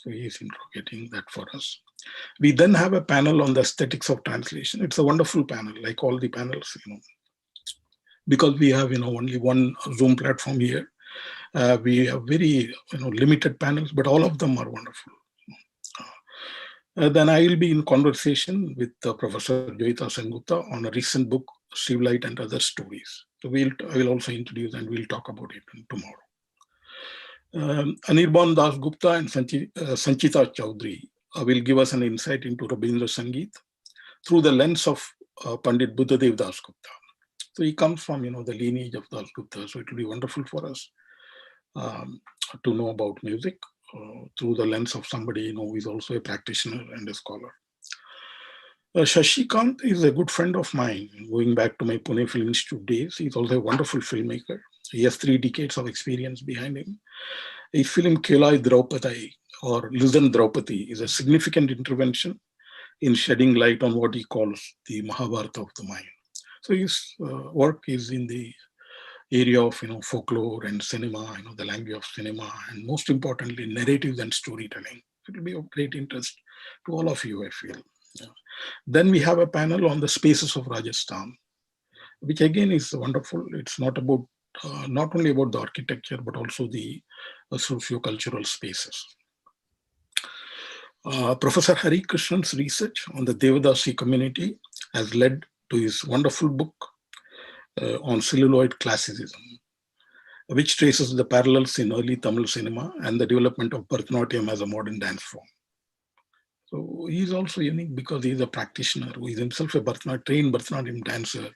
So he is interrogating that for us. We then have a panel on the aesthetics of translation. It's a wonderful panel, like all the panels, because we have, only one Zoom platform here. We have very, limited panels, but all of them are wonderful. Then I will be in conversation with Professor Joyita Sengupta on a recent book, Shivlight and Other Stories. So I will also introduce and we'll talk about it tomorrow. Anirban Das Gupta and Sanchita Chaudhary will give us an insight into Rabindra Sangeet through the lens of Pandit Buddhadev Das Gupta. So he comes from, the lineage of Das Gupta. So it will be wonderful for us to know about music through the lens of somebody, who is also a practitioner and a scholar. Shashikant is a good friend of mine, going back to my Pune Film Institute days. He's also a wonderful filmmaker. He has 3 decades of experience behind him. His film Kelai Draupadi, or Listen Draupadi, is a significant intervention in shedding light on what he calls the Mahabharata of the mind. So his work is in the area of folklore and cinema, the language of cinema, and most importantly, narratives and storytelling. It will be of great interest to all of you, I feel. Then we have a panel on the spaces of Rajasthan, which again is wonderful. It's not about not only about the architecture, but also the socio-cultural spaces. Professor Hari Krishnan's research on the Devadasi community has led to his wonderful book on celluloid classicism, which traces the parallels in early Tamil cinema and the development of Bharatanatyam as a modern dance form. So he's also unique because he's a practitioner who is himself a trained Bharatanatyam dancer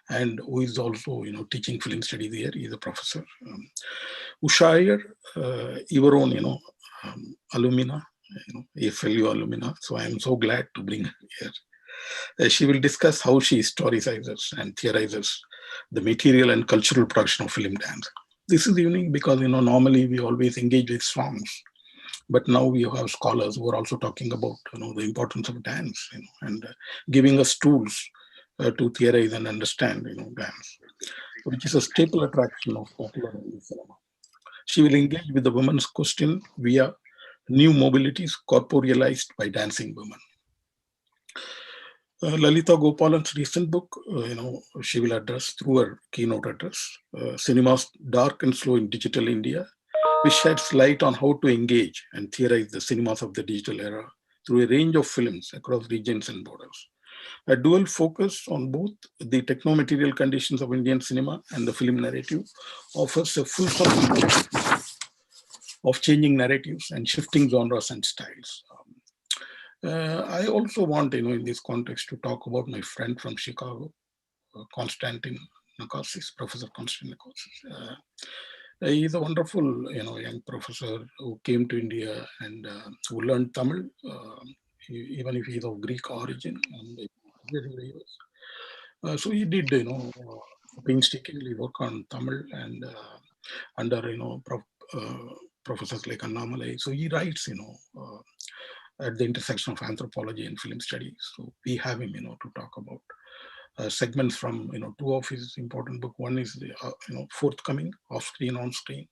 and who is also, teaching film studies here. He's a professor. Usha Iyer, your own, alumina, AFLU alumina. So I am so glad to bring her here. She will discuss how she historicizes and theorizes the material and cultural production of film dance. This is unique because, normally we always engage with songs. But now we have scholars who are also talking about the importance of dance, and giving us tools to theorize and understand dance, which is a staple attraction of popular cinema. She will engage with the women's question via new mobilities corporealized by dancing women. Lalita Gopalan's recent book, she will address through her keynote address, Cinema's Dark and Slow in Digital India, which sheds light on how to engage and theorize the cinemas of the digital era through a range of films across regions and borders. A dual focus on both the techno-material conditions of Indian cinema and the film narrative offers a full fulsome of changing narratives and shifting genres and styles. I also want, in this context, to talk about my friend from Chicago, Konstantin Nakasis, Professor Konstantin Nakasis. He's a wonderful, young professor who came to India and who learned Tamil, even if he's of Greek origin. So he did, painstakingly work on Tamil and under, professors like Annamalai. So he writes, at the intersection of anthropology and film studies. So we have him, to talk about segments from, 2 of his important book. One is the, forthcoming, off screen, on screen.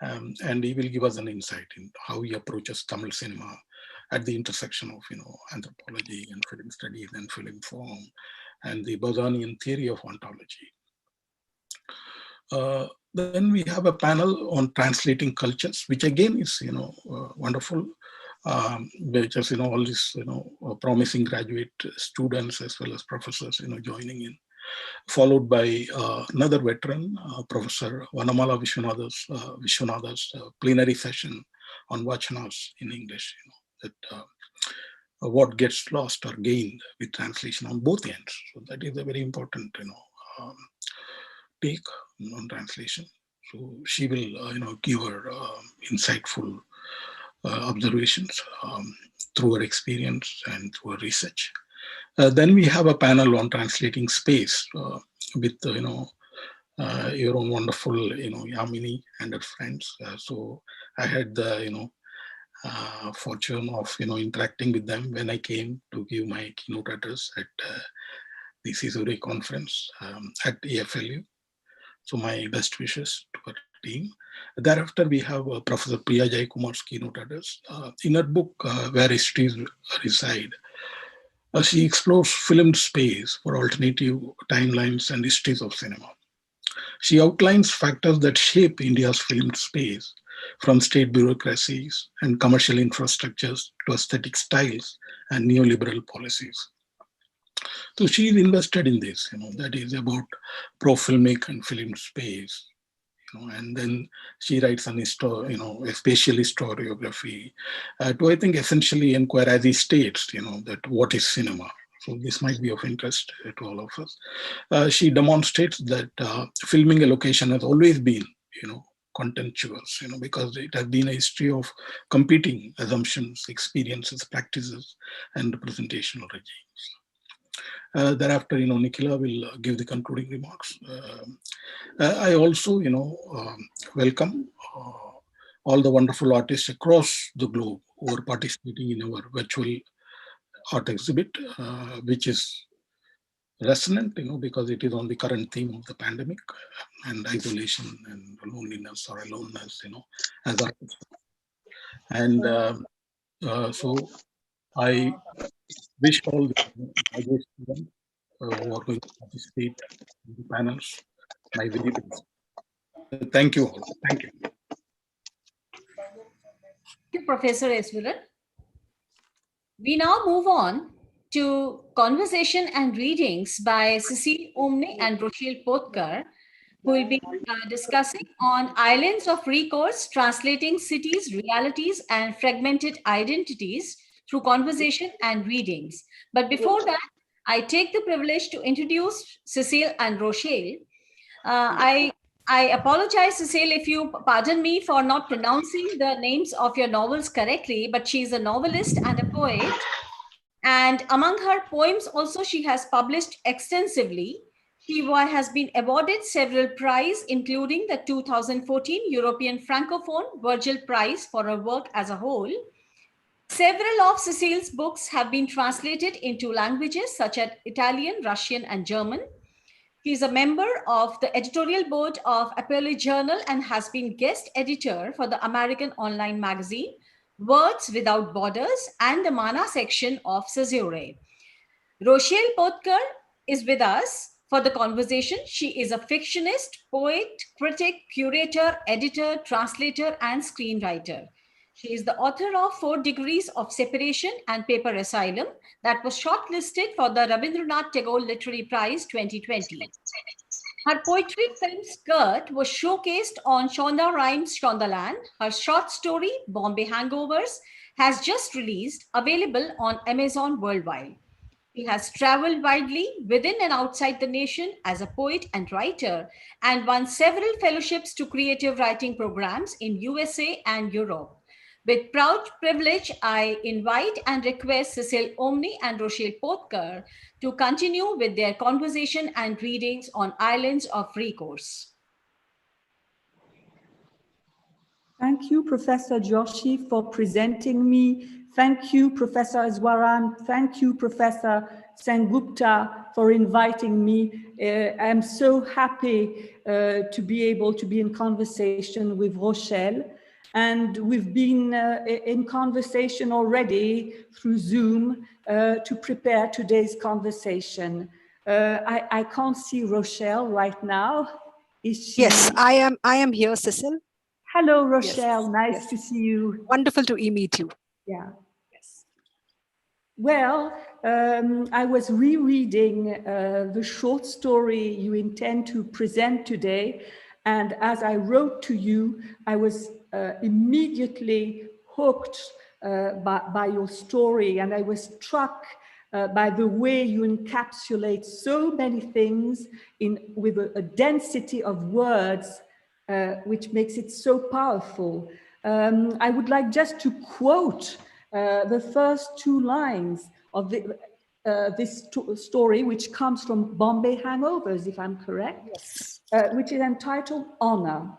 And he will give us an insight in how he approaches Tamil cinema at the intersection of, anthropology and film studies and film form and the Bazanian theory of ontology. Then we have a panel on translating cultures, which again is, wonderful. Which is, all these, promising graduate students as well as professors, joining in, followed by another veteran, Professor Vanamala Vishwanatha's plenary session on Vachanas in English, that what gets lost or gained with translation on both ends. So that is a very important, take on translation. So she will, give her insightful observations through her experience and through her research. Then we have a panel on translating space with, your own wonderful, Yamini and her friends. So I had the, fortune of, interacting with them when I came to give my keynote address at the Caesurae conference at AFLU. So my best wishes to her team. Thereafter, we have Professor Priya Jayakumar's keynote address. In her book, Where Histories Reside, she explores filmed space for alternative timelines and histories of cinema. She outlines factors that shape India's filmed space, from state bureaucracies and commercial infrastructures to aesthetic styles and neoliberal policies. So she is invested in this, that is about pro-filmic and film space. And then she writes a spatial historiography to, I think, essentially inquire, as he states, that what is cinema. So this might be of interest to all of us. She demonstrates that filming a location has always been, contentious, because it has been a history of competing assumptions, experiences, practices, and representational regimes. Thereafter, Nikhila will give the concluding remarks. I also, welcome all the wonderful artists across the globe who are participating in our virtual art exhibit, which is resonant, because it is on the current theme of the pandemic and isolation and loneliness or aloneness, as artists. And so I wish all the students who are going to participate in the panels my very best. Thank you all. Thank you. Thank you, Professor Eswaran. We now move on to conversation and readings by Cecile Omne and Rochelle Potkar, who will be discussing on Islands of Recourse, Translating Cities, Realities, and Fragmented Identities through Conversation and Readings. But before that, I take the privilege to introduce Cecile and Rochelle. I apologize, Cecile, if you pardon me for not pronouncing the names of your novels correctly, but she's a novelist and a poet. And among her poems also, she has published extensively. She has been awarded several prizes, including the 2014 European Francophone Virgil Prize for her work as a whole. Several of Cecile's books have been translated into languages such as Italian, Russian, and German. He is a member of the editorial board of Appeal Journal and has been guest editor for the American online magazine Words Without Borders and the Mana section of Caesurae. Rochelle Potkar is with us for the conversation. She is a fictionist, poet, critic, curator, editor, translator, and screenwriter. She is the author of 4 Degrees of Separation and Paper Asylum that was shortlisted for the Rabindranath Tagore Literary Prize 2020. Her poetry film Skirt was showcased on Shonda Rhimes' Shondaland. Her short story, Bombay Hangovers, has just released, available on Amazon worldwide. He has traveled widely within and outside the nation as a poet and writer and won several fellowships to creative writing programs in USA and Europe. With proud privilege, I invite and request Cecile Omni and Rochelle Potkar to continue with their conversation and readings on Islands of Recourse. Thank you, Professor Joshi, for presenting me. Thank you, Professor Eswaran. Thank you, Professor Sengupta, for inviting me. I'm so happy to be able to be in conversation with Rochelle. And we've been in conversation already through Zoom to prepare today's conversation. I can't see Rochelle right now. Is she? Yes, I am here, Cecile. Hello, Rochelle. Yes. Nice to see you. Wonderful to meet you. Yeah. Yes. Well, I was rereading the short story you intend to present today. And as I wrote to you, I was immediately hooked by your story. And I was struck by the way you encapsulate so many things with a density of words which makes it so powerful. I would like just to quote the first 2 lines of this story, which comes from Bombay Hangovers, if I'm correct, yes. Which is entitled Honor.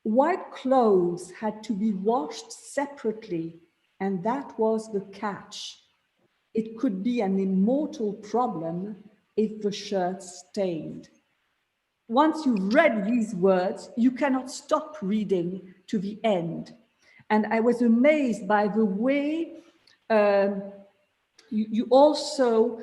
White clothes had to be washed separately, and that was the catch. It could be an immortal problem if the shirt stained. once you've read these words, you cannot stop reading to the end. And I was amazed by the way you also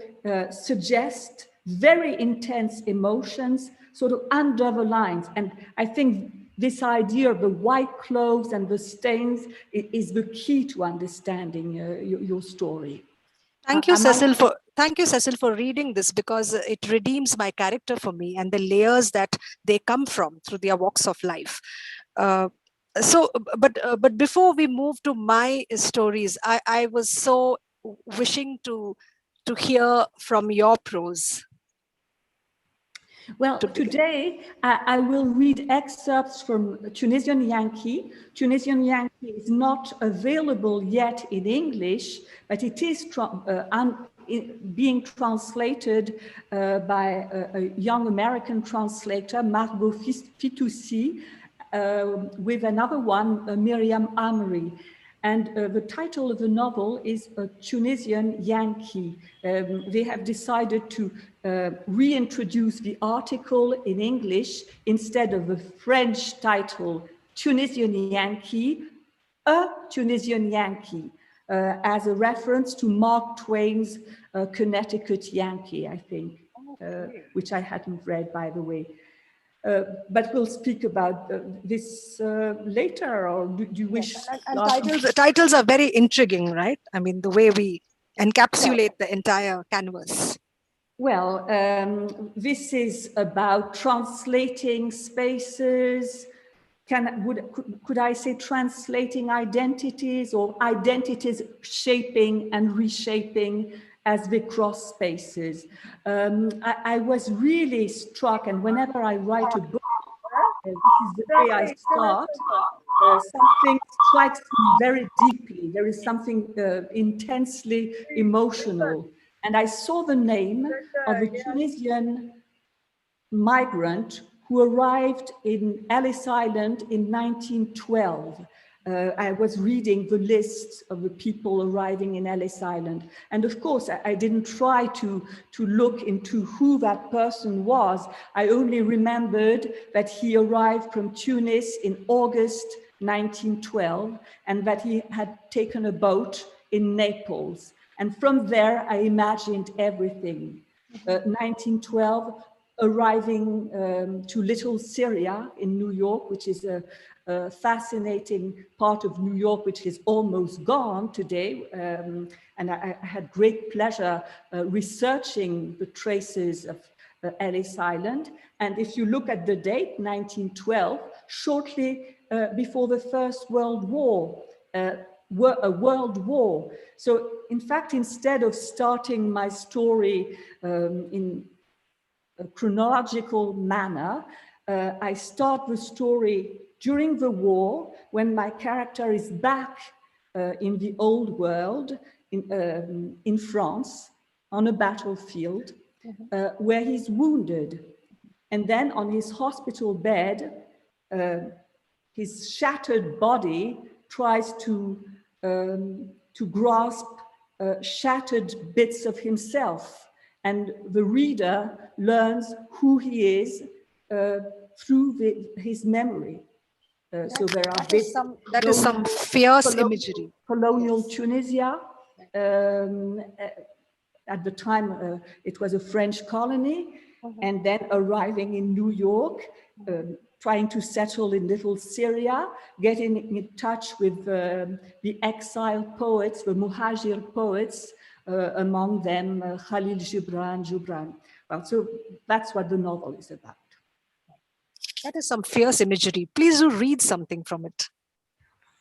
suggest very intense emotions sort of under the lines. And I think this idea of the white clothes and the stains is the key to understanding your story. Thank you, Cecil, for reading this, because it redeems my character for me and the layers that they come from through their walks of life. But before we move to my stories, I was so wishing to hear from your prose. Well, today I will read excerpts from Tunisian Yankee. Tunisian Yankee is not available yet in English, but it is being translated by a young American translator, Margot Fitoussi, with another one, Miriam Amri. And the title of the novel is A Tunisian Yankee. They have decided to reintroduce the article in English instead of the French title, Tunisian Yankee, A Tunisian Yankee, as a reference to Mark Twain's Connecticut Yankee, I think, which I hadn't read, by the way. But we'll speak about this later, or do you wish? And titles are very intriguing, right? I mean, the way we encapsulate the entire canvas. Well, this is about translating spaces. Could I say translating identities, or identities shaping and reshaping as they cross spaces? I was really struck, and whenever I write a book, this is the way I start, something strikes me very deeply. There is something intensely emotional. And I saw the name of a Tunisian migrant who arrived in Ellis Island in 1912. I was reading the lists of the people arriving in Ellis Island. And of course, I didn't try to look into who that person was. I only remembered that he arrived from Tunis in August 1912, and that he had taken a boat in Naples. And from there, I imagined everything. 1912, arriving to Little Syria in New York, which is a fascinating part of New York, which is almost gone today. And I had great pleasure researching the traces of Ellis Island. And if you look at the date, 1912, shortly before the First World War, a world war. So in fact, instead of starting my story in a chronological manner, I start the story during the war, when my character is back in the old world, in France, on a battlefield, where he's wounded. And then on his hospital bed, his shattered body tries to grasp shattered bits of himself. And the reader learns who he is through his memory. So there are bits. That is some fierce imagery. Colonial Tunisia. At the time, it was a French colony. And then arriving in New York, trying to settle in Little Syria, getting in touch with the exiled poets, the Muhajir poets, among them Khalil Gibran. Well, so that's what the novel is about. That is some fierce imagery. Please do read something from it.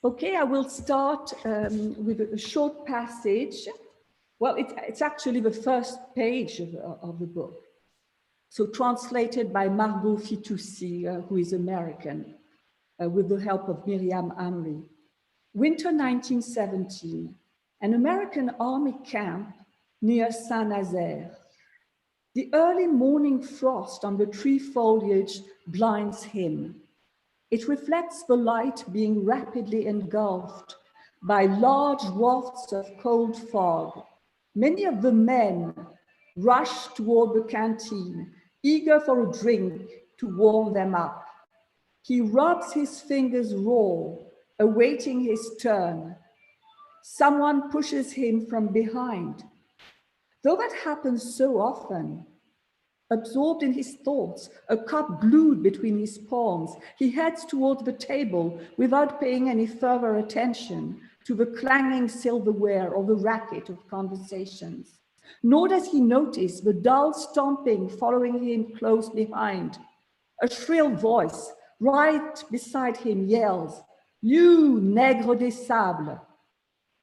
Okay, I will start with a short passage. Well, it's actually the first page of the book. So translated by Margot Fitoussi, who is American, with the help of Miriam Amri. Winter 1917, an American army camp near Saint-Nazaire. The early morning frost on the tree foliage blinds him. It reflects the light being rapidly engulfed by large wafts of cold fog. Many of the men rush toward the canteen, eager for a drink to warm them up. He rubs his fingers raw, awaiting his turn. Someone pushes him from behind. Though that happens so often, absorbed in his thoughts, a cup glued between his palms, he heads toward the table without paying any further attention to the clanging silverware or the racket of conversations. Nor does he notice the dull stomping following him close behind. A shrill voice right beside him yells, "You, nègre des sables!"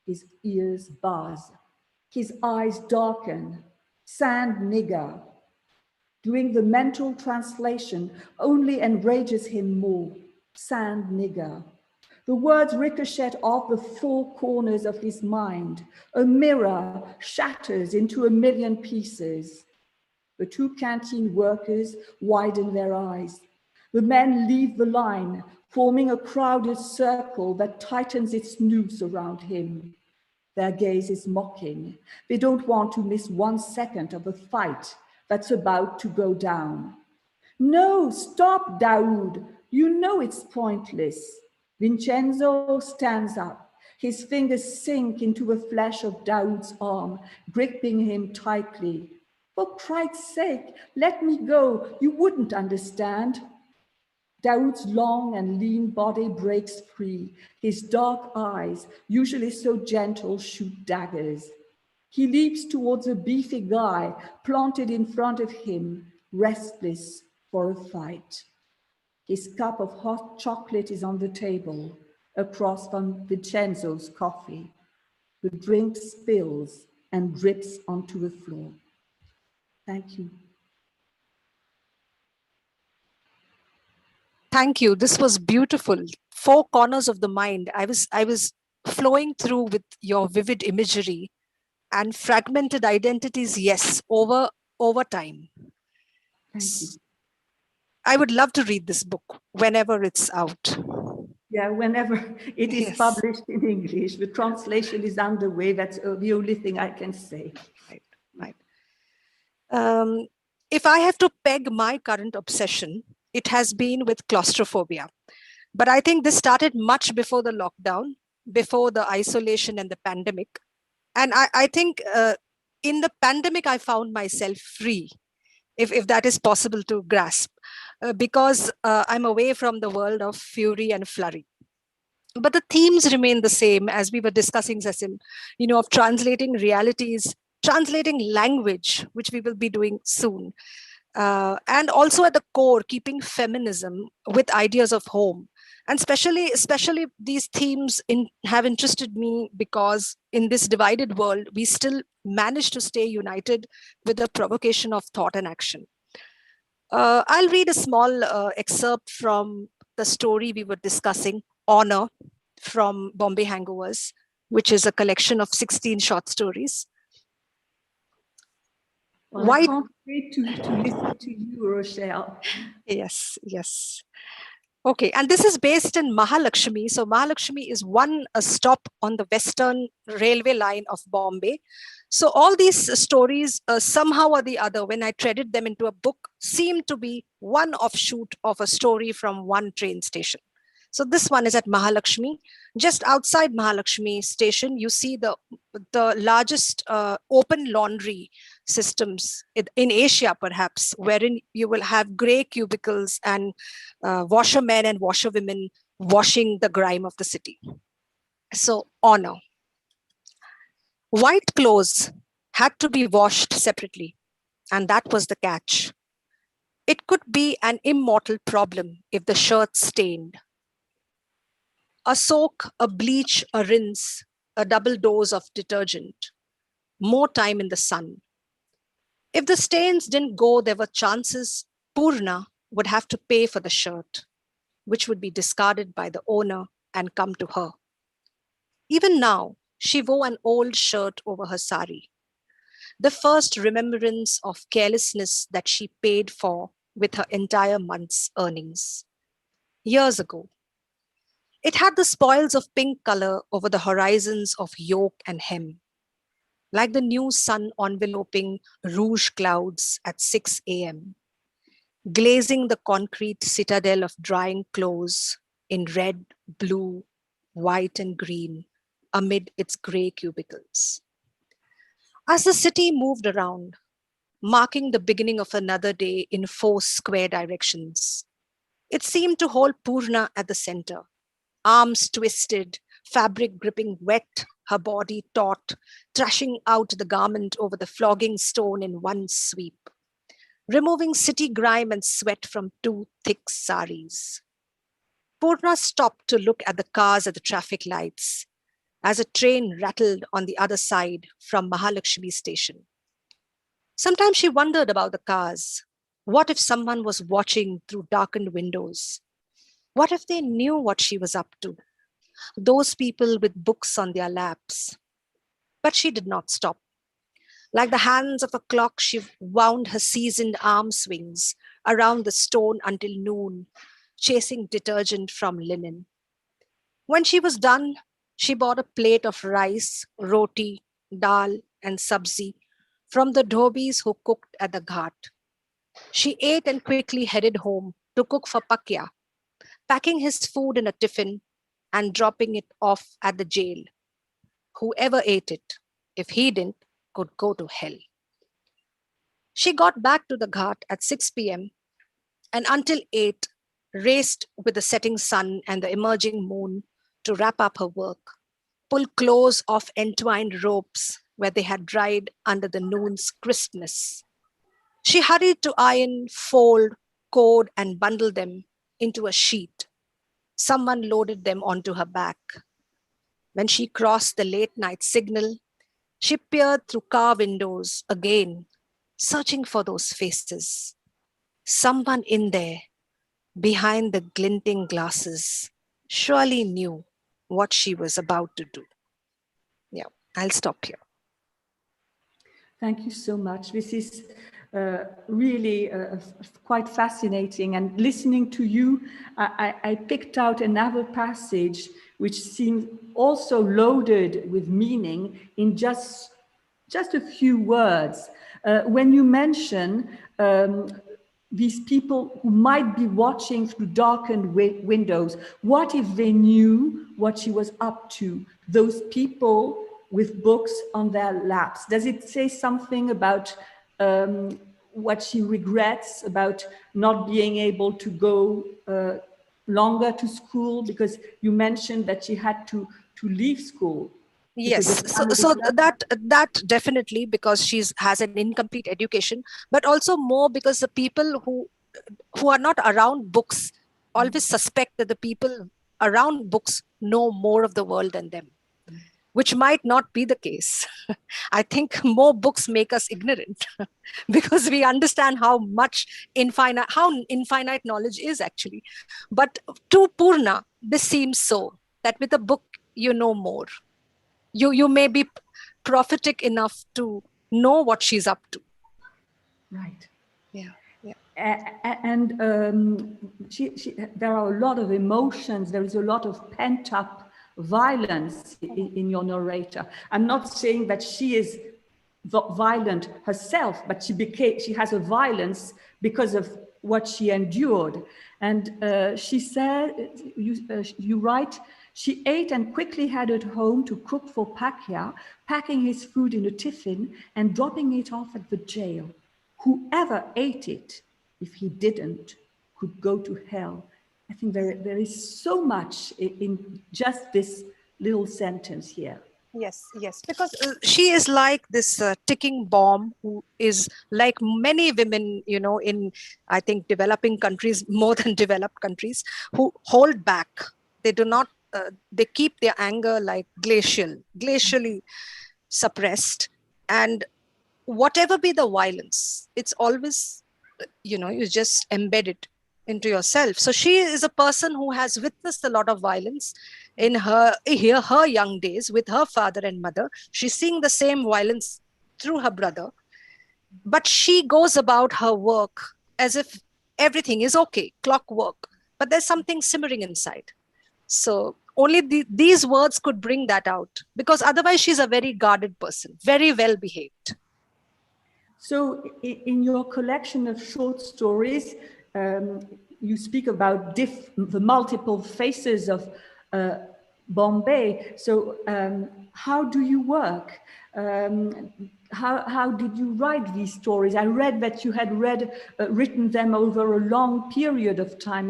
His ears buzz. His eyes darken. Sand nigger. Doing the mental translation only enrages him more. Sand nigger. The words ricochet off the four corners of his mind. A mirror shatters into a million pieces. The two canteen workers widen their eyes. The men leave the line, forming a crowded circle that tightens its noose around him. Their gaze is mocking. They don't want to miss 1 second of a fight that's about to go down. No, stop, Daoud. You know it's pointless. Vincenzo stands up. His fingers sink into the flesh of Daoud's arm, gripping him tightly. For Christ's sake, let me go. You wouldn't understand. Daoud's long and lean body breaks free. His dark eyes, usually so gentle, shoot daggers. He leaps towards a beefy guy planted in front of him, restless for a fight. His cup of hot chocolate is on the table, across from Vincenzo's coffee. The drink spills and drips onto the floor. Thank you. Thank you. This was beautiful. Four corners of the mind. I was flowing through with your vivid imagery and fragmented identities. Yes, over time. Thank you. I would love to read this book whenever it's out. Yeah, whenever it is Yes. published in English, the translation is underway. That's the only thing I can say. Right. If I have to peg my current obsession, it has been with claustrophobia. But I think this started much before the lockdown, before the isolation and the pandemic. And I think in the pandemic, I found myself free, if that is possible to grasp, because I'm away from the world of fury and flurry. But the themes remain the same, as we were discussing, Cecil, of translating realities, translating language, which we will be doing soon. And also at the core, keeping feminism with ideas of home. And especially these themes have interested me because in this divided world, we still manage to stay united with the provocation of thought and action. I'll read a small excerpt from the story we were discussing, Honor, from Bombay Hangovers, which is a collection of 16 short stories. Well, I can't wait to listen to you, Rochelle. Yes. Okay, and this is based in Mahalakshmi. So Mahalakshmi is a stop on the Western Railway line of Bombay. So all these stories, somehow or the other, when I threaded them into a book, seem to be one offshoot of a story from one train station. So this one is at Mahalakshmi. Just outside Mahalakshmi station, you see the largest open laundry systems in Asia, perhaps, wherein you will have gray cubicles and washermen and washerwomen washing the grime of the city. So, Honor. White clothes had to be washed separately, and that was the catch. It could be an immortal problem if the shirt stained. A soak, a bleach, a rinse, a double dose of detergent, more time in the sun. If the stains didn't go, there were chances Purna would have to pay for the shirt, which would be discarded by the owner and come to her. Even now, she wore an old shirt over her sari, the first remembrance of carelessness that she paid for with her entire month's earnings. Years ago, it had the spoils of pink color over the horizons of yoke and hem, like the new sun enveloping rouge clouds at 6 a.m. glazing the concrete citadel of drying clothes in red, blue, white, and green amid its grey cubicles. As the city moved around, marking the beginning of another day in 4 square directions, it seemed to hold Purna at the center, arms twisted, fabric gripping wet, her body taut, thrashing out the garment over the flogging stone in one sweep, removing city grime and sweat from 2 thick saris. Purna stopped to look at the cars at the traffic lights as a train rattled on the other side from Mahalakshmi station. Sometimes she wondered about the cars. What if someone was watching through darkened windows? What if they knew what she was up to? Those people with books on their laps. But she did not stop. Like the hands of a clock, she wound her seasoned arm swings around the stone until noon, chasing detergent from linen. When she was done, she bought a plate of rice, roti, dal, and sabzi from the dhobis who cooked at the ghat. She ate and quickly headed home to cook for Pakya, packing his food in a tiffin and dropping it off at the jail. Whoever ate it, if he didn't, could go to hell. She got back to the ghat at 6 p.m. and until 8 raced with the setting sun and the emerging moon to wrap up her work, pull clothes off entwined ropes where they had dried under the noon's crispness. She hurried to iron, fold, code, and bundle them into a sheet. Someone loaded them onto her back. When she crossed the late night signal, she peered through car windows again, searching for those faces. Someone in there, behind the glinting glasses, surely knew what she was about to do. Yeah, I'll stop here. Thank you so much. This is really quite fascinating. And listening to you, I picked out another passage which seems also loaded with meaning in just a few words. When you mention these people who might be watching through darkened windows, what if they knew what she was up to? Those people with books on their laps. Does it say something about what she regrets about not being able to go longer to school? Because you mentioned that she had to leave school. Yes, so that definitely, because she has an incomplete education, but also more because the people who are not around books always suspect that the people around books know more of the world than them, which might not be the case. I think more books make us ignorant because we understand how infinite knowledge is actually. But to Purna, this seems so, that with a book you know more. You may be prophetic enough to know what she's up to. Right. Yeah. And there are a lot of emotions. There is a lot of pent-up violence in your narrator. I'm not saying that she is violent herself, but she has a violence because of what she endured. And she said, you write, she ate and quickly headed home to cook for Pakya, packing his food in a tiffin and dropping it off at the jail. Whoever ate it, if he didn't, could go to hell. I think there is so much in just this little sentence here. Yes, because she is like this ticking bomb who is like many women, in, I think, developing countries, more than developed countries, who hold back. They do not, they keep their anger like glacially suppressed. And whatever be the violence, it's always, you just embed it into yourself. So she is a person who has witnessed a lot of violence in her young days with her father and mother. She's seeing the same violence through her brother, but she goes about her work as if everything is okay, clockwork, but there's something simmering inside. So only these words could bring that out, because otherwise she's a very guarded person, very well behaved. So in your collection of short stories, you speak about the multiple faces of Bombay. So how do you work? How did you write these stories? I read that you had written them over a long period of time,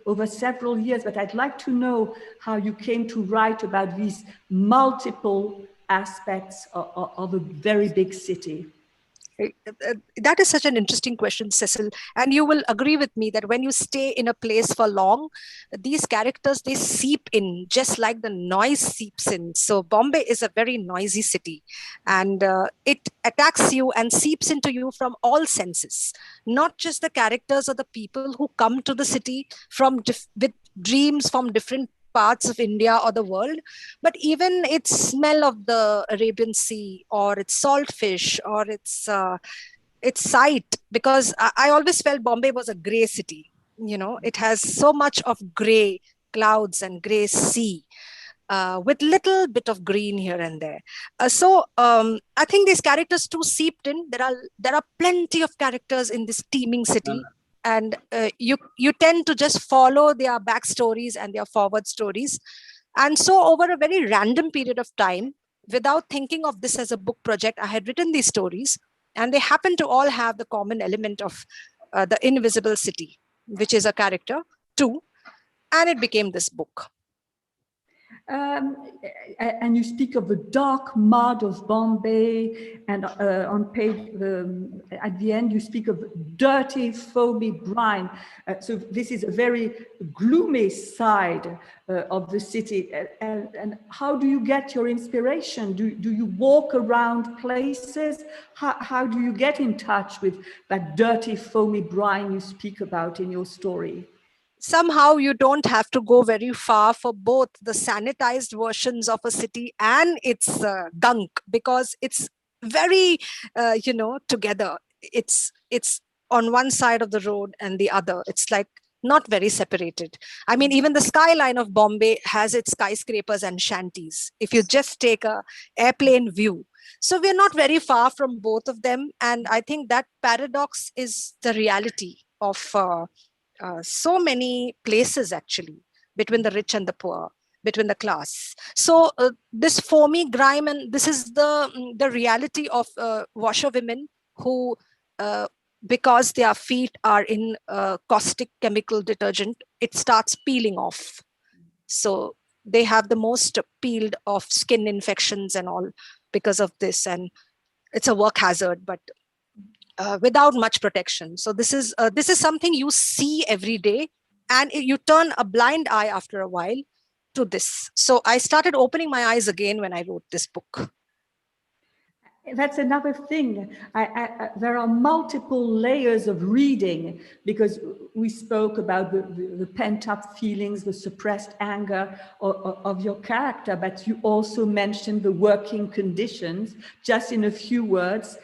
over several years, but I'd like to know how you came to write about these multiple aspects of a very big city. That is such an interesting question, Cecil. And you will agree with me that when you stay in a place for long, these characters, they seep in just like the noise seeps in. So Bombay is a very noisy city, and it attacks you and seeps into you from all senses, not just the characters or the people who come to the city with dreams from different parts of India or the world, but even its smell of the Arabian Sea, or its salt fish, or its sight. Because I always felt Bombay was a gray city. You know, it has so much of gray clouds and gray sea. With little bit of green here and there. I think these characters too seeped in. There are plenty of characters in this teeming city, and you tend to just follow their backstories and their forward stories. And so over a very random period of time, without thinking of this as a book project, I had written these stories, and they happen to all have the common element of the invisible city, which is a character too, and it became this book. And you speak of the dark mud of Bombay, and on page at the end you speak of dirty, foamy brine. So this is a very gloomy side of the city. And how do you get your inspiration? Do you walk around places? How do you get in touch with that dirty, foamy brine you speak about in your story? Somehow you don't have to go very far for both the sanitized versions of a city and its gunk, because it's very together. It's on one side of the road and the other. It's like not very separated. I mean, even the skyline of Bombay has its skyscrapers and shanties, if you just take a airplane view. So we're not very far from both of them, and I think that paradox is the reality of so many places, actually, between the rich and the poor, between the class. So this foamy grime, and this is the reality of washerwomen who, because their feet are in caustic chemical detergent, it starts peeling off. So they have the most peeled off skin infections and all because of this. And it's a work hazard, but without much protection. So this is something you see every day, and you turn a blind eye after a while to this. So I started opening my eyes again when I wrote this book. That's another thing. There are multiple layers of reading, because we spoke about the pent-up feelings, the suppressed anger of your character, but you also mentioned the working conditions. Just in a few words,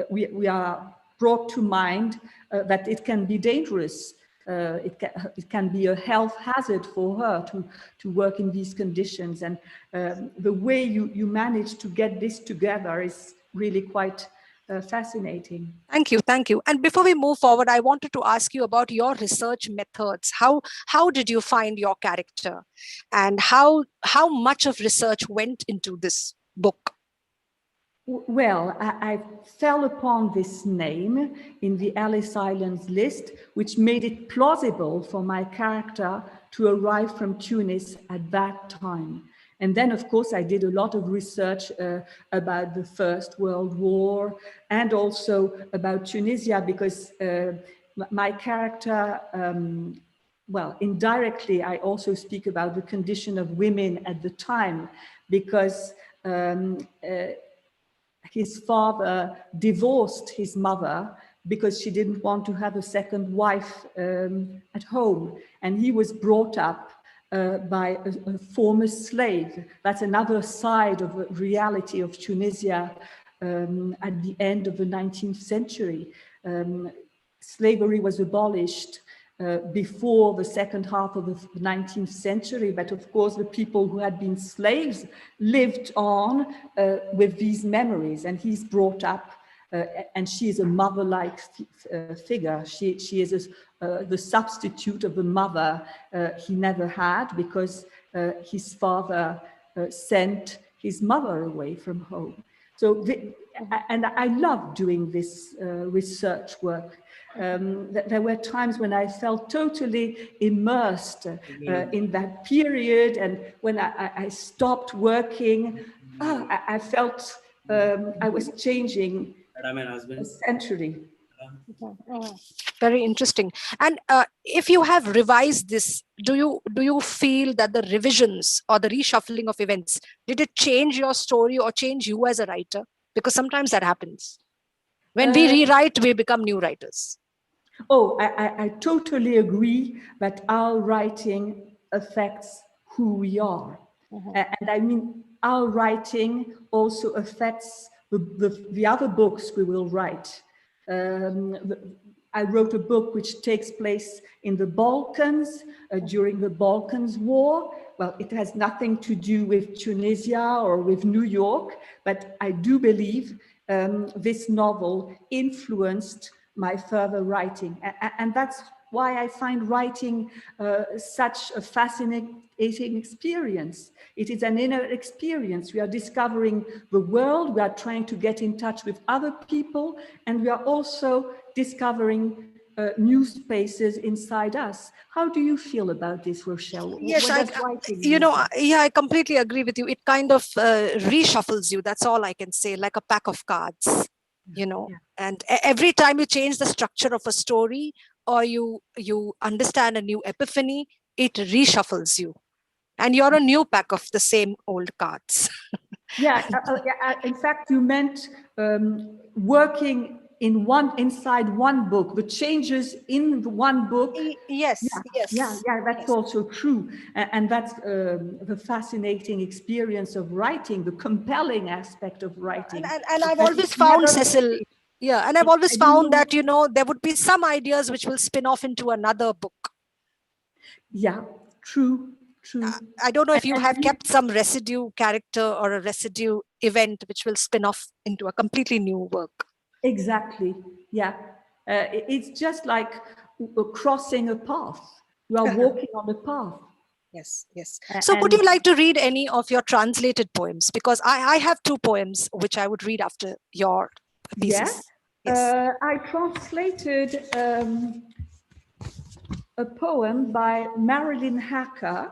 we are brought to mind that it can be dangerous. It can be a health hazard for her to work in these conditions. And the way you manage to get this together is really quite fascinating. Thank you. And before we move forward, I wanted to ask you about your research methods. How did you find your character, and how much of research went into this book? Well, I fell upon this name in the Ellis Islands list, which made it plausible for my character to arrive from Tunis at that time. And then, of course, I did a lot of research about the First World War, and also about Tunisia, because my character, well, indirectly, I also speak about the condition of women at the time, because his father divorced his mother because she didn't want to have a second wife at home. And he was brought up by a former slave. That's another side of the reality of Tunisia at the end of the 19th century. Slavery was abolished before the second half of the 19th century, but of course the people who had been slaves lived on with these memories, and he's brought up and she is a mother-like figure. She is the substitute of the mother he never had, because his father sent his mother away from home. So, and I love doing this research work. There were times when I felt totally immersed in that period, and when I stopped working, I felt I was changing a century. Very interesting. And if you have revised this, do you feel that the revisions or the reshuffling of events, did it change your story or change you as a writer? Because sometimes that happens. When we rewrite, we become new writers. Oh, I totally agree that our writing affects who we are. And I mean, our writing also affects the other books we will write. I wrote a book which takes place in the Balkans during the Balkans War. Well, it has nothing to do with Tunisia or with New York, but I do believe this novel influenced my further writing. And that's why I find writing such a fascinating experience. It is an inner experience. We are discovering the world, we are trying to get in touch with other people, and we are also discovering new spaces inside us. How do you feel about this, Rochelle? Yes, writing I completely agree with you. It kind of reshuffles you. That's all I can say, like a pack of cards, Yeah. and every time you change the structure of a story or you understand a new epiphany, it reshuffles you. And you're a new pack of the same old cards. Yeah, in fact, you meant working inside one book, the changes in the one book. Yes, That's yes. also true. And that's the fascinating experience of writing, the compelling aspect of writing. And I've always found, Cecil, and I've always found that, there would be some ideas which will spin off into another book. Yeah, true. I don't know if you have kept some residue character or a residue event which will spin off into a completely new work. Exactly, yeah. It's just like crossing a path. You are walking on a path. Yes. So would you like to read any of your translated poems? Because I have 2 poems which I would read after your pieces. Yes. I translated a poem by Marilyn Hacker,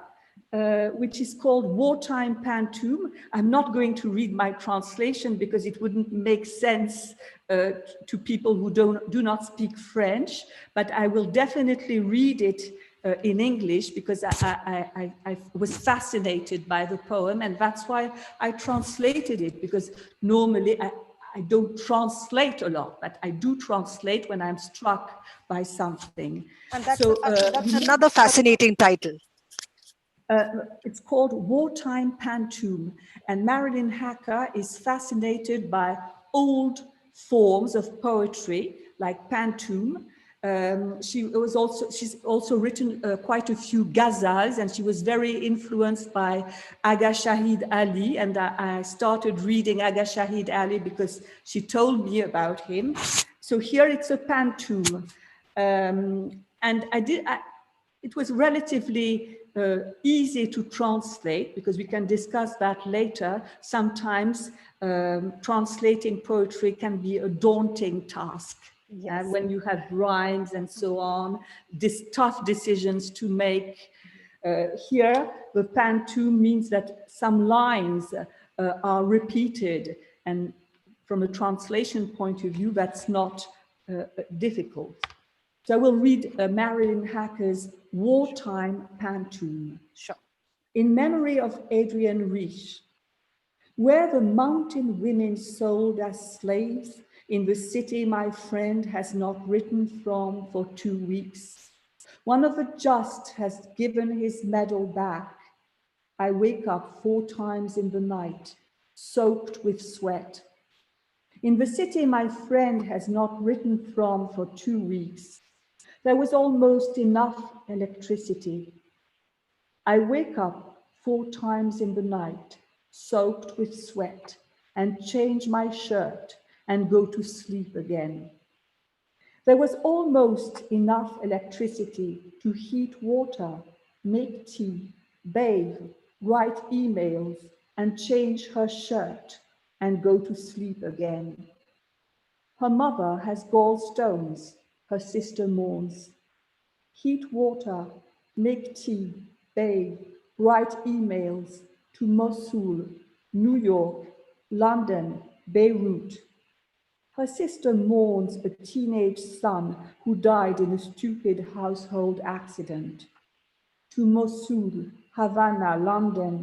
which is called Wartime Pantoum. I'm not going to read my translation because it wouldn't make sense to people who do not speak French, but I will definitely read it in English because I was fascinated by the poem, and that's why I translated it, because normally I don't translate a lot, but I do translate when I'm struck by something. And that's another fascinating title. It's called Wartime Pantoum, and Marilyn Hacker is fascinated by old forms of poetry like pantoum. She's also written quite a few ghazals, and she was very influenced by Aga Shahid Ali, and I started reading Aga Shahid Ali because she told me about him. So here it's a pantoum, and it was relatively easy to translate, because we can discuss that later. Sometimes translating poetry can be a daunting task. Yes. When you have rhymes and so on, tough decisions to make. Here, the pantoum means that some lines are repeated, and from a translation point of view, that's not difficult. So I will read Marilyn Hacker's Wartime Pantoum. Sure. In memory of Adrienne Rich, where the mountain women sold as slaves, in the city my friend has not written from for 2 weeks. One of the just has given his medal back. I wake up 4 times in the night, soaked with sweat. In the city my friend has not written from for 2 weeks. There was almost enough electricity. I wake up 4 times in the night, soaked with sweat, and change my shirt, and go to sleep again. There was almost enough electricity to heat water, make tea, bathe, write emails, and change her shirt and go to sleep again. Her mother has gallstones, her sister mourns. Heat water, make tea, bathe, write emails to Mosul, New York, London, Beirut. Her sister mourns a teenage son who died in a stupid household accident. To Mosul, Havana, London,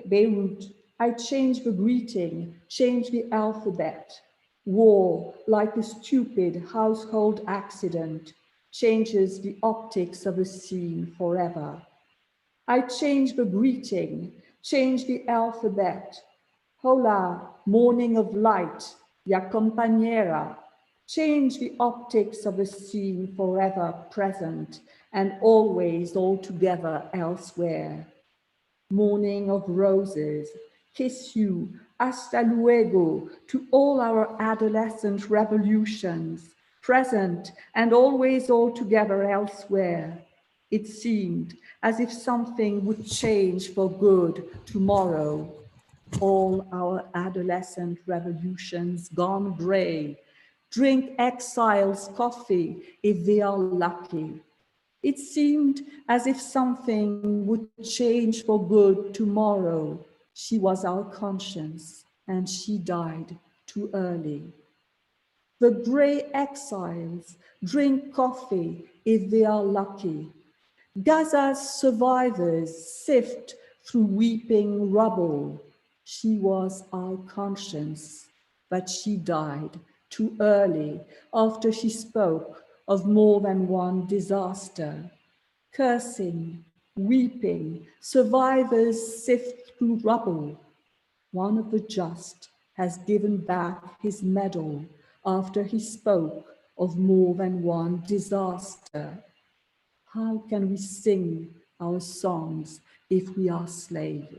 Beirut, I change the greeting, change the alphabet. War, like a stupid household accident, changes the optics of a scene forever. I change the greeting, change the alphabet. Hola, morning of light, ya compañera. Change the optics of a scene forever present and always altogether elsewhere. Morning of roses, kiss you, hasta luego, to all our adolescent revolutions, present and always altogether elsewhere. It seemed as if something would change for good tomorrow. All our adolescent revolutions gone grey. Drink exiles' coffee if they are lucky. It seemed as if something would change for good tomorrow. She was our conscience, and she died too early. The grey exiles drink coffee if they are lucky. Gaza's survivors sift through weeping rubble. She was our conscience, but she died too early after she spoke of more than one disaster. Cursing, weeping, survivors sift through rubble. One of the just has given back his medal after he spoke of more than one disaster. How can we sing our songs if we are slaves?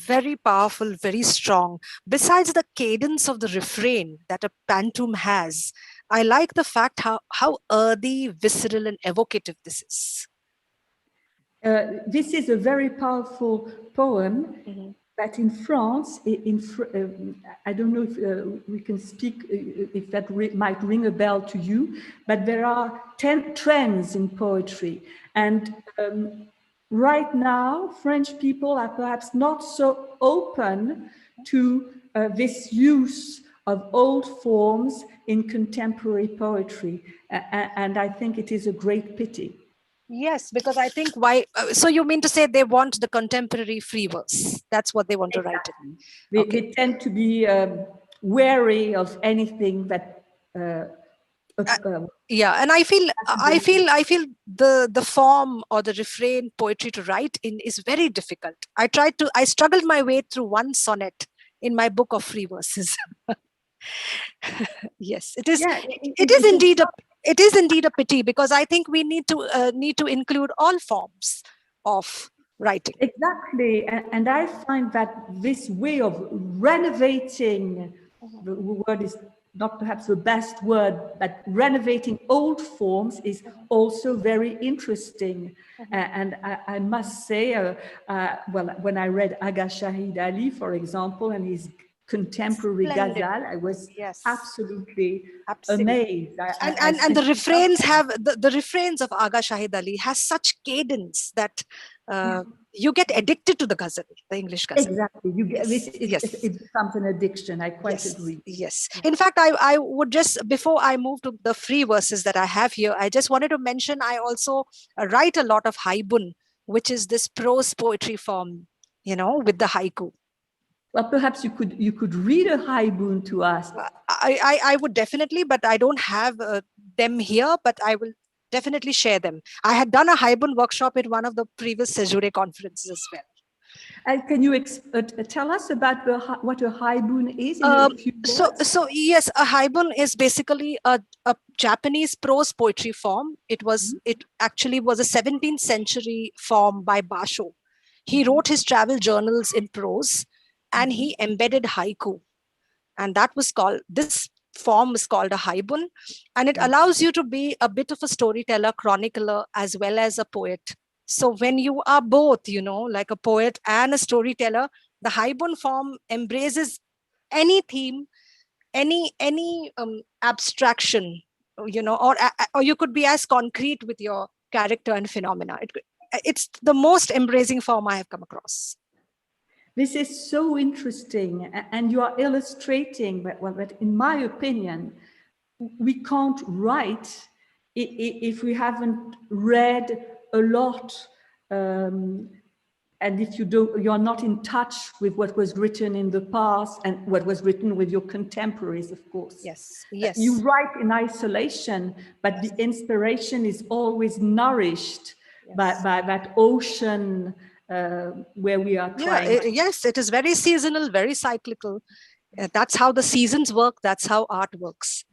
Very powerful, very strong. Besides the cadence of the refrain that a pantoum has, I like the fact how earthy, visceral, and evocative this is. This is a very powerful poem. But in France, I don't know if we can speak, if that might ring a bell to you, but there are 10 trends in poetry. And right now, French people are perhaps not so open to this use of old forms in contemporary poetry. And I think it is a great pity. Yes, because I think so you mean to say they want the contemporary free verse. That's what they want to write in. They tend to be wary of anything that yeah, and I feel the form or the refrain poetry to write in is very difficult. I struggled my way through one sonnet in my book of free verses. Yes, it is. Yeah, it is indeed a pity, because I think we need to include all forms of writing. Exactly, and I find that this way of renovating, the word is not perhaps the best word, but renovating old forms is also very interesting. And I must say, well, when I read Aga Shahid Ali, for example, and his contemporary Splendid. ghazal, I was absolutely Absolutely. amazed. And the refrains have the refrains of Aga Shahid Ali has such cadence that you get addicted to the ghazal, the English ghazal. Exactly. You get it becomes an addiction. I quite agree. Yes. In fact, I would just, before I move to the free verses that I have here, I just wanted to mention I also write a lot of haibun, which is this prose poetry form, with the haiku. Well, perhaps you could read a haibun to us. I would definitely, but I don't have them here, but I will definitely share them. I had done a haibun workshop in one of the previous Caesurae conferences as well. And can you tell us about what a haibun is in a few words? So yes, a haibun is basically a Japanese prose poetry form. It actually was a 17th century form by Basho. He wrote his travel journals in prose, and he embedded haiku And that was called, this form is called a haibun, and it allows you to be a bit of a storyteller, chronicler, as well as a poet. So when you are both, like a poet and a storyteller, the haibun form embraces any theme, any abstraction, or you could be as concrete with your character and phenomena. It's the most embracing form I have come across. This is so interesting, and you are illustrating, but in my opinion, we can't write if we haven't read a lot, and if you're not in touch with what was written in the past and what was written with your contemporaries, of course. Yes, yes. You write in isolation, but the inspiration is always nourished by that ocean where we are trying. Yes, it is very seasonal, very cyclical. That's how the seasons work. That's how art works.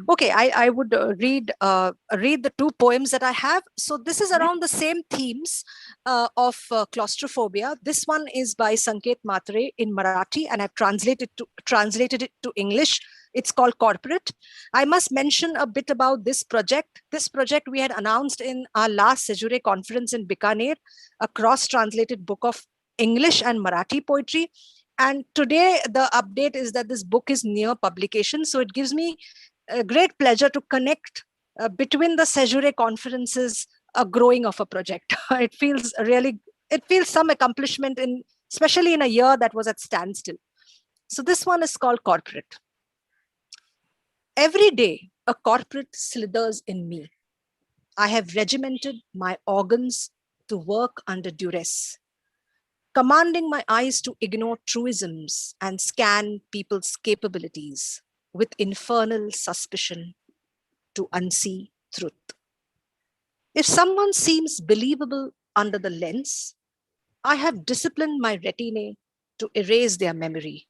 Okay, I would read the two poems that I have. So this is around the same themes of claustrophobia. This one is by Sanket Matre in Marathi, and I've translated it to English. It's called Corporate. I must mention a bit about this project. This project we had announced in our last Caesurae conference in Bikaner, a cross-translated book of English and Marathi poetry. And today the update is that this book is near publication. So it gives me a great pleasure to connect between the Caesurae conferences, a growing of a project. It feels some accomplishment, especially in a year that was at standstill. So this one is called Corporate. Every day, a corporate slithers in me. I have regimented my organs to work under duress, commanding my eyes to ignore truisms and scan people's capabilities with infernal suspicion to unsee truth. If someone seems believable under the lens, I have disciplined my retinae to erase their memory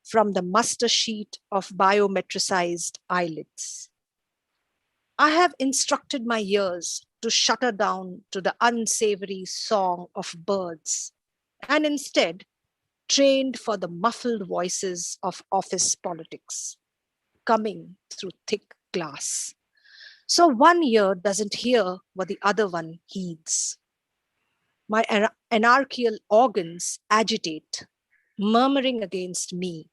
from the muster sheet of biometricized eyelids. I have instructed my ears to shudder down to the unsavory song of birds, and instead trained for the muffled voices of office politics coming through thick glass. So one ear doesn't hear what the other one heeds. My anarchical organs agitate, murmuring against me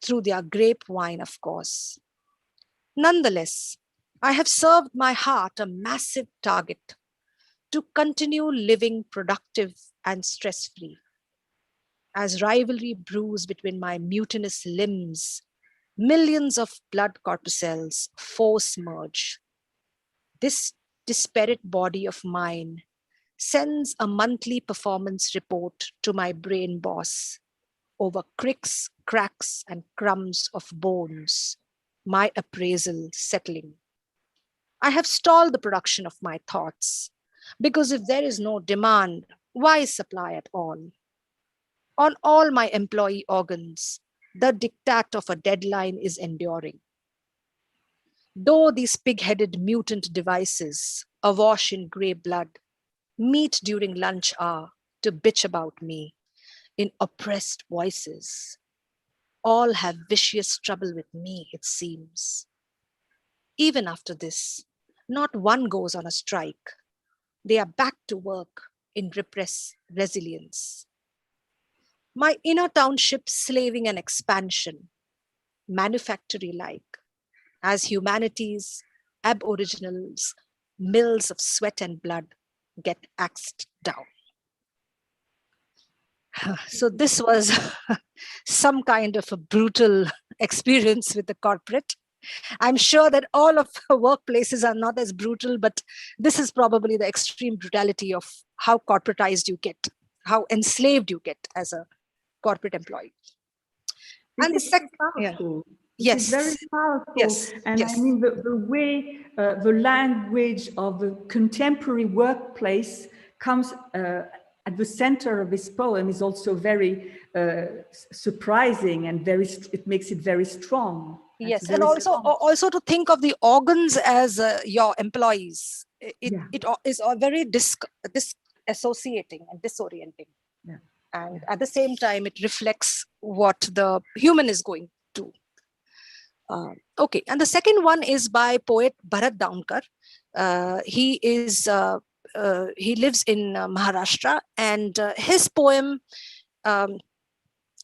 through their grapevine, of course. Nonetheless, I have served my heart a massive target to continue living productive and stress-free. As rivalry brews between my mutinous limbs, millions of blood corpuscles force merge. This disparate body of mine sends a monthly performance report to my brain boss over cricks, cracks, and crumbs of bones, my appraisal settling. I have stalled the production of my thoughts, because if there is no demand, why supply at all? On all my employee organs, the diktat of a deadline is enduring. Though these pig-headed mutant devices, awash in grey blood, meet during lunch hour to bitch about me in oppressed voices, all have vicious trouble with me, it seems. Even after this, not one goes on a strike. They are back to work in repressed resilience. My inner township slaving and expansion, manufactory-like, as humanity's aboriginals, mills of sweat and blood get axed down. So this was some kind of a brutal experience with the corporate. I'm sure that all of the workplaces are not as brutal, but this is probably the extreme brutality of how corporatized you get, how enslaved you get as a corporate employee. And the second, It's very powerful. Yes. And I mean, the way the language of the contemporary workplace comes at the center of this poem is also very surprising and it makes it very strong. Yes, and also to think of the organs as your employees. It is very disassociating and disorienting. Yeah. And at the same time, it reflects what the human is going too. Okay, and the second one is by poet Bharat Daunkar. He lives in Maharashtra, and his poem,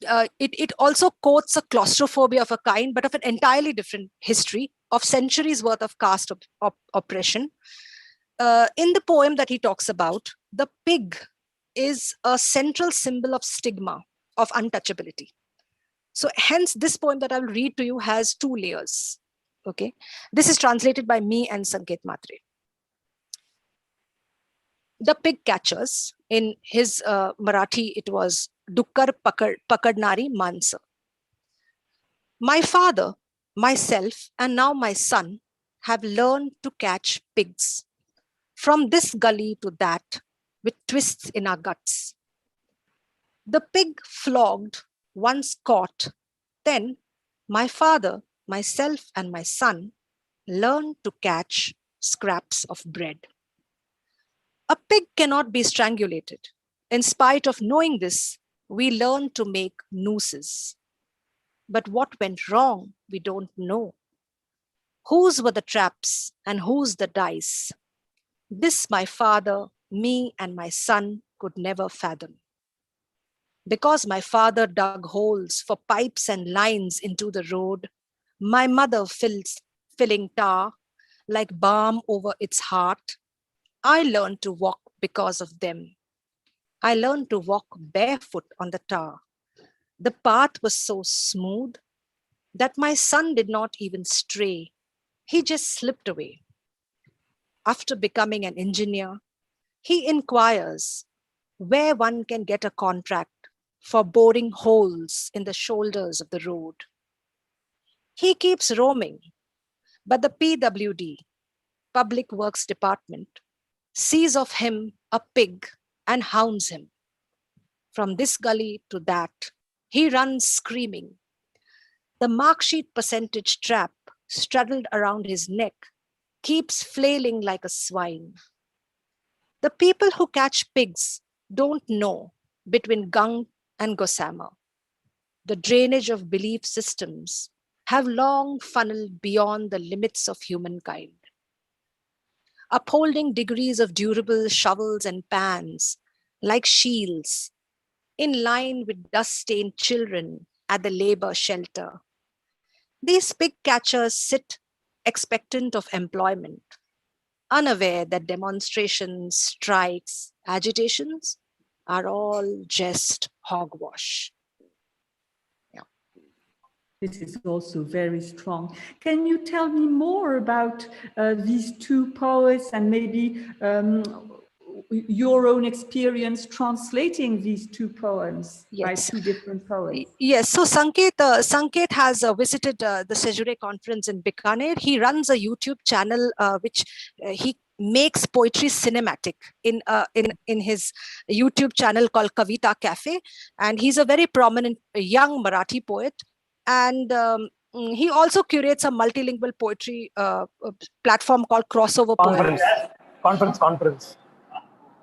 it also quotes a claustrophobia of a kind, but of an entirely different history of centuries worth of caste oppression. In the poem that he talks about, the pig is a central symbol of stigma, of untouchability. So hence this poem that I will read to you has two layers. Okay, this is translated by me and Sanket Matre. The pig catchers, in his Marathi, it was Dukkar Pakadnari Mansa. My father, myself, and now my son have learned to catch pigs. From this gully to that, with twists in our guts. The pig flogged, once caught, then my father, myself, and my son learned to catch scraps of bread. A pig cannot be strangulated. In spite of knowing this, we learn to make nooses. But what went wrong, we don't know. Whose were the traps and whose the dice? This my father, me, and my son could never fathom. Because my father dug holes for pipes and lines into the road, my mother filling tar like balm over its heart, I learned to walk because of them. I learned to walk barefoot on the tar. The path was so smooth that my son did not even stray. He just slipped away. After becoming an engineer, he inquires where one can get a contract for boring holes in the shoulders of the road. He keeps roaming, but the PWD, Public Works Department, sees of him a pig and hounds him. From this gully to that, he runs screaming. The marksheet percentage trap straddled around his neck keeps flailing like a swine. The people who catch pigs don't know between Gang and Gossamer. The drainage of belief systems have long funneled beyond the limits of humankind. Upholding degrees of durable shovels and pans like shields, in line with dust-stained children at the labor shelter. These pig catchers sit expectant of employment, unaware that demonstrations, strikes, agitations are all just hogwash. This is also very strong. Can you tell me more about these two poets and maybe your own experience translating these two poems by two different poets? Yes, so Sanket has visited the Caesurae conference in Bikaner. He runs a YouTube channel which he makes poetry cinematic in his YouTube channel called Kavita Cafe, and he's a very prominent young Marathi poet. And he also curates a multilingual poetry platform called Crossover Conference. Conference.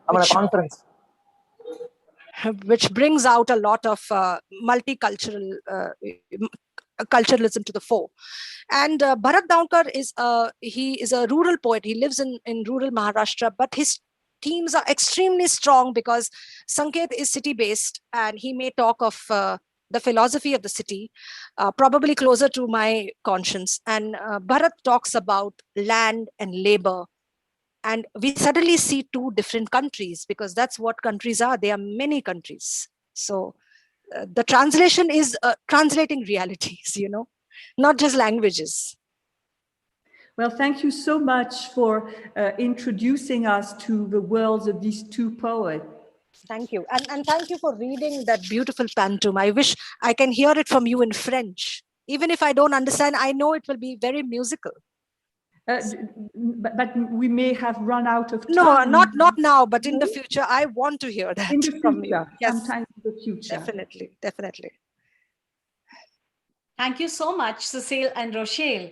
I'm at a conference. Which brings out a lot of multicultural culturalism to the fore. And Bharat Daunkar is a rural poet. He lives in rural Maharashtra, but his themes are extremely strong because Sanket is city-based, and he may talk of the philosophy of the city, probably closer to my conscience. And Bharat talks about land and labor. And we suddenly see two different countries, because that's what countries are. They are many countries. So the translation is translating realities, not just languages. Well, thank you so much for introducing us to the worlds of these two poets. Thank you. And thank you for reading that beautiful pantom. I wish I can hear it from you in French. Even if I don't understand, I know it will be very musical. But we may have run out of time. No, not now, but in the future, I want to hear that in the from you. future, Yes, sometime in the future. Definitely. Thank you so much, Cecile and Rochelle,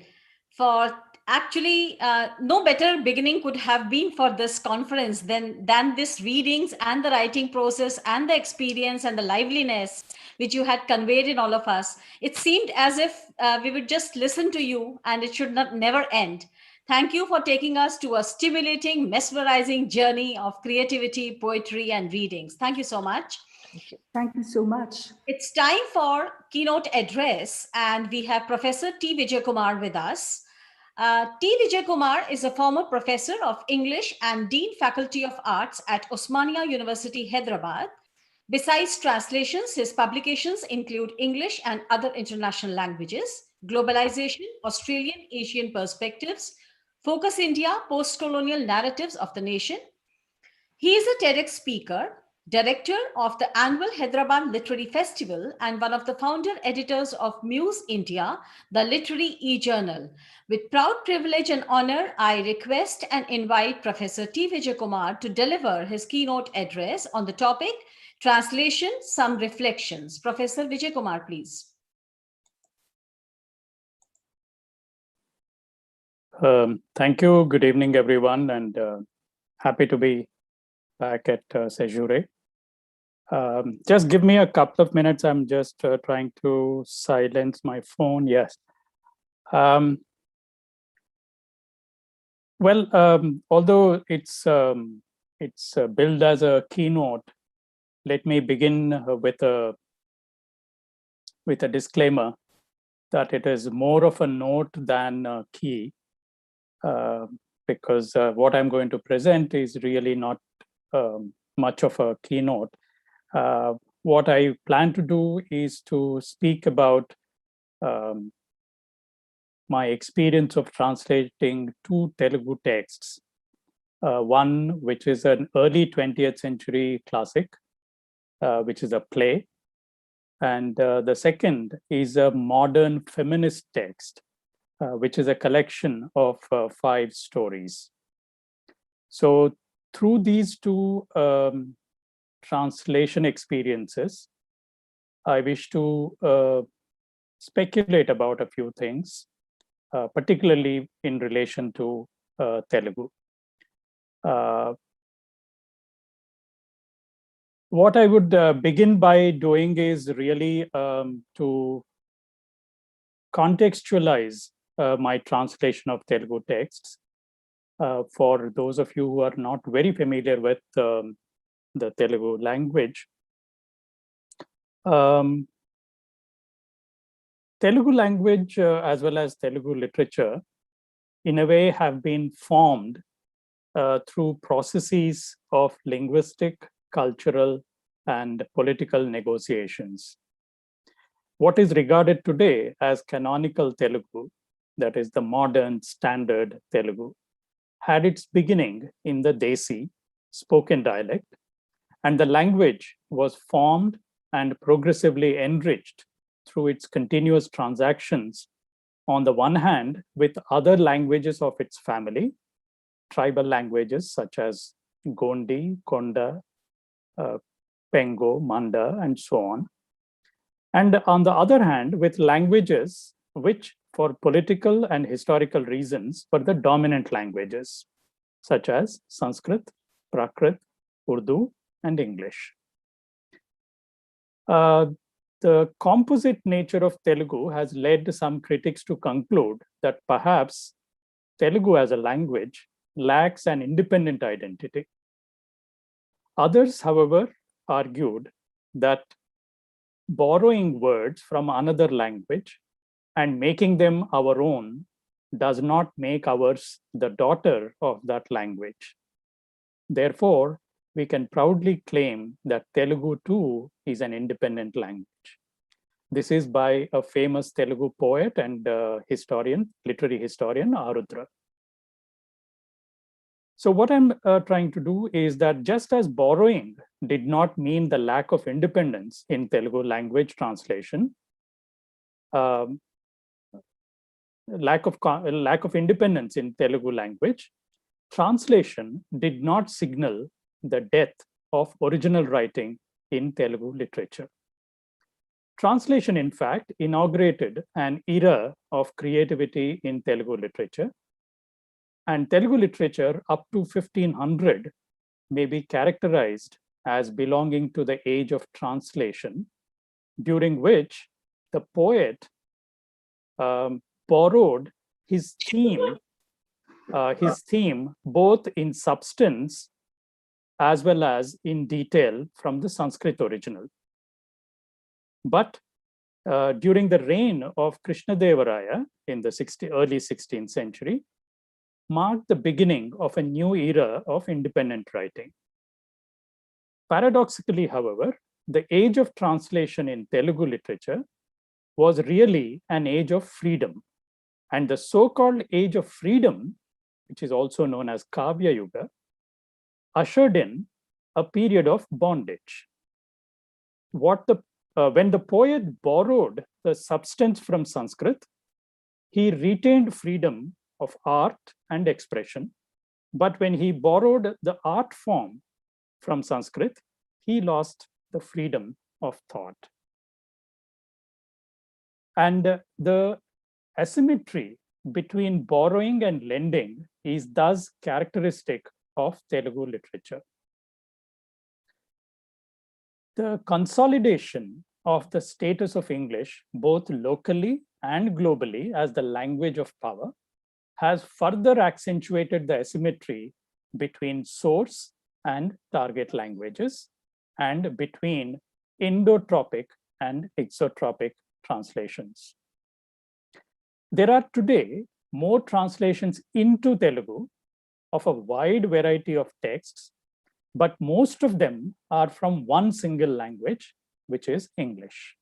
for actually no better beginning could have been for this conference than this readings and the writing process and the experience and the liveliness which you had conveyed in all of us. It seemed as if we would just listen to you and it should not never end. Thank you for taking us to a stimulating, mesmerizing journey of creativity, poetry, and readings. Thank you so much. Thank you so much. It's time for keynote address, and we have Professor T. Vijay Kumar with us. T. Vijay Kumar is a former professor of English and Dean Faculty of Arts at Osmania University, Hyderabad. Besides translations, his publications include English and other international languages, Globalization, Australian Asian Perspectives, Focus India, Post-Colonial Narratives of the Nation. He is a TEDx speaker, director of the annual Hyderabad Literary Festival, and one of the founder editors of Muse India, the literary e-journal. With proud privilege and honor, I request and invite Professor T. Vijay Kumar to deliver his keynote address on the topic, Translation, Some Reflections. Professor Vijay Kumar, please. Thank you. Good evening, everyone, and happy to be back at Caesurae. Just give me a couple of minutes. I'm just trying to silence my phone. Yes. Although it's billed as a keynote, let me begin with a disclaimer that it is more of a note than a key. Because what I'm going to present is really not much of a keynote. What I plan to do is to speak about my experience of translating two Telugu texts. One, which is an early 20th century classic, which is a play. And the second is a modern feminist text, which is a collection of 5 stories. So through these two translation experiences, I wish to speculate about a few things, particularly in relation to Telugu. What I would begin by doing is really to contextualize my translation of Telugu texts for those of you who are not very familiar with the Telugu language. Telugu language as well as Telugu literature in a way have been formed through processes of linguistic, cultural, and political negotiations. What is regarded today as canonical Telugu, that is the modern standard Telugu, had its beginning in the Desi spoken dialect, and the language was formed and progressively enriched through its continuous transactions, on the one hand, with other languages of its family, tribal languages such as Gondi, Konda, Pengo, Manda, and so on. And on the other hand, with languages which, for political and historical reasons, were the dominant languages, such as Sanskrit, Prakrit, Urdu, and English. The composite nature of Telugu has led some critics to conclude that perhaps Telugu as a language lacks an independent identity. Others, however, argued that borrowing words from another language and making them our own does not make ours the daughter of that language. Therefore, we can proudly claim that Telugu too is an independent language. This is by a famous Telugu poet and historian, literary historian, Arudra. So what I'm trying to do is that just as borrowing did not mean the lack of independence in Telugu language translation, lack of independence in Telugu language, translation did not signal the death of original writing in Telugu literature. Translation, in fact, inaugurated an era of creativity in Telugu literature. And Telugu literature up to 1500 may be characterized as belonging to the age of translation, during which the poet borrowed his theme both in substance as well as in detail from the Sanskrit original. But during the reign of Krishnadevaraya in the early 16th century, marked the beginning of a new era of independent writing. Paradoxically, however, the age of translation in Telugu literature was really an age of freedom. And the so-called age of freedom, which is also known as Kavya Yuga, ushered in a period of bondage. When the poet borrowed the substance from Sanskrit, he retained freedom of art and expression. But when he borrowed the art form from Sanskrit, he lost the freedom of thought. And the asymmetry between borrowing and lending is thus characteristic of Telugu literature. The consolidation of the status of English, both locally and globally as the language of power, has further accentuated the asymmetry between source and target languages and between Indo-tropic and exotropic translations. There are today more translations into Telugu of a wide variety of texts, but most of them are from one single language, which is English.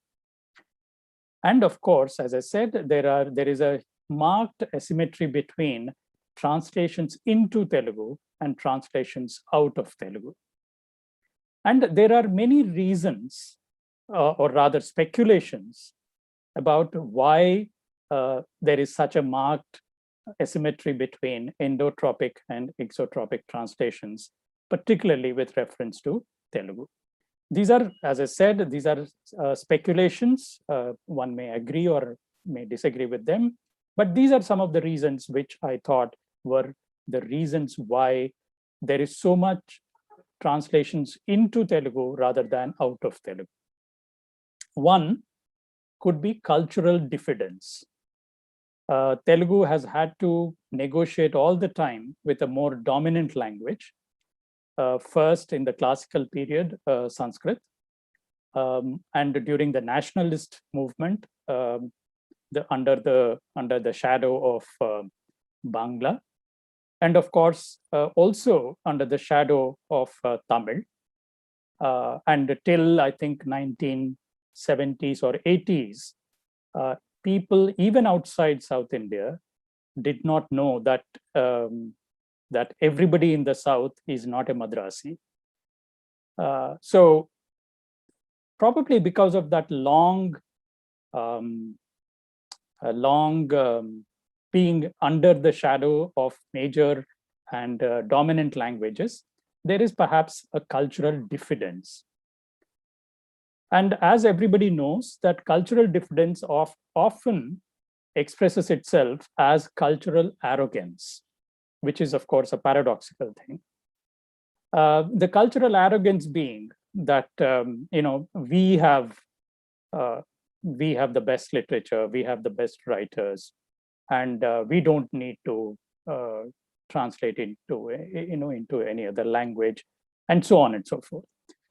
And of course, as I said, there is a marked asymmetry between translations into Telugu and translations out of Telugu. And there are many reasons, or rather speculations, about why there is such a marked asymmetry between Indo-tropic and exotropic translations, particularly with reference to Telugu. These are, as I said, these are speculations. One may agree or may disagree with them, but these are some of the reasons which I thought were the reasons why there is so much translations into Telugu rather than out of Telugu. One could be cultural diffidence. Telugu has had to negotiate all the time with a more dominant language. First in the classical period, Sanskrit, and during the nationalist movement, under the shadow of Bangla, and of course also under the shadow of Tamil, and till I think 1970s or 80s, people even outside South India did not know that that everybody in the South is not a Madrasi. So probably because of that long being under the shadow of major and dominant languages, there is perhaps a cultural diffidence. And as everybody knows, that cultural diffidence often expresses itself as cultural arrogance, which is, of course, a paradoxical thing. The cultural arrogance being that we have the best literature, we have the best writers, and we don't need to translate into any other language, and so on and so forth.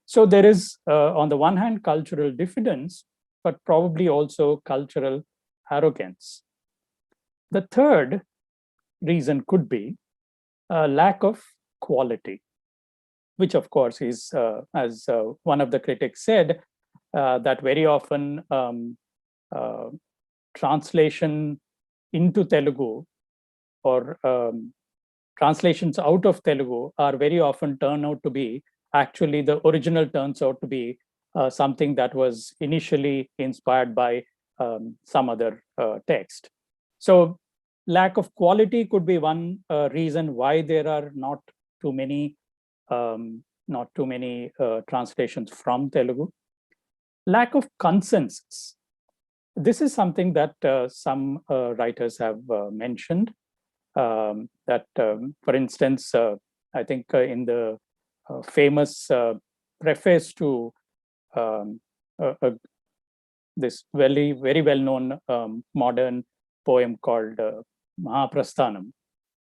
So there is, on the one hand, cultural diffidence, but probably also cultural arrogance. The third reason could be a lack of quality, which of course is, as one of the critics said, that very often translation into Telugu or translations out of Telugu are very often turn out to be, actually the original turns out to be something that was initially inspired by some other text. So lack of quality could be one reason why there are not too many translations from Telugu. Lack of consensus. This is something that some writers have mentioned. That, for instance, I think in the famous preface to this very, very well-known modern poem called Mahaprasthanam.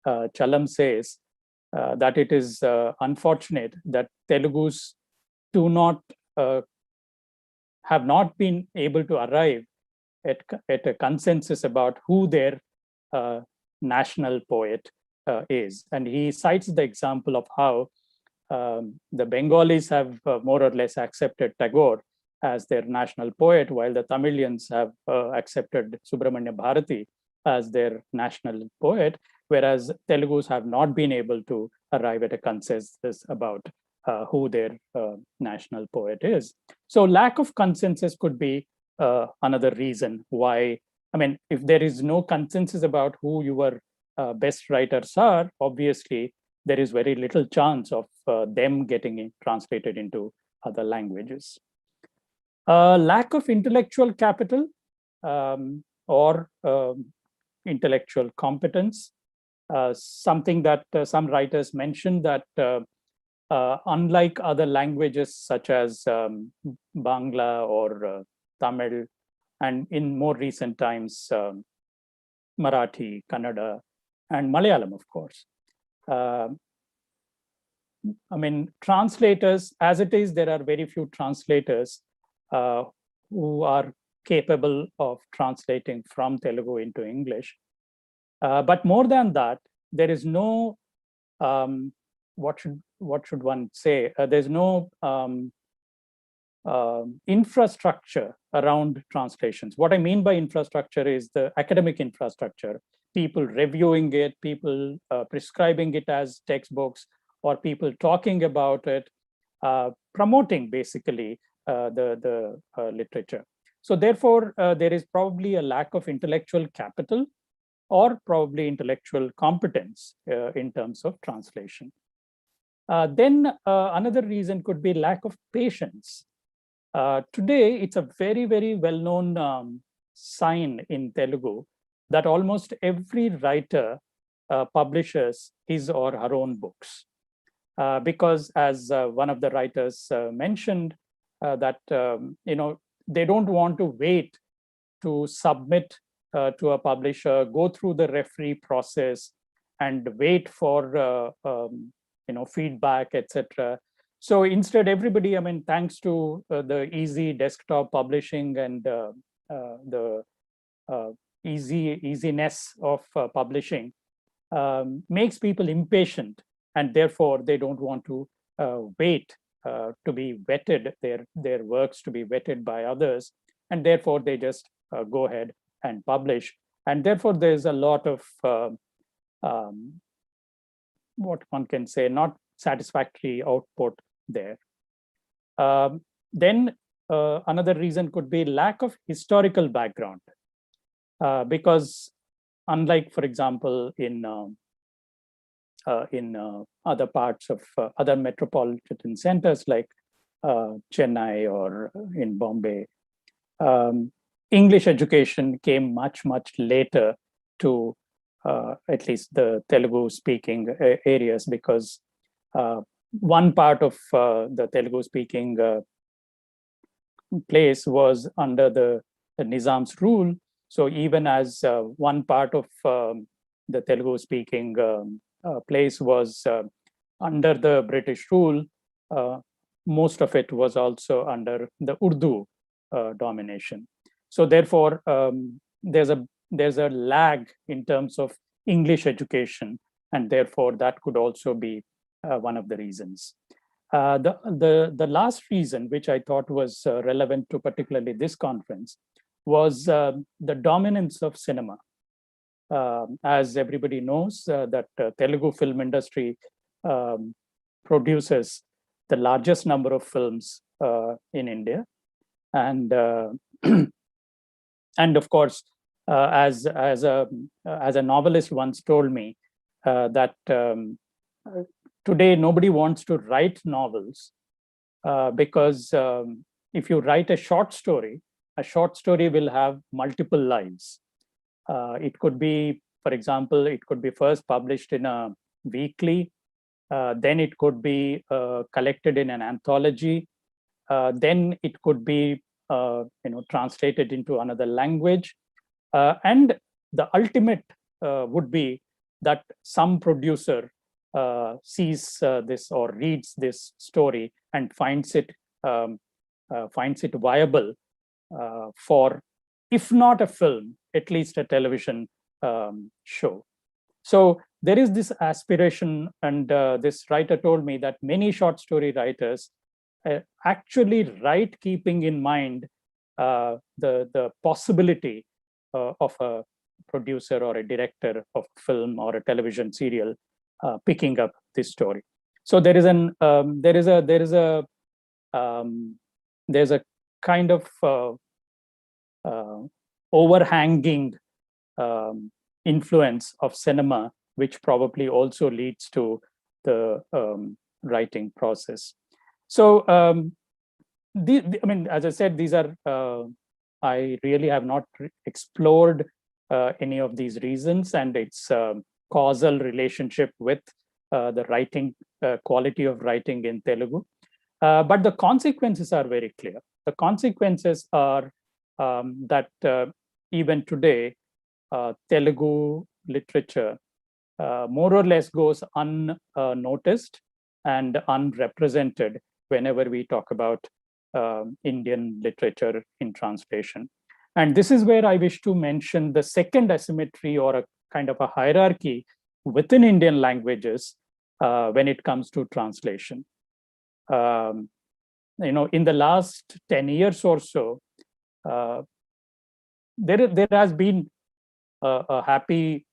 Chalam says that it is unfortunate that Telugus do not have not been able to arrive at a consensus about who their national poet is. And he cites the example of how the Bengalis have more or less accepted Tagore as their national poet, while the Tamilians have accepted Subramanya Bharati as their national poet, whereas Telugus have not been able to arrive at a consensus about who their national poet is. So lack of consensus could be another reason why. I mean, if there is no consensus about who your best writers are, obviously there is very little chance of them getting translated into other languages. Lack of intellectual capital or intellectual competence, something that some writers mentioned that unlike other languages such as Bangla or Tamil, and in more recent times, Marathi, Kannada, and Malayalam, of course. I mean, translators, as it is, there are very few translators who are capable of translating from Telugu into English. But more than that, there is no, what should one say? There's no infrastructure around translations. What I mean by infrastructure is the academic infrastructure, people reviewing it, people prescribing it as textbooks, or people talking about it, promoting basically the literature. So therefore, there is probably a lack of intellectual capital or probably intellectual competence in terms of translation. Then another reason could be lack of patience. Today, it's a very, very well-known sign in Telugu that almost every writer publishes his or her own books. Because as one of the writers mentioned, that they don't want to wait to submit to a publisher, go through the referee process, and wait for feedback, etc. So instead, everybody, I mean, thanks to the easy desktop publishing and the easiness of publishing, makes people impatient, and therefore they don't want to wait to be vetted, their works to be vetted by others, and therefore they just go ahead and publish. And therefore there's a lot of what one can say, not satisfactory output there. Then another reason could be lack of historical background, because unlike, for example, in other parts of other metropolitan centers like Chennai or in Bombay, English education came much, much later to at least the Telugu-speaking areas, because one part of the Telugu-speaking place was under the Nizam's rule. So even as one part of the Telugu-speaking place was under the British rule, most of it was also under the Urdu domination. So therefore, there's a lag in terms of English education, and therefore that could also be one of the reasons. The last reason, which I thought was relevant to particularly this conference, was the dominance of cinema. As everybody knows, that Telugu film industry produces the largest number of films in India, and and of course, as a novelist once told me that today nobody wants to write novels because if you write a short story will have multiple lives. It could be, for example, it could be first published in a weekly, then it could be collected in an anthology, then it could be translated into another language. And the ultimate would be that some producer sees this or reads this story and finds it viable for, if not a film, at least a television show. So there is this aspiration, and this writer told me that many short story writers actually write keeping in mind the possibility of a producer or a director of film or a television serial picking up this story. So there is there's a kind of overhanging influence of cinema, which probably also leads to the writing process. So, I mean, as I said, these are, I really have not explored any of these reasons and its causal relationship with the writing, quality of writing in Telugu. But the consequences are very clear. The consequences are that even today, Telugu literature more or less goes unnoticed and unrepresented whenever we talk about Indian literature in translation. And this is where I wish to mention the second asymmetry, or a kind of a hierarchy within Indian languages when it comes to translation. In the last 10 years or so, there has been a happy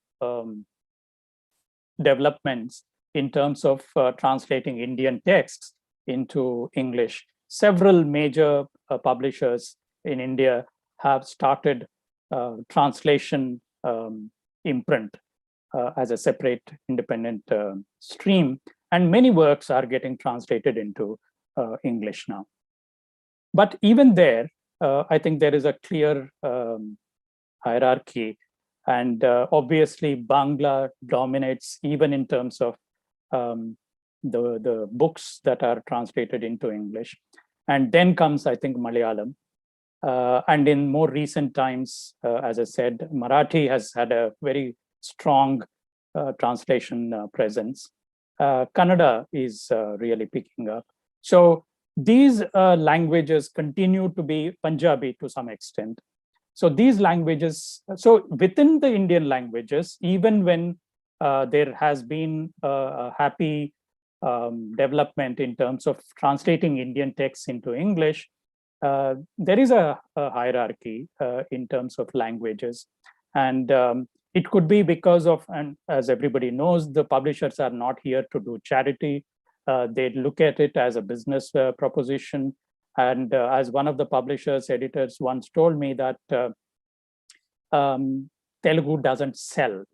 developments in terms of translating Indian texts into English. Several major publishers in India have started translation imprint as a separate independent stream, and many works are getting translated into English now. But even there, I think there is a clear hierarchy, and obviously Bangla dominates even in terms of the books that are translated into English. And then comes, I think, Malayalam. And in more recent times, as I said, Marathi has had a very strong translation presence. Kannada is really picking up. So these languages continue to be, Punjabi to some extent. So these languages, so within the Indian languages, even when there has been a happy development in terms of translating Indian texts into English, there is a hierarchy in terms of languages. And it could be because of, and as everybody knows, the publishers are not here to do charity. They look at it as a business proposition. And as one of the publishers, editors once told me that Telugu doesn't sell.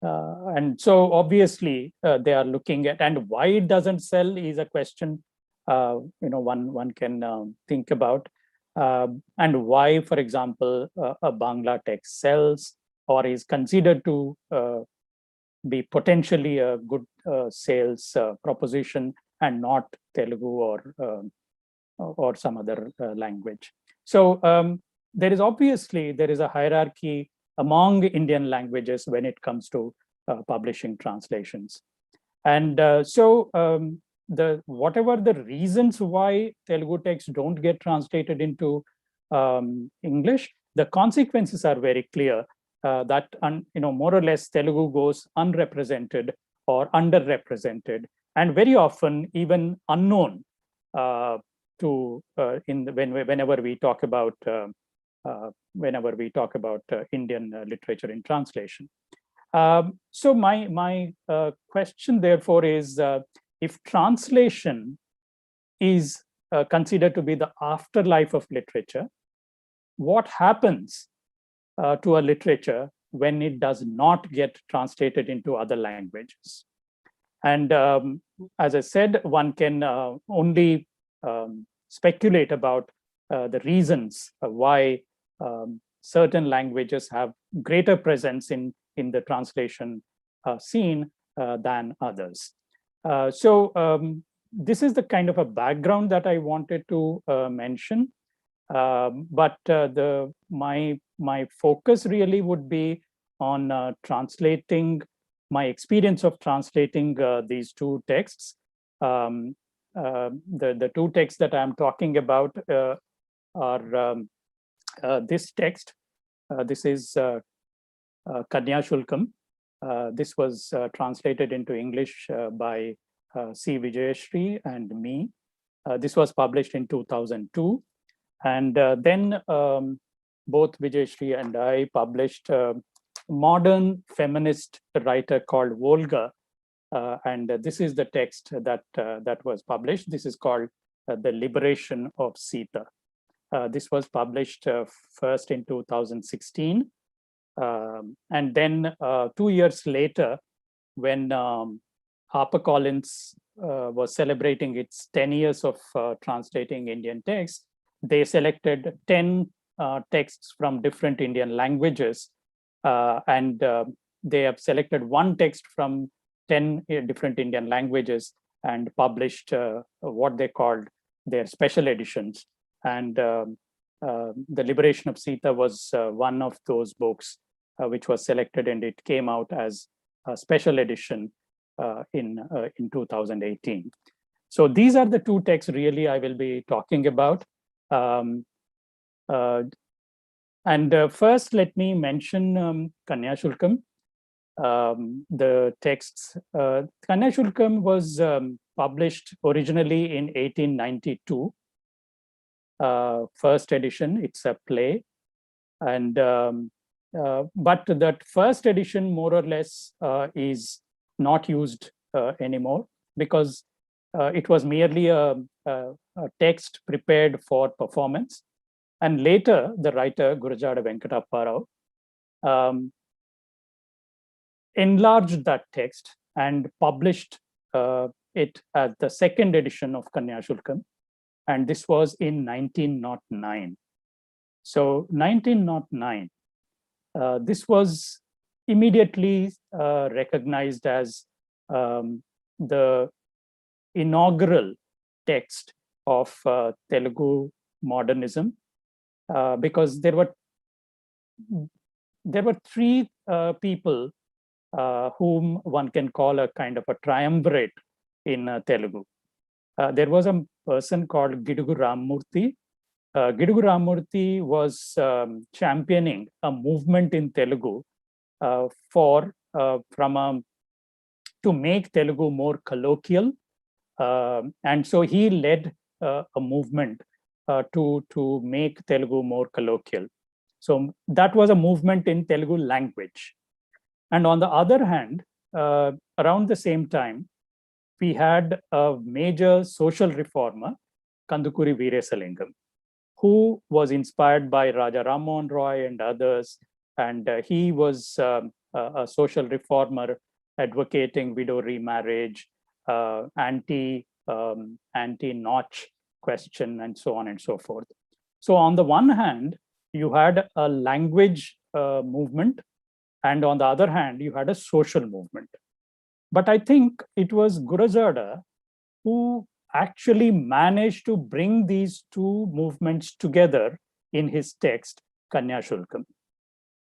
And so obviously they are looking at, and why it doesn't sell is a question one can think about. And why, for example, a Bangla text sells or is considered to be potentially a good sales proposition and not Telugu or some other language. So there is a hierarchy among Indian languages when it comes to publishing translations. And whatever the reasons why Telugu texts don't get translated into English, the consequences are very clear. That more or less Telugu goes unrepresented or underrepresented, and very often even unknown whenever we talk about Indian literature in translation. So my question therefore is, if translation is considered to be the afterlife of literature, what happens to a literature when it does not get translated into other languages? And as I said, one can only speculate about the reasons why certain languages have greater presence in the translation scene than others. So this is the kind of a background that I wanted to mention. But my focus really would be on translating my experience of translating these two texts. The two texts that I'm talking about are this text. This is Kanya Shulkam. This was translated into English by C. Vijayashree and me. This was published in 2002. And then both Vijayashree and I published a modern feminist writer called Volga. And this is the text that was published. This is called The Liberation of Sita. This was published first in 2016. And then 2 years later, when HarperCollins was celebrating its 10 years of translating Indian texts, they selected 10 texts from different Indian languages. And they have selected one text from 10 different Indian languages and published what they called their special editions. And The Liberation of Sita was one of those books which was selected, and it came out as a special edition in 2018. So these are the two texts really I will be talking about. First, let me mention Kanya Shulkam. The texts, Kanya Shulkam was published originally in 1892. First edition, it's a play. And but that first edition more or less is not used anymore, because it was merely a text prepared for performance. And later, the writer Gurajada Venkatappa Rao enlarged that text and published it as the second edition of Kanya Shulkam. And this was in 1909. So 1909, this was immediately recognized as the inaugural text of Telugu modernism, because there were three people whom one can call a kind of a triumvirate in Telugu. There was a person called Gidugu Ramamurthy. Gidugu Ramamurthy was championing a movement in Telugu to make Telugu more colloquial, and so he led a movement to make Telugu more colloquial. So that was a movement in Telugu language. And on the other hand, around the same time, we had a major social reformer, Kandukuri Veerasalingam, who was inspired by Raja Ram Mohan Roy and others. And he was a social reformer advocating widow remarriage, anti-notch question, and so on and so forth. So on the one hand, you had a language movement, and on the other hand, you had a social movement. But I think it was Gurajada who actually managed to bring these two movements together in his text, Kanya Shulkam.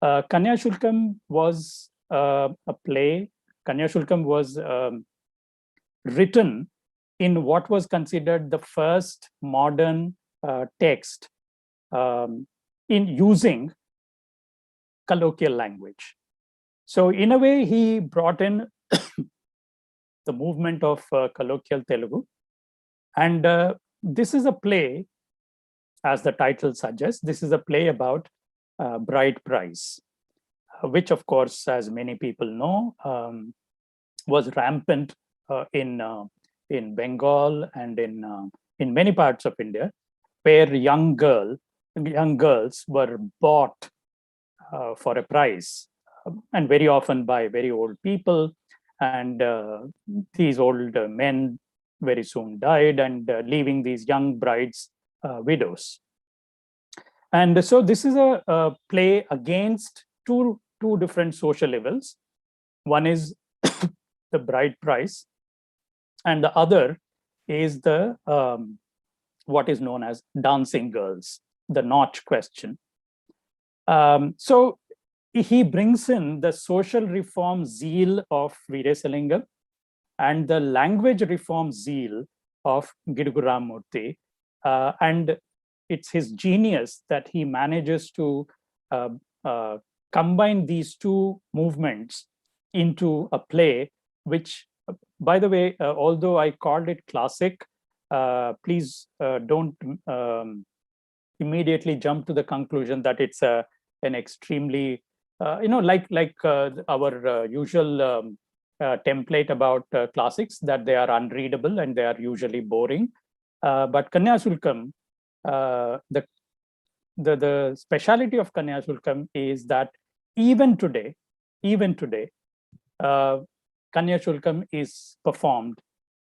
Kanya Shulkam was a play. Kanya Shulkam was written in what was considered the first modern text in using colloquial language. So in a way, he brought in the movement of colloquial Telugu. And this is a play, as the title suggests, this is a play about bride price, which of course, as many people know, was rampant in Bengal and in many parts of India, where young girls were bought for a price, and very often by very old people. And these old men very soon died, and leaving these young brides widows. And so this is a play against two different social evils. One is the bride price, and the other is the what is known as dancing girls. the notch question. So he brings in the social reform zeal of Veerasalingam and the language reform zeal of Gidugu Ramamurthy. And it's his genius that he manages to combine these two movements into a play, which, by the way, although I called it classic, please don't immediately jump to the conclusion that it's an extremely, like our usual template about classics, that they are unreadable and they are usually boring. But Kanyashulkam, the speciality of Kanyashulkam is that even today, Kanyashulkam is performed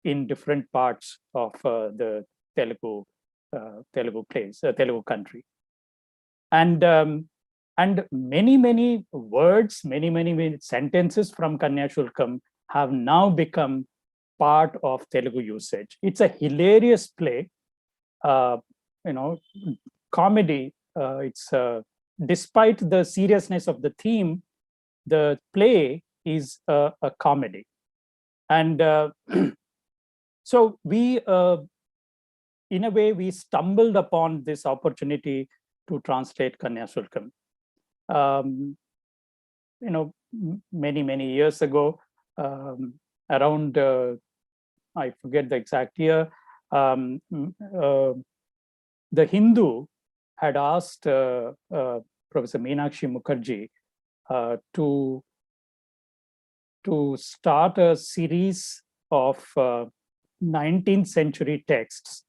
in different parts of the Telugu plays, Telugu country, and many words, many sentences from Kanyashulkam have now become part of Telugu usage. It's a hilarious play, comedy. It's despite the seriousness of the theme, the play is a comedy, and so we, in a way, we stumbled upon this opportunity to translate Kanyashulkam. Many years ago, around I forget the exact year, the Hindu had asked Professor Meenakshi Mukherjee to start a series of 19th century texts,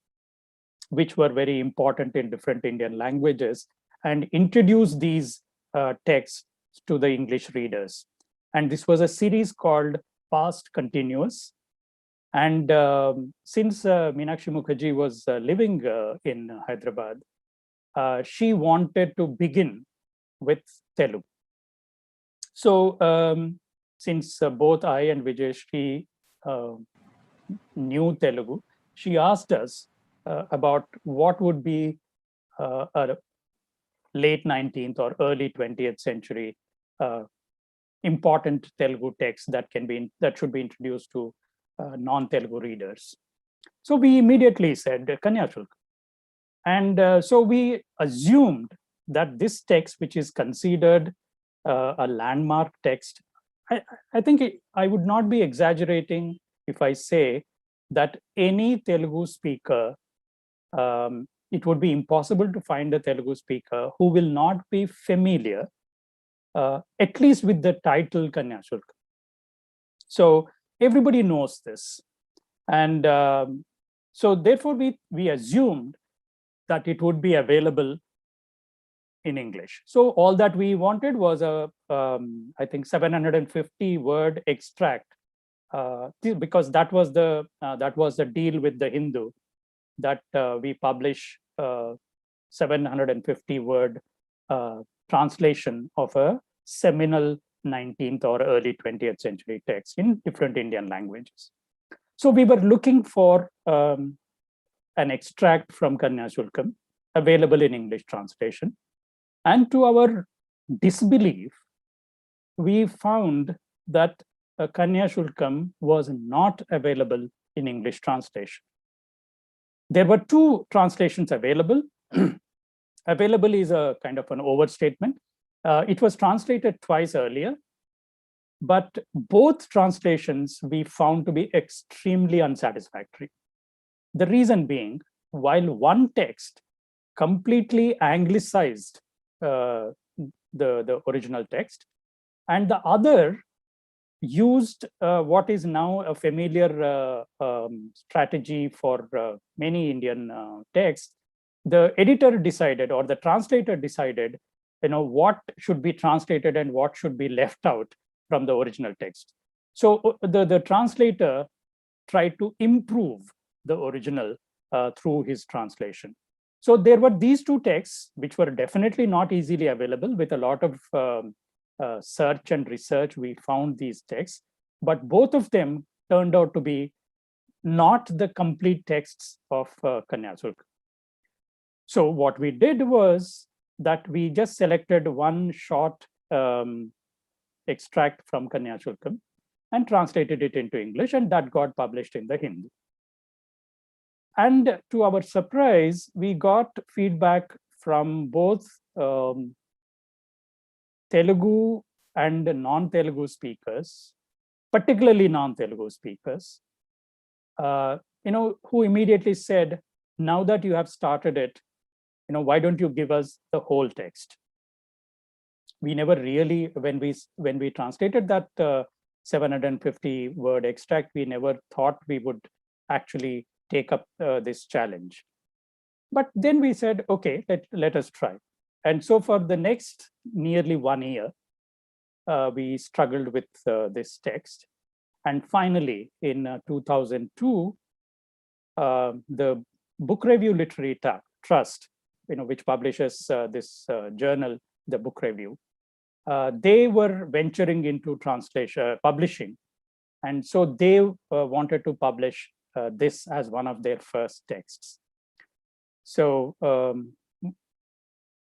which were very important in different Indian languages, and introduce these texts to the English readers. And this was a series called Past Continuous. And since Meenakshi Mukherjee was living in Hyderabad, she wanted to begin with Telugu. So since both I and Vijayashri knew Telugu, she asked us about what would be a late 19th or early 20th century important Telugu text that should be introduced to non-Telugu readers. So we immediately said Kanyashulkam. And so we assumed that this text, which is considered a landmark text, I think I would not be exaggerating if I say that any Telugu speaker, it would be impossible to find a Telugu speaker who will not be familiar, at least with the title Kanyashulkam. So everybody knows this. And so therefore we assumed that it would be available in English. So all that we wanted was a, I think 750 word extract, because that was the deal with the Hindu, that we publish 750 word translation of a seminal 19th or early 20th century text in different Indian languages. So we were looking for an extract from Kanyashulkam available in English translation. And to our disbelief, we found that Kanyashulkam was not available in English translation. There were two translations available. Available is a kind of an overstatement. It was translated twice earlier, but both translations we found to be extremely unsatisfactory. The reason being, while one text completely anglicized the original text, and the other used what is now a familiar strategy for many Indian texts, the editor decided, or the translator decided, what should be translated and what should be left out from the original text. So the translator tried to improve the original through his translation. So there were these two texts, which were definitely not easily available. With a lot of search and research, we found these texts, but both of them turned out to be not the complete texts of Kanyashulkam. So what we did was that we just selected one short extract from Kanyashulkam and translated it into English, and that got published in the Hindi. And to our surprise, we got feedback from both Telugu and non-Telugu speakers, particularly non-Telugu speakers, who immediately said, now that you have started it, why don't you give us the whole text? We never really, when we translated that 750 word extract, we never thought we would actually take up this challenge. But then we said, okay, let us try. And so for the next nearly 1 year, we struggled with this text. And finally, in 2002, the Book Review Literary Trust, which publishes this journal, the Book Review, they were venturing into publishing. And so they wanted to publish this as one of their first texts. So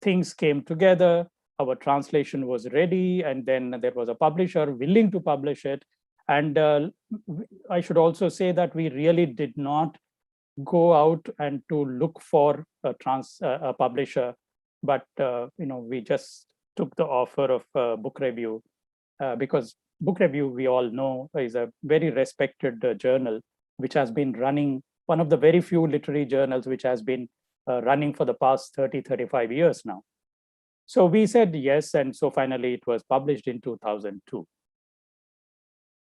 things came together, our translation was ready, and then there was a publisher willing to publish it. And I should also say that we really did not go out and to look for a publisher, but we just took the offer of Book Review, because Book Review, we all know, is a very respected journal, which has been running, one of the very few literary journals which has been running for the past 35 years now. So we said yes, and so finally it was published in 2002.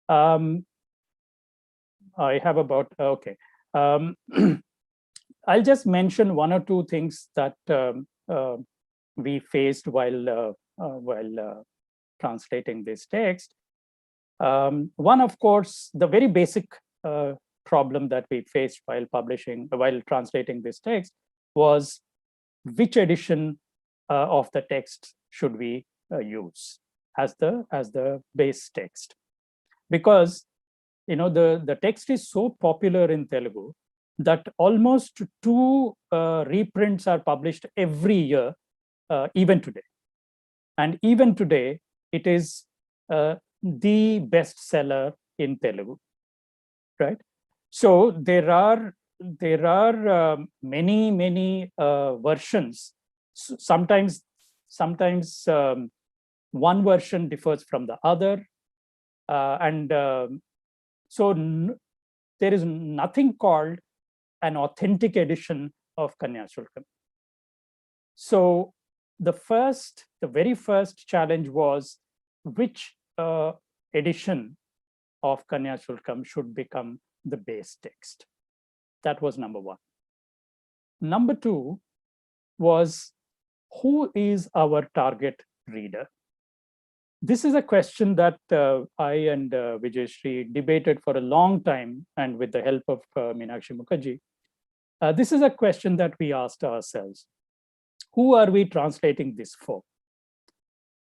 I have about, okay. I'll just mention one or two things that we faced while translating this text. One, of course, the very basic problem that we faced while translating this text was which edition of the text should we use as the base text, because the text is so popular in Telugu that almost 2 reprints are published every year, even today. And even today, it is the bestseller in Telugu, right? So there are many versions. Sometimes one version differs from the other, so there is nothing called an authentic edition of Kanyashulkam. So the very first challenge was which edition of Kanyashulkam should become the base text. That was number one. Number two was, who is our target reader? This is a question that I and Vijayashree debated for a long time, and with the help of Meenakshi Mukherjee. This is a question that we asked ourselves. Who are we translating this for?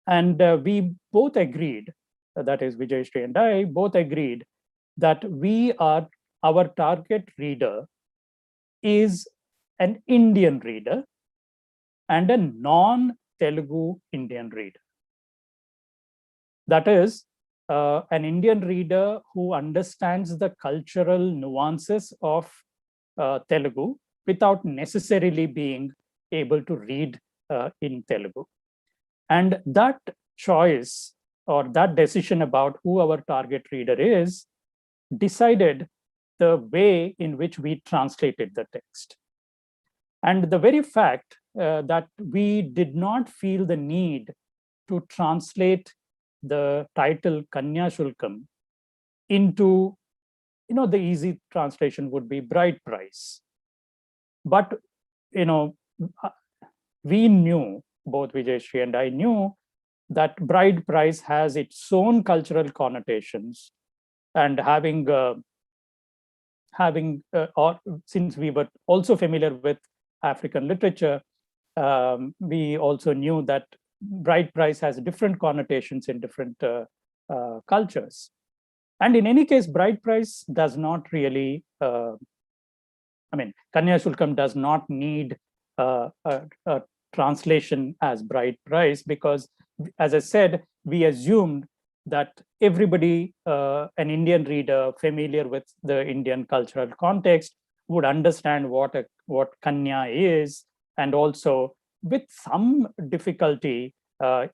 And we both agreed, that is Vijayashree and I, both agreed that our target reader is an Indian reader and a non-Telugu Indian reader. That is, an Indian reader who understands the cultural nuances of Telugu without necessarily being able to read in Telugu. And that choice, or that decision about who our target reader is, decided the way in which we translated the text. And the very fact that we did not feel the need to translate the title Kanyashulkam into, the easy translation would be bride price. But, we knew, both Vijayashree and I knew, that bride price has its own cultural connotations, and since we were also familiar with African literature, we also knew that bride price has different connotations in different cultures. And in any case, bride price does not really, Kanyashulkam does not need a translation as bride price, because, as I said, we assumed that everybody, an Indian reader familiar with the Indian cultural context, would understand what Kanya is, and also with some difficulty,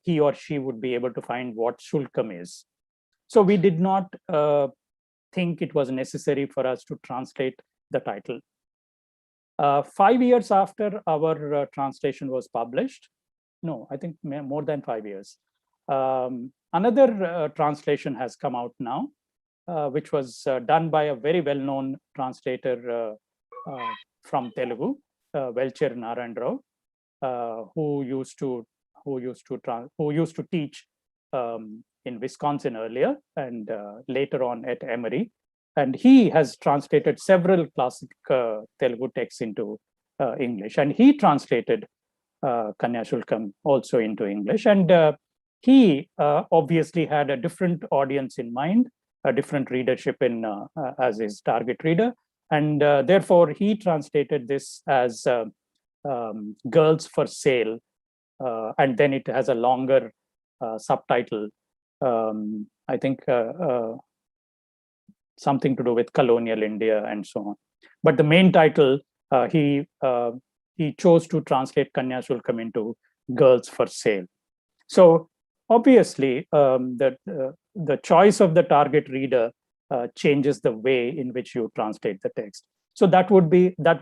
he or she would be able to find what Shulkam is. So we did not think it was necessary for us to translate the title. 5 years after our translation was published, no, I think more than 5 years, another translation has come out now, which was done by a very well-known translator from Telugu, Velcher Narayan Rao, who used to teach in Wisconsin earlier, and later on at Emory. And he has translated several classic Telugu texts into English, and he translated Kanya Shulkam also into English. And he obviously had a different audience in mind, a different readership as his target reader. And therefore, he translated this as Girls for Sale. And then it has a longer subtitle, I think something to do with colonial India and so on. But the main title, he chose to translate Kanya Shulkam into Girls for Sale. So obviously, the choice of the target reader changes the way in which you translate the text. So that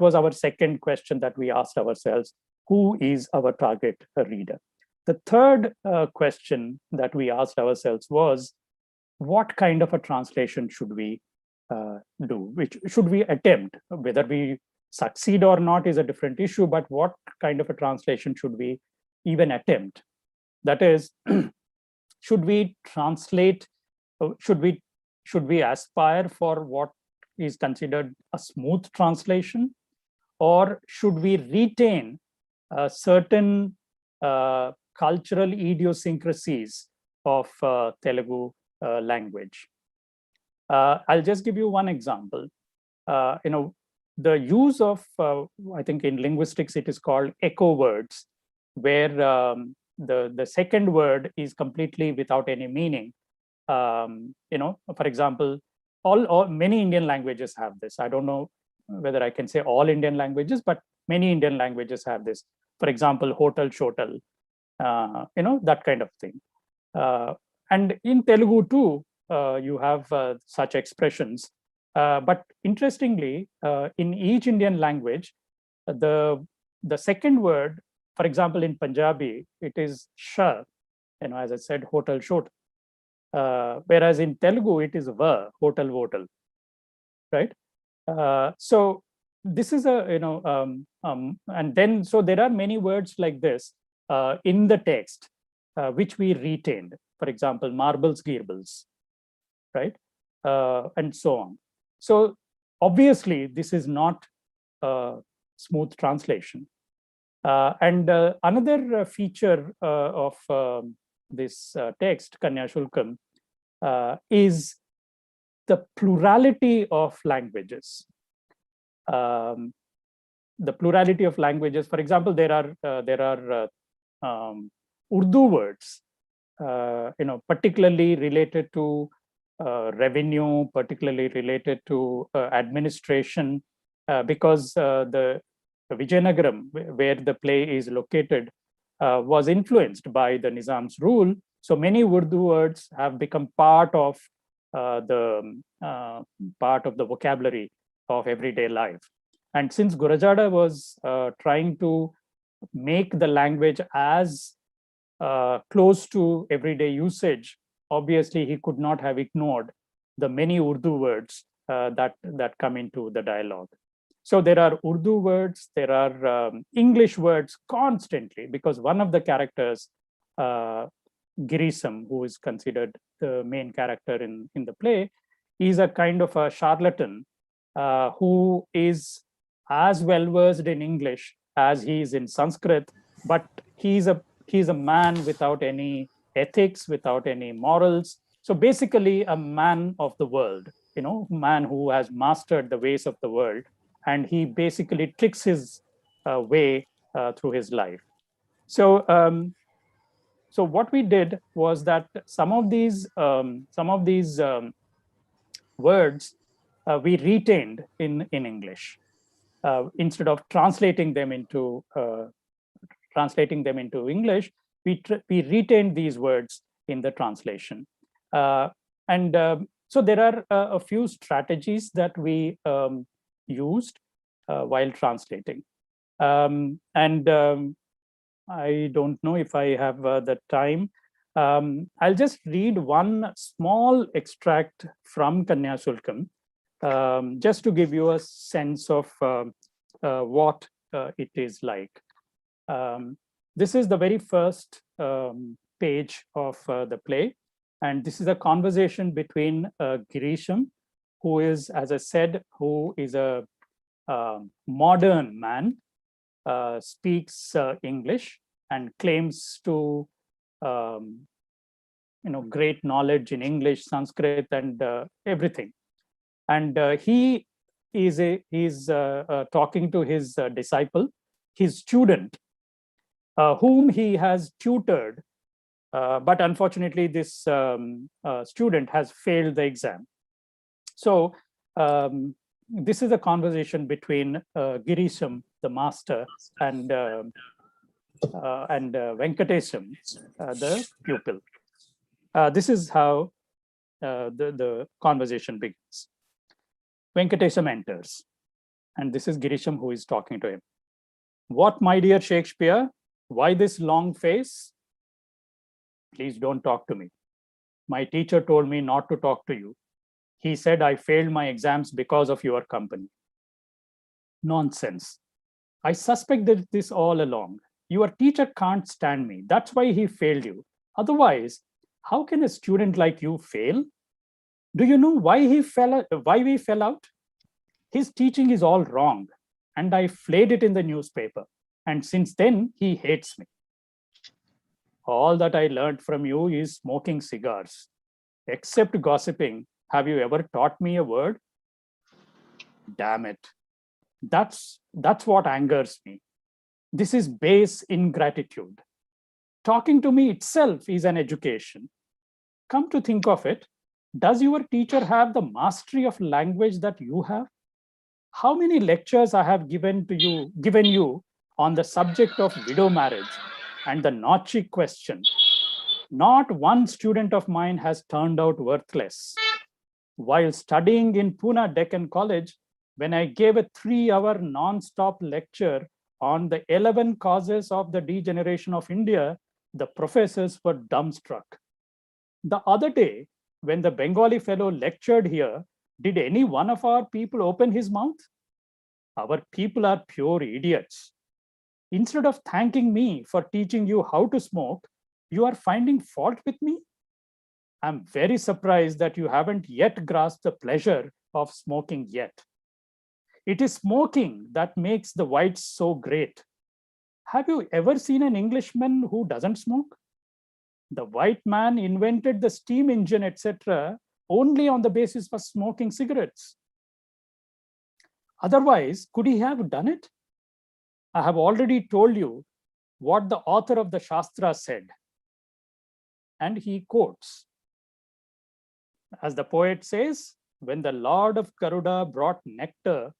was our second question that we asked ourselves: who is our target reader? The third question that we asked ourselves was, what kind of a translation should we do? Which should we attempt? Whether we succeed or not is a different issue, but what kind of a translation should we even attempt? That is, should we translate, should we aspire for what is considered a smooth translation, or should we retain certain cultural idiosyncrasies of Telugu language? I'll just give you one example. The use of, I think in linguistics, it is called echo words, where the second word is completely without any meaning. For example, many Indian languages have this. I don't know whether I can say all Indian languages, but many Indian languages have this. For example, hotel, shotel, that kind of thing. And in Telugu too, you have such expressions. But interestingly, in each Indian language, the second word, for example, in Punjabi, it is sha, as I said, hotel, shot. Whereas in Telugu, it is va, hotel, votel, right? So this is and then, so there are many words like this in the text, which we retained. For example, marbles, gearbles, right? And so on. So obviously, this is not a smooth translation. And another feature of this text, Kanya Shulkam, is the plurality of languages. The plurality of languages. For example, there are Urdu words, particularly related to revenue, particularly related to administration, because the Vijayanagaram, where the play is located, was influenced by the Nizam's rule. So many Urdu words have become part of the vocabulary of everyday life. And since Gurajada was trying to make the language as close to everyday usage, obviously he could not have ignored the many Urdu words that come into the dialogue. So there are Urdu words, there are English words constantly, because one of the characters, Girisam, who is considered the main character in the play, is a kind of a charlatan who is as well versed in English as he is in Sanskrit, but he's a man without any ethics, without any morals. So basically a man of the world, man who has mastered the ways of the world, and he basically tricks his way through his life. So, so what we did was that some of these words we retained in English instead of translating them into English. We retained these words in the translation, and so there are a few strategies that we used while translating, and I don't know if I have the time. I'll just read one small extract from Kanya Shulkam, just to give you a sense of what it is like. This is the very first page of the play. And this is a conversation between Girisham, who is, as I said, who is a modern man, speaks English and claims to great knowledge in English, Sanskrit, and everything. And he is talking to his disciple, his student, whom he has tutored, but unfortunately this student has failed the exam. So this is a conversation between Girisham, the master, and Venkatesham, the pupil. This is how the conversation begins. Venkatesham enters, and this is Girisham who is talking to him. What, my dear Shakespeare? Why this long face? Please don't talk to me. My teacher told me not to talk to you. He said I failed my exams because of your company. Nonsense. I suspected this all along. Your teacher can't stand me. That's why he failed you. Otherwise, how can a student like you fail? Do you know why we fell out? His teaching is all wrong, and I flayed it in the newspaper. And since then, he hates me. All that I learned from you is smoking cigars. Except gossiping, have you ever taught me a word? Damn it. That's what angers me. This is base ingratitude. Talking to me itself is an education. Come to think of it, does your teacher have the mastery of language that you have? How many lectures I have given you on the subject of widow marriage and the Nachi question? Not one student of mine has turned out worthless. While studying in Pune Deccan College, when I gave a 3-hour non-stop lecture on the 11 causes of the degeneration of India, the professors were dumbstruck. The other day, when the Bengali fellow lectured here, did any one of our people open his mouth? Our people are pure idiots. Instead of thanking me for teaching you how to smoke, you are finding fault with me? I'm very surprised that you haven't yet grasped the pleasure of smoking yet. It is smoking that makes the whites so great. Have you ever seen an Englishman who doesn't smoke? The white man invented the steam engine, etc., only on the basis of smoking cigarettes. Otherwise, could he have done it? I have already told you what the author of the Shastra said. And he quotes, as the poet says, when the Lord of Garuda brought nectar,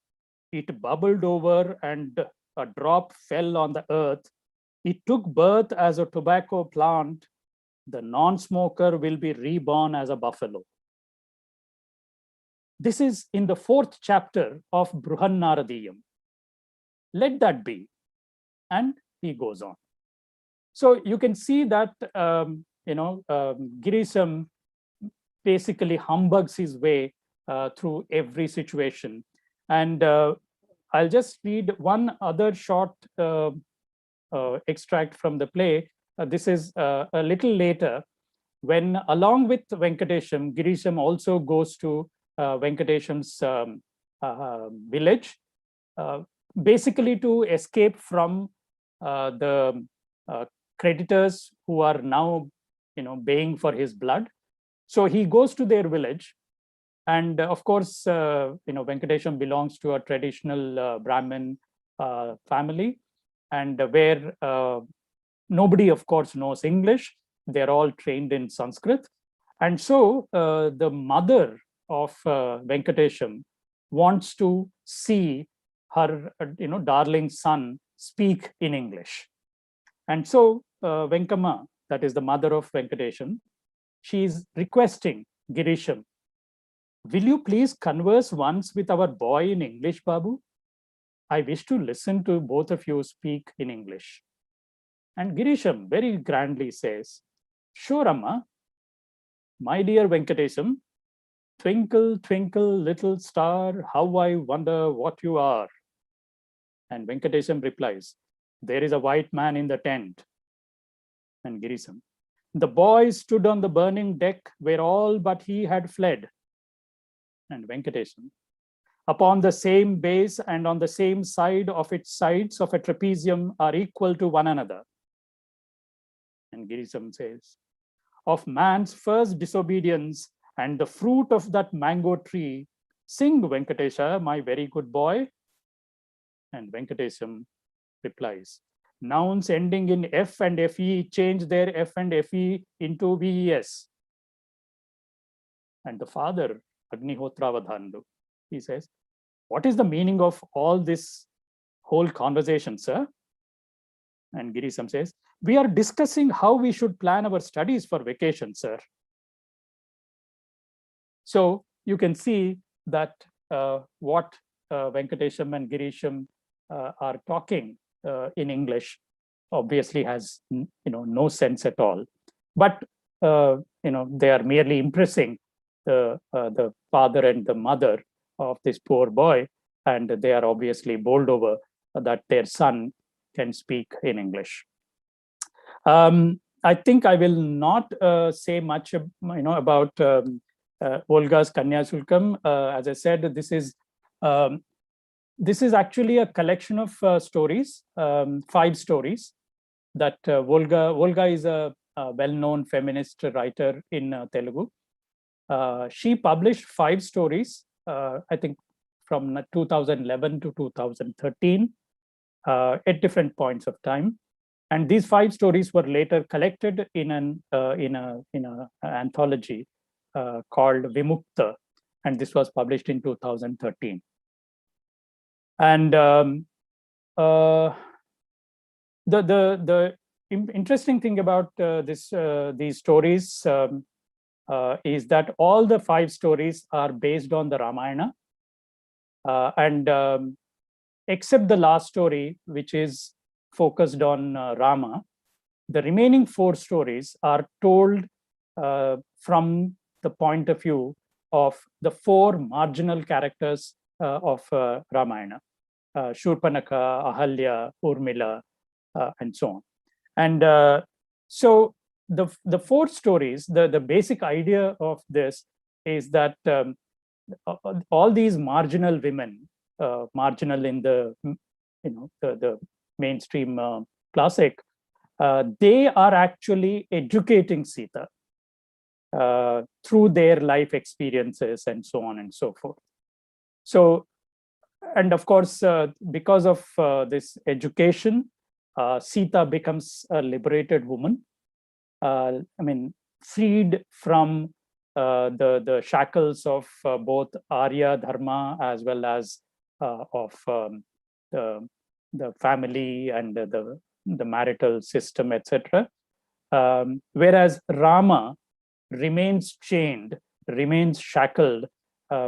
it bubbled over and a drop fell on the earth. It took birth as a tobacco plant. The non-smoker will be reborn as a buffalo. This is in the 4th chapter of Bruhannaradiyam. Let that be. And he goes on. So you can see that Girisham basically humbugs his way through every situation. And I'll just read one other short extract from the play. This is a little later, when along with Venkatesham, Girisham also goes to Venkatesham's village, basically to escape from the creditors who are now baying for his blood. So he goes to their village, and of course Venkatesham belongs to a traditional Brahmin family, and where nobody, of course, knows English. They're all trained in Sanskrit. And so the mother of Venkatesham wants to see her, darling son speak in English. And so Venkama, that is the mother of Venkatesham, she is requesting Girisham, will you please converse once with our boy in English, Babu? I wish to listen to both of you speak in English. And Girisham very grandly says, sure, Amma. My dear Venkatesham, twinkle, twinkle, little star, how I wonder what you are. And Venkatesham replies, there is a white man in the tent. And Girisham, the boy stood on the burning deck where all but he had fled. And Venkatesham, upon the same base and on the same side of its sides of a trapezium are equal to one another. And Girisham says, of man's first disobedience and the fruit of that mango tree, sing, Venkatesha, my very good boy. And Venkatesham replies, nouns ending in F and FE change their F and FE into VES. And the father, Agnihotravadhandu, he says, what is the meaning of all this whole conversation, sir? And Girisham says, we are discussing how we should plan our studies for vacation, sir. So you can see that what Venkatesham and Girisham are talking in English obviously has no sense at all. But they are merely impressing the father and the mother of this poor boy, and they are obviously bowled over that their son can speak in English. I think I will not say much, about Olga's Kanyashulkam. As I said, this is actually a collection of stories, 5 stories that Olga is a well-known feminist writer in Telugu. She published 5 stories, I think from 2011 to 2013, at different points of time. And these 5 stories were later collected in an anthology called Vimukta, and this was published in 2013. And the interesting thing about these stories is that all the 5 stories are based on the Ramayana, and except the last story, which is focused on Rama, the remaining 4 stories are told from the point of view of the 4 marginal characters of Ramayana: Shurpanakha, Ahalya, Urmila, and so on. And so the 4 stories, the basic idea of this is that all these marginal women, marginal in the the mainstream classic, they are actually educating Sita through their life experiences and so on and so forth. So, and of course, because of this education, Sita becomes a liberated woman. Freed from the shackles of both Arya Dharma as well as of the family and the marital system, etc. Whereas Rama remains chained, remains shackled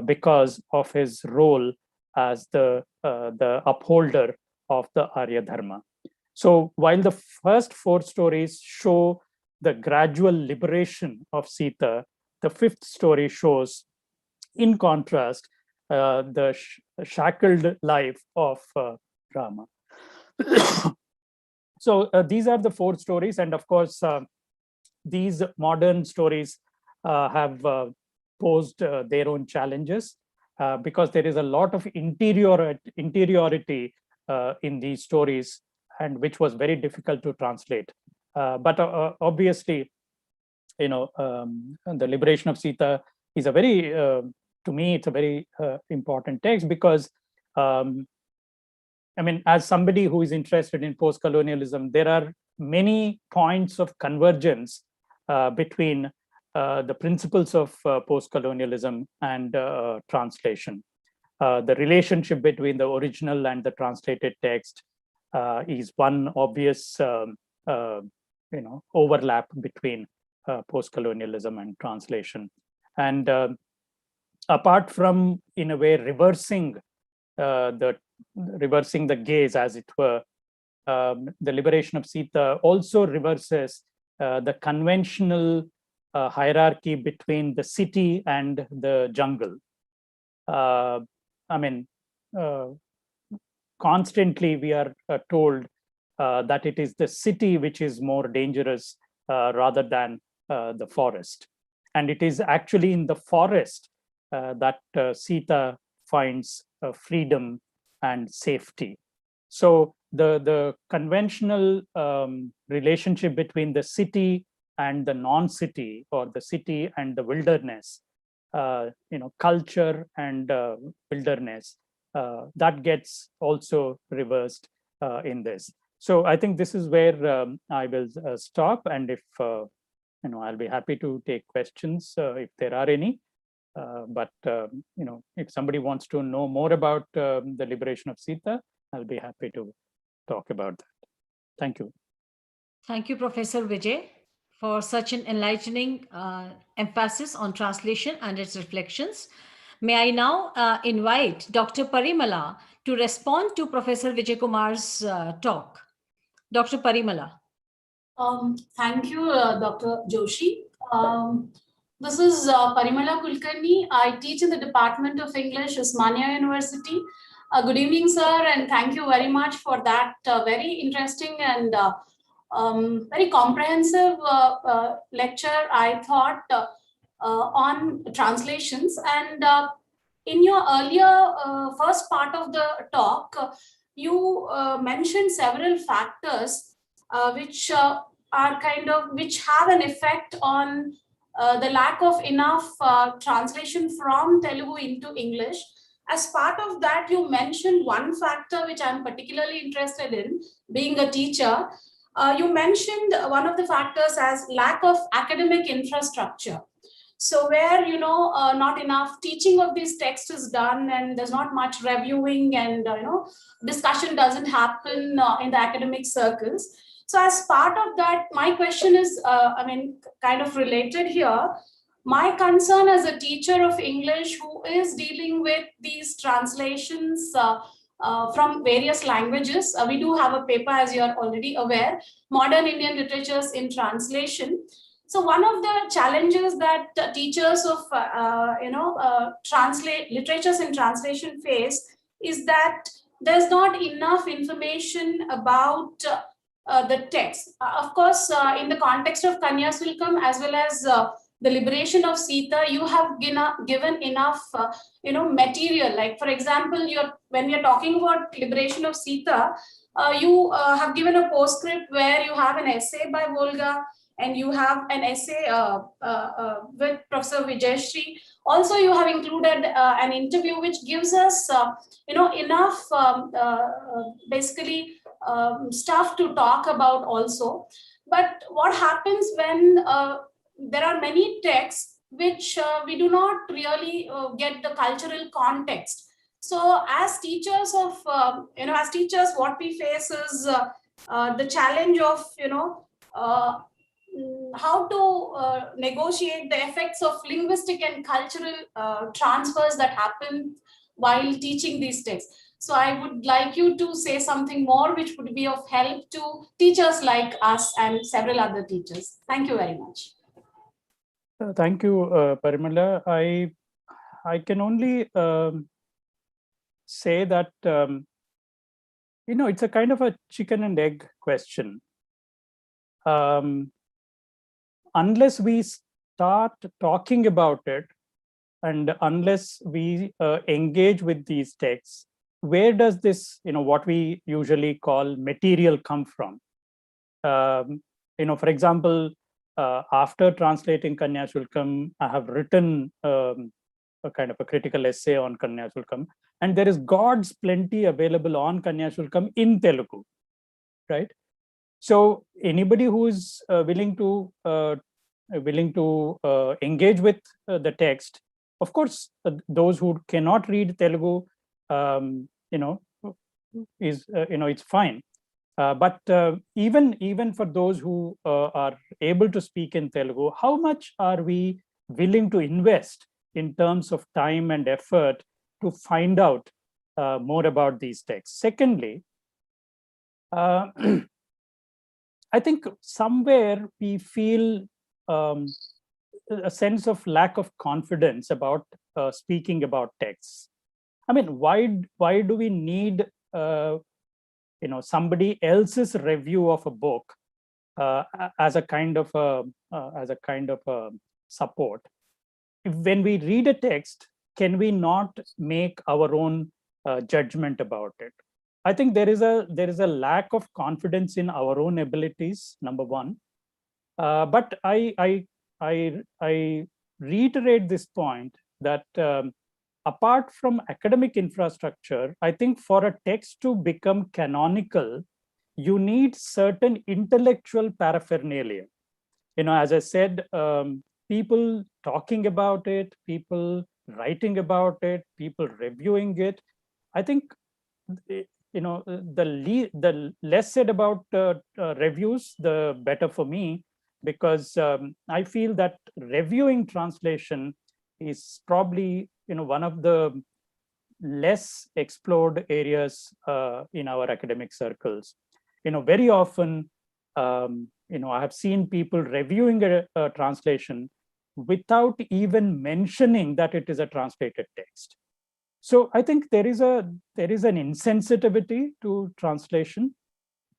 because of his role as the upholder of the Arya Dharma. So while the first 4 stories show the gradual liberation of Sita, the 5th story shows, in contrast, the shackled life of Rama. So these are the 4 stories, and of course, these modern stories have posed their own challenges because there is a lot of interiority in these stories, and which was very difficult to translate. But obviously, the liberation of Sita is a very, to me, it's a very important text, because I mean, as somebody who is interested in post-colonialism, there are many points of convergence between the principles of post-colonialism and translation. The relationship between the original and the translated text is one obvious overlap between post-colonialism and translation. And apart from, in a way, reversing the gaze, as it were, the liberation of Sita also reverses the conventional hierarchy between the city and the jungle. I mean, constantly we are told that it is the city which is more dangerous rather than the forest. And it is actually in the forest that Sita finds freedom and safety. So the conventional relationship between the city and the non-city, or the city and the wilderness, culture and wilderness, that gets also reversed in this. So I think this is where I will stop, and if I'll be happy to take questions if there are any. But if somebody wants to know more about the liberation of Sita, I'll be happy to talk about that. Thank you. Thank you, Professor Vijay, for such an enlightening emphasis on translation and its reflections. May I now invite Dr. Parimala to respond to Professor Vijay Kumar's talk. Dr. Parimala. Thank you, Dr. Joshi. This is Parimala Kulkarni. I teach in the Department of English, Osmania University. Good evening, sir, and thank you very much for that very interesting and very comprehensive lecture, I thought, on translations. And in your earlier first part of the talk, you mentioned several factors which have an effect on the lack of enough translation from Telugu into English. As part of that, you mentioned one factor which I'm particularly interested in, being a teacher. You mentioned one of the factors as lack of academic infrastructure. So where, not enough teaching of these texts is done, and there's not much reviewing, and, discussion doesn't happen in the academic circles. So as part of that, my question is, kind of related here. My concern as a teacher of English who is dealing with these translations from various languages, we do have a paper, as you are already aware, Modern Indian Literatures in Translation. So one of the challenges that teachers of literatures in translation face is that there's not enough information about the text. Of course, in the context of Kanyasvilkam as well as the liberation of Sita, you have given enough material. Like, for example, when we are talking about liberation of Sita, you have given a postscript where you have an essay by Volga, and you have an essay with Professor Vijayashree. Also, you have included an interview which gives us, enough basically stuff to talk about also. But what happens when there are many texts which we do not really get the cultural context? So as teachers of, what we face is the challenge of, how to negotiate the effects of linguistic and cultural transfers that happen while teaching these texts. So I would like you to say something more which would be of help to teachers like us and several other teachers. Thank you very much. Thank you, Parimala. I can only say that, it's a kind of a chicken and egg question. Unless we start talking about it, and unless we engage with these texts, where does this, what we usually call material come from? For example, after translating Kanyasvilkam, I have written a kind of a critical essay on Kanya Shulkam, and there is God's plenty available on Kanya Shulkam in Telugu, right? So anybody who is willing to engage with the text, of course, those who cannot read Telugu, is it's fine. But even for those who are able to speak in Telugu, how much are we willing to invest in terms of time and effort to find out more about these texts? Secondly, I think somewhere we feel a sense of lack of confidence about speaking about texts. I mean, why do we need somebody else's review of a book as a kind of a support? When we read a text, can we not make our own judgment about it? I think there is a lack of confidence in our own abilities, number one. But I reiterate this point that apart from academic infrastructure, I think for a text to become canonical, you need certain intellectual paraphernalia. As I said, people talking about it, people writing about it, people reviewing it. I think the less said about reviews, the better for me, because I feel that reviewing translation is probably one of the less explored areas in our academic circles. Very often, I have seen people reviewing a translation without even mentioning that it is a translated text. So I think there is an insensitivity to translation,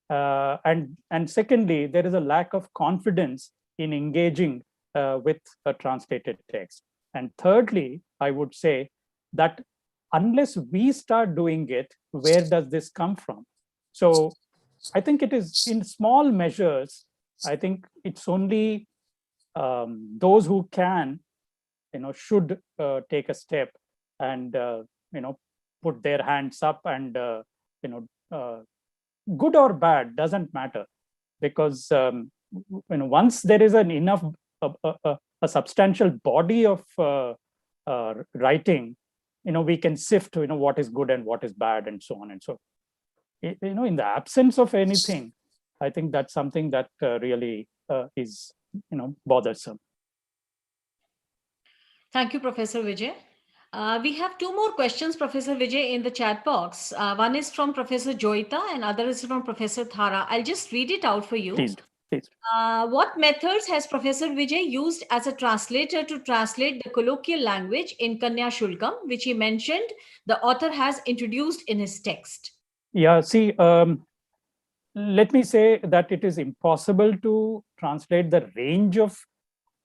and secondly, there is a lack of confidence in engaging with a translated text. And thirdly, I would say that unless we start doing it, where does this come from? So I think it is in small measures. I think it's only those who can, should take a step and put their hands up, and good or bad doesn't matter, because once there is an enough a substantial body of writing, we can sift what is good and what is bad, and so on and so. In the absence of anything, I think that's something that really is bothersome. Thank you, Professor Vijay. We have two more questions, Professor Vijay, in the chat box. One is from Professor Joita and other is from Professor Thara. I'll just read it out for you. Please. What methods has Professor Vijay used as a translator to translate the colloquial language in Kanya Shulkam, which he mentioned the author has introduced in his text? Yeah, see, let me say that it is impossible to translate the range of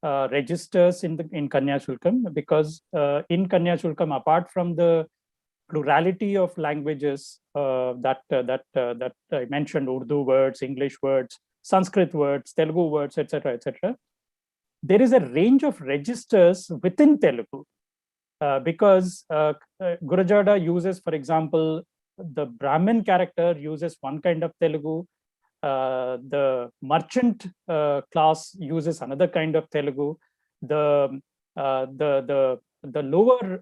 registers in Kanya Shulkam, because in Kanya Shulkam, apart from the plurality of languages that I mentioned, Urdu words, English words, Sanskrit words, Telugu words, etc., there is a range of registers within Telugu, because Gurajada uses, for example, the Brahmin character uses one kind of Telugu. The merchant class uses another kind of Telugu. The lower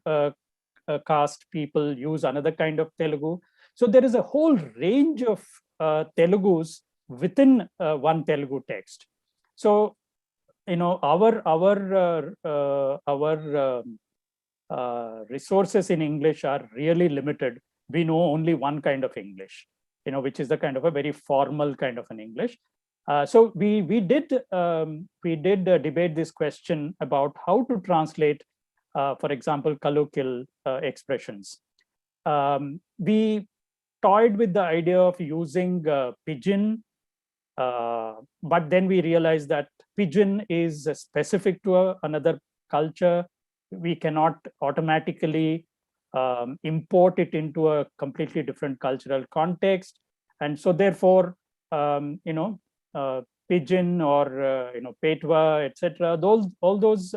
caste people use another kind of Telugu. So there is a whole range of Telugus within one Telugu text. So our resources in English are really limited. We know only one kind of English, which is the kind of a very formal kind of an English. So we did debate this question about how to translate, for example, colloquial expressions. We toyed with the idea of using pidgin, but then we realized that pidgin is specific to another culture. We cannot automatically import it into a completely different cultural context, and so therefore, pidgin or petwa, etc. All those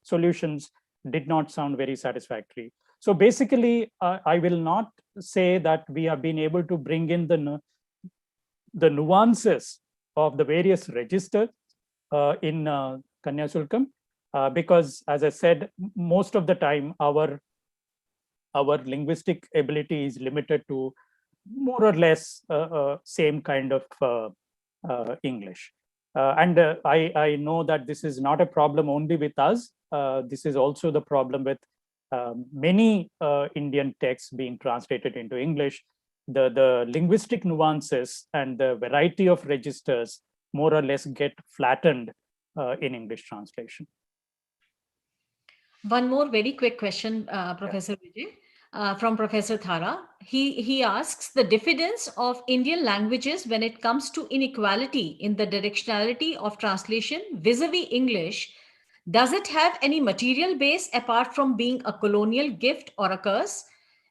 solutions did not sound very satisfactory. So basically, I will not say that we have been able to bring in the nuances of the various registers in Kanya Shulkam, because as I said, most of the time our linguistic ability is limited to more or less same kind of English. I know that this is not a problem only with us. This is also the problem with many Indian texts being translated into English. The linguistic nuances and the variety of registers more or less get flattened in English translation. One more very quick question, Professor Vijay, from Professor Thara. He asks the diffidence of Indian languages when it comes to inequality in the directionality of translation vis-a-vis English. Does it have any material base apart from being a colonial gift or a curse?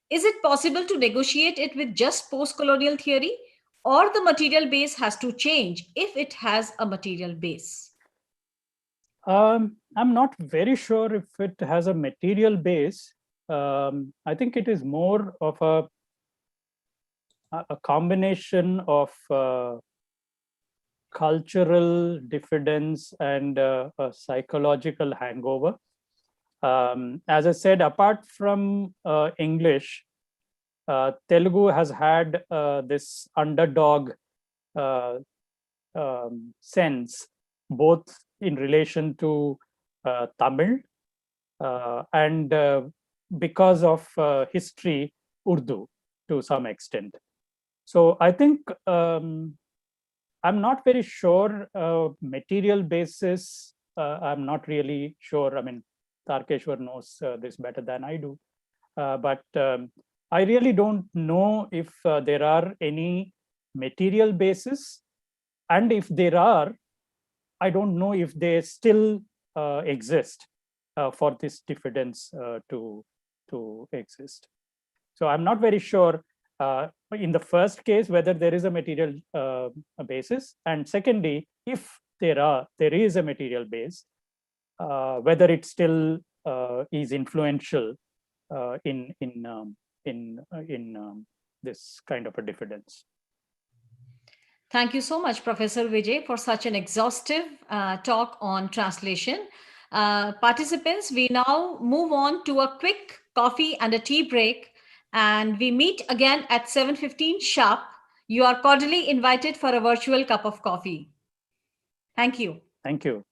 Is it possible to negotiate it with just post-colonial theory, or the material base has to change if it has a material base? I'm not very sure if it has a material base. I think it is more of a combination of cultural diffidence and a psychological hangover. As I said, apart from English, Telugu has had this underdog sense, both in relation to Tamil and because of history, Urdu to some extent. So I think I'm not very sure material basis. I'm not really sure. I mean, Tarkeshwar knows this better than I do. But I really don't know if there are any material basis. And if there are, I don't know if they still exist for this diffidence to exist. So I'm not very sure in the first case whether there is a material basis, and secondly, if there is a material base, whether it still is influential in this kind of a diffidence. Thank you so much, Professor Vijay, for such an exhaustive talk on translation. Participants, we now move on to a quick coffee and a tea break, and we meet again at 7:15 sharp. You are cordially invited for a virtual cup of coffee. Thank you. Thank you.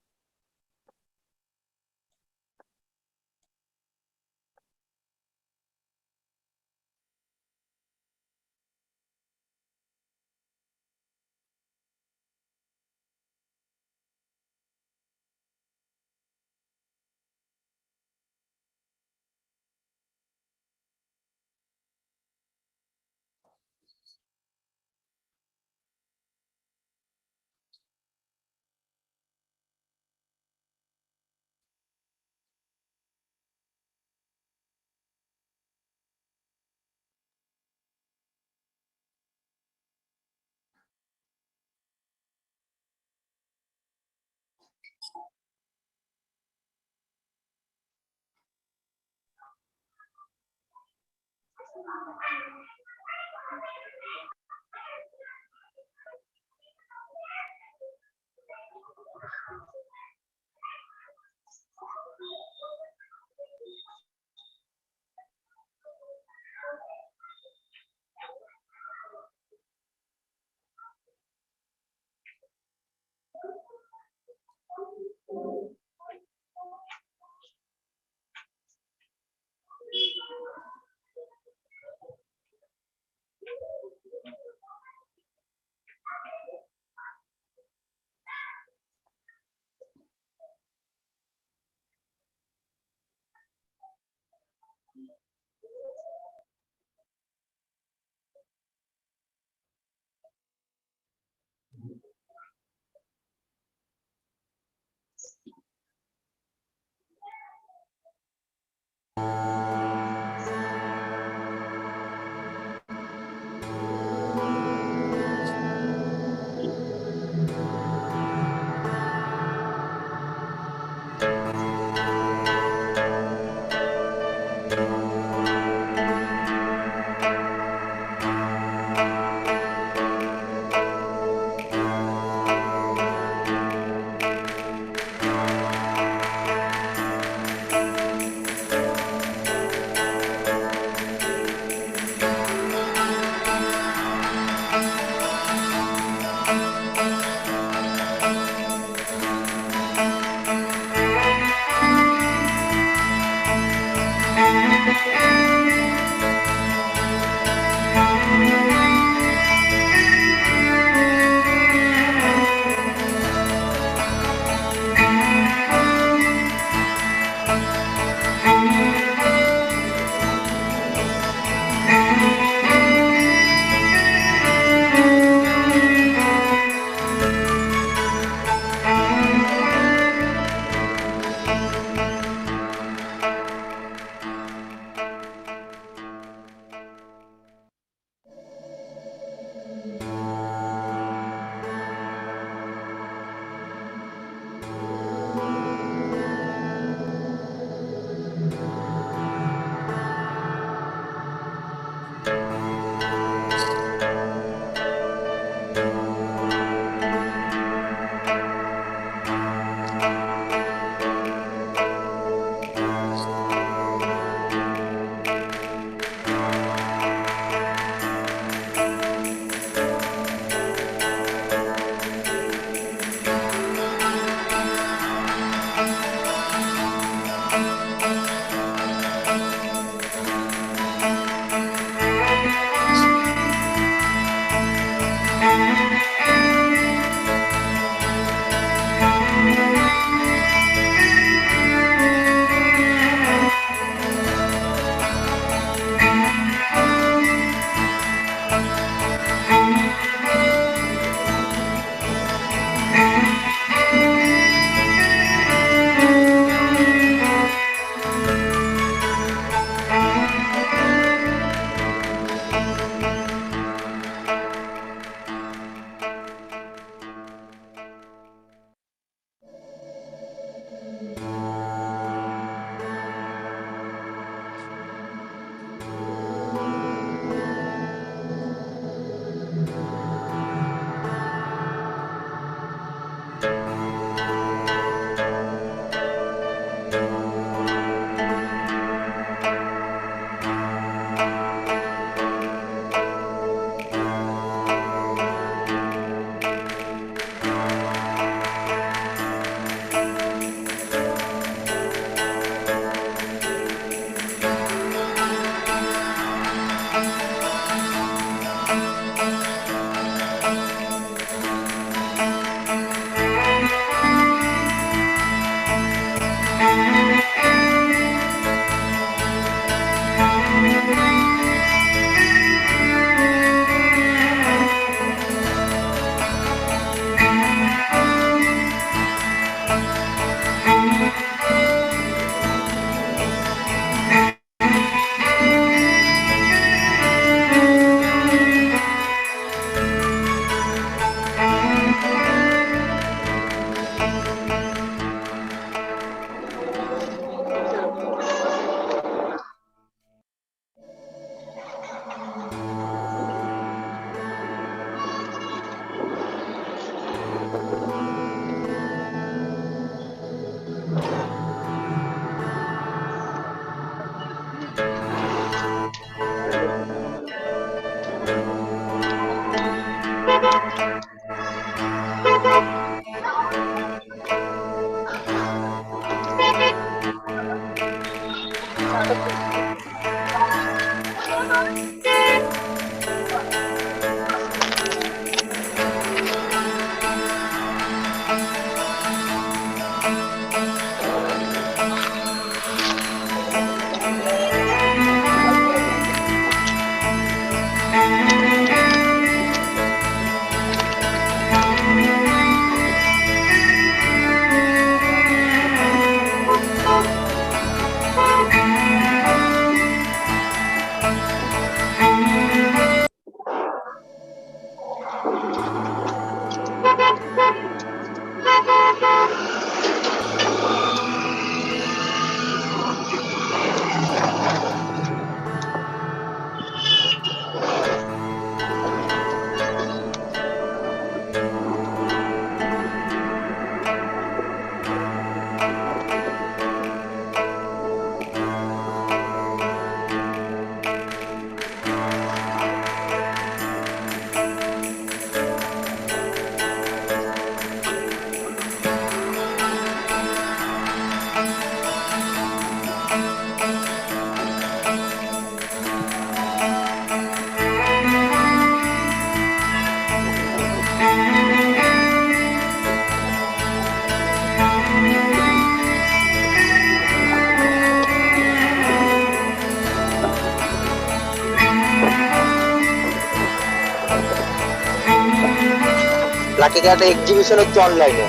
লাকিকে একটা exhibition হচ্ছে অনলাইনে।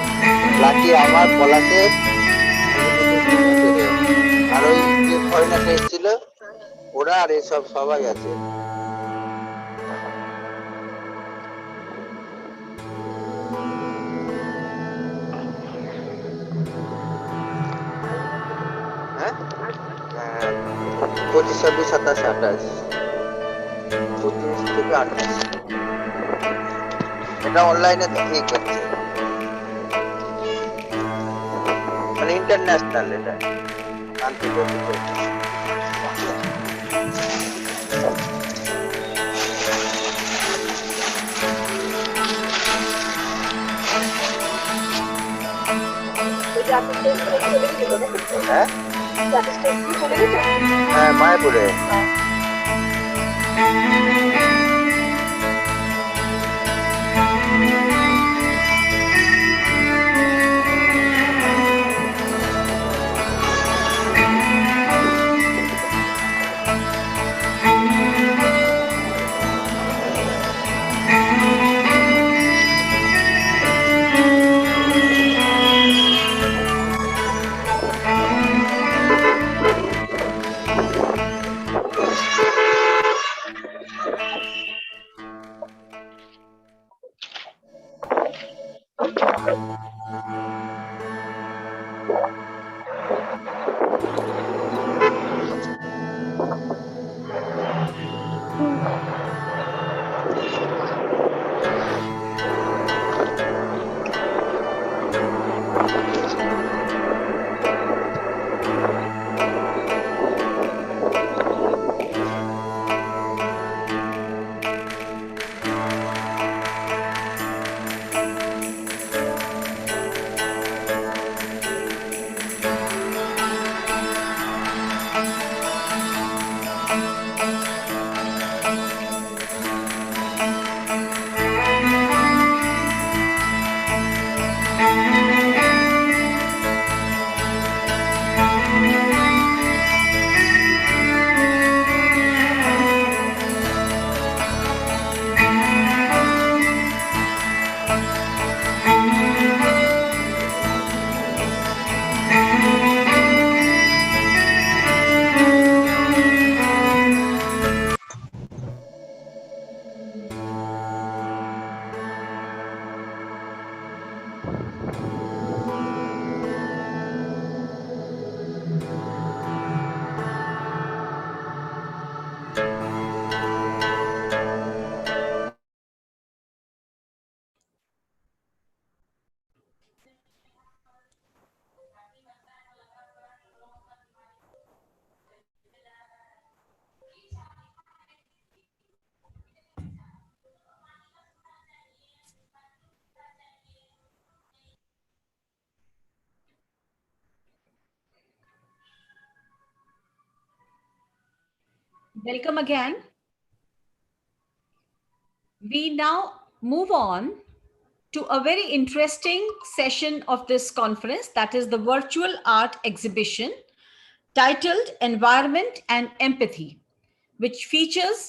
Lucky আমার পলাশের অনলাইনে একটা এসেছিল, ওরা আর এসব সবাই আছে। হ্যাঁ, 25, 26, 27, 28, 25 থেকে 28 এটা অনলাইনে ঠিক করছে, মানে ইন্টারন্যাশনাল, এটা আন্তর্জাতিক। হ্যাঁ, মায়াপুরে। Welcome again. We now move on to a very interesting session of this conference, that is the virtual art exhibition titled Environment and Empathy, which features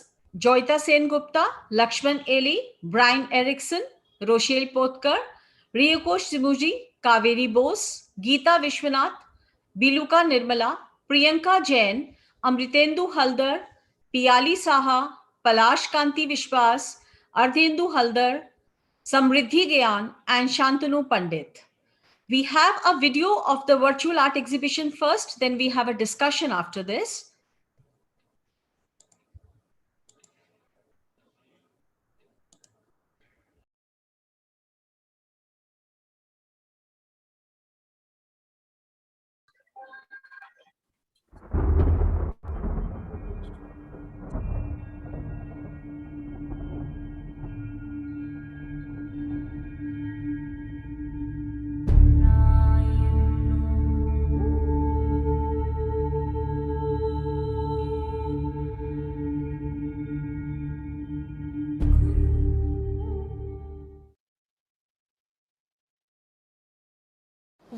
Joyita Sen-Gupta, Lakshman Eli, Brian Erickson, Rochelle Potkar, Riyokosh Simuji, Kaveri Bose, Geeta Vishwanath, Biluka Nirmala, Priyanka Jain, Amritendu Haldar, Piyali Saha, Palash Kanti Vishwas, Ardhendu Haldar, Samriddhi Gyan, and Shantanu Pandit. We have a video of the virtual art exhibition first, then we have a discussion after this.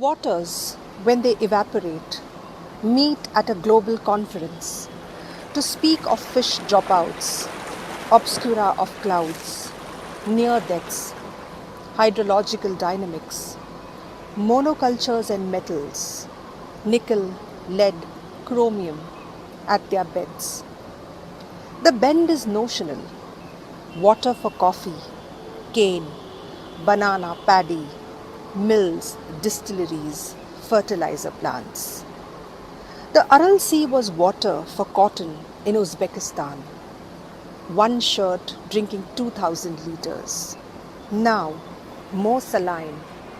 Waters, when they evaporate, meet at a global conference to speak of fish dropouts, obscura of clouds, near deaths, hydrological dynamics, monocultures and metals, nickel, lead, chromium, at their beds. The bend is notional. Water for coffee, cane, banana, paddy, mills, distilleries, fertilizer plants. The Aral Sea was water for cotton in Uzbekistan. One shirt drinking 2000 liters. Now more saline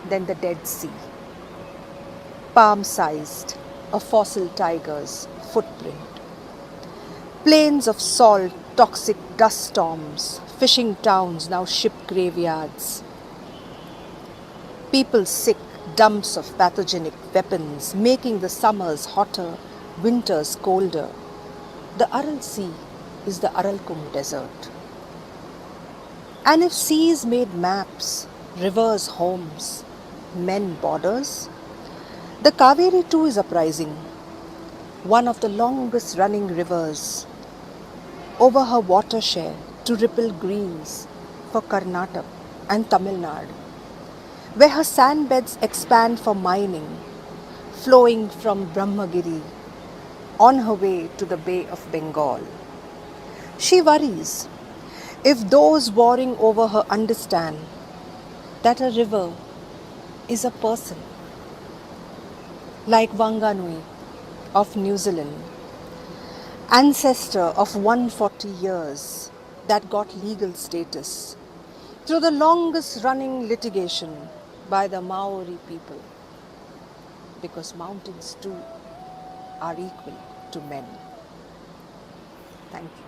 than the Dead Sea. Palm-sized, a fossil tiger's footprint. Plains of salt, toxic dust storms, fishing towns, now ship graveyards. People sick, dumps of pathogenic weapons, making the summers hotter, winters colder. The Aral Sea is the Aralkum Desert. And if seas made maps, rivers homes, men borders, the Kaveri too is uprising, one of the longest running rivers, over her water share to ripple greens for Karnataka and Tamil Nadu, where her sand beds expand for mining, flowing from Brahmagiri on her way to the Bay of Bengal. She worries if those warring over her understand that a river is a person, like Wanganui of New Zealand, ancestor of 140 years that got legal status through the longest running litigation by the Maori people, because mountains too are equal to men. Thank you.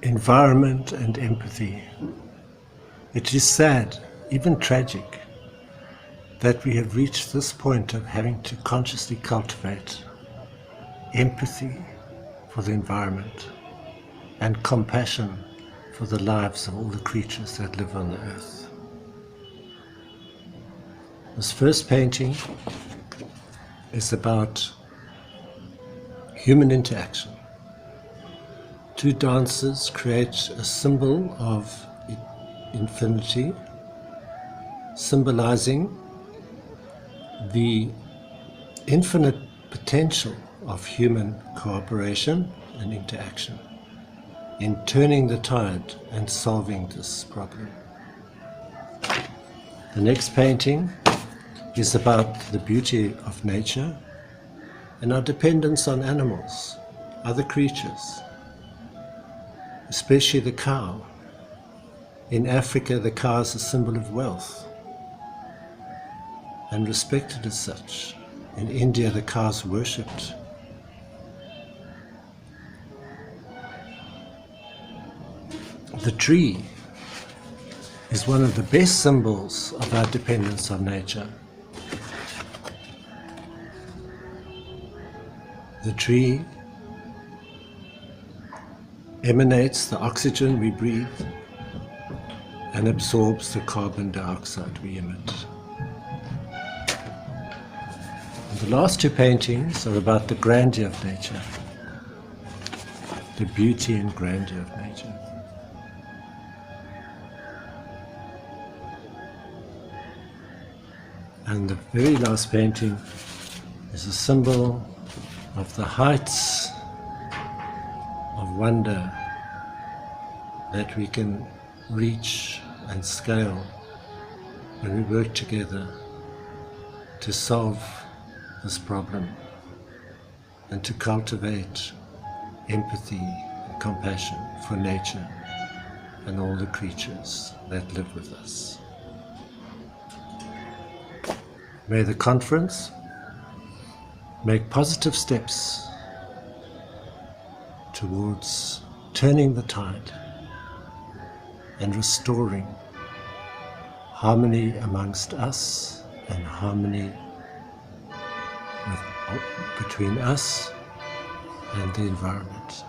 Environment and empathy. It is sad, even tragic, that we have reached this point of having to consciously cultivate empathy for the environment and compassion for the lives of all the creatures that live on the earth. This first painting is about human interaction. Two dancers create a symbol of infinity, symbolizing the infinite potential of human cooperation and interaction in turning the tide and solving this problem. The next painting is about the beauty of nature and our dependence on animals, other creatures, especially the cow. In Africa, the cow is a symbol of wealth and respected as such. In India, the cow is worshipped. The tree is one of the best symbols of our dependence on nature. The tree emanates the oxygen we breathe and absorbs the carbon dioxide we emit. And the last two paintings are about the grandeur of nature, the beauty and grandeur of nature. And the very last painting is a symbol of the heights of wonder that we can reach and scale when we work together to solve this problem and to cultivate empathy and compassion for nature and all the creatures that live with us. May the conference make positive steps towards turning the tide and restoring harmony amongst us and harmony between us and the environment.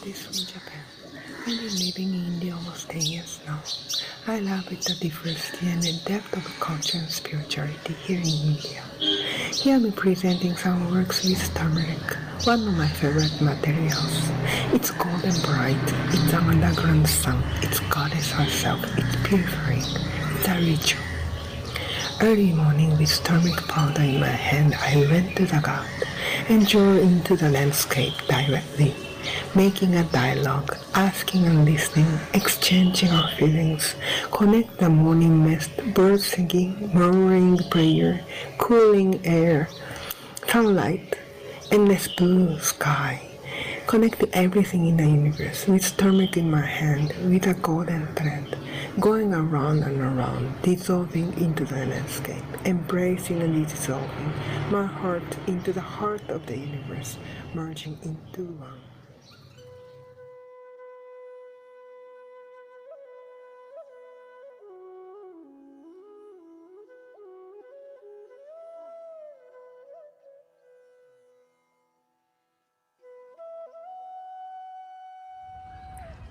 artist from Japan. I've been living in India almost 10 years now. I love it, the diversity and the depth of culture and spirituality here in India. Here I'm presenting some works with turmeric, one of my favorite materials. It's cold and bright, it's an underground sun, it's goddess herself, it's purifying, it's a ritual. Early morning with turmeric powder in my hand, I went to the garden and drew into the landscape directly, making a dialogue, asking and listening, exchanging our feelings, connect the morning mist, birds singing, murmuring prayer, cooling air, sunlight, endless blue sky, connect everything in the universe with turmeric in my hand, with a golden thread, going around and around, dissolving into the landscape, embracing and dissolving, my heart into the heart of the universe, merging into one.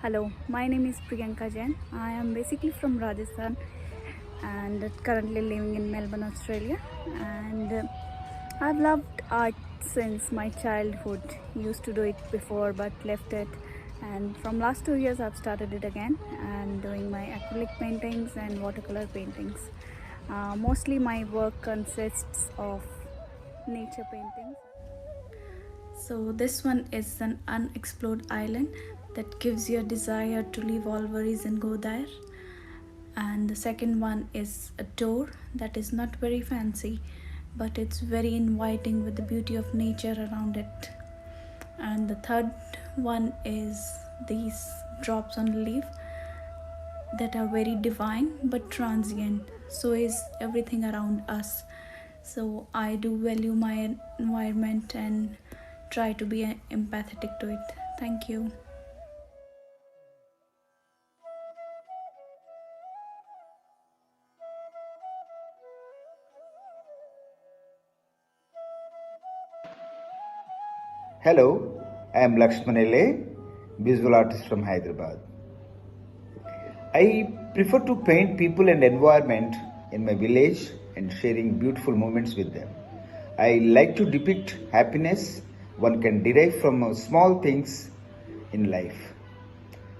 Hello, my name is Priyanka Jain. I am basically from Rajasthan and currently living in Melbourne, Australia. And I've loved art since my childhood. Used to do it before but left it. And from last 2 years I've started it again and doing my acrylic paintings and watercolor paintings. Mostly my work consists of nature paintings. So this one is an unexplored island that gives you a desire to leave all worries and go there. And the second one is a door that is not very fancy, but it's very inviting with the beauty of nature around it. And the third one is these drops on the leaf that are very divine but transient. So is everything around us. So I do value my environment and try to be empathetic to it. Thank you. Hello, I am Lakshman L.A., visual artist from Hyderabad. I prefer to paint people and environment in my village and sharing beautiful moments with them. I like to depict happiness one can derive from small things in life.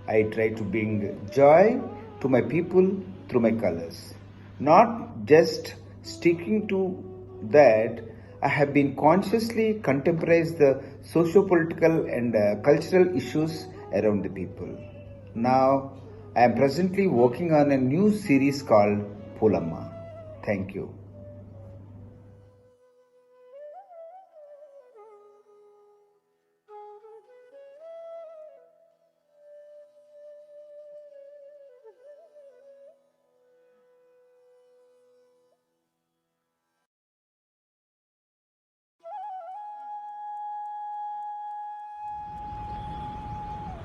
I try to bring joy to my people through my colors. Not just sticking to that, I have been consciously contemporize the socio-political and cultural issues around the people. Now, I am presently working on a new series called Pulamma. Thank you.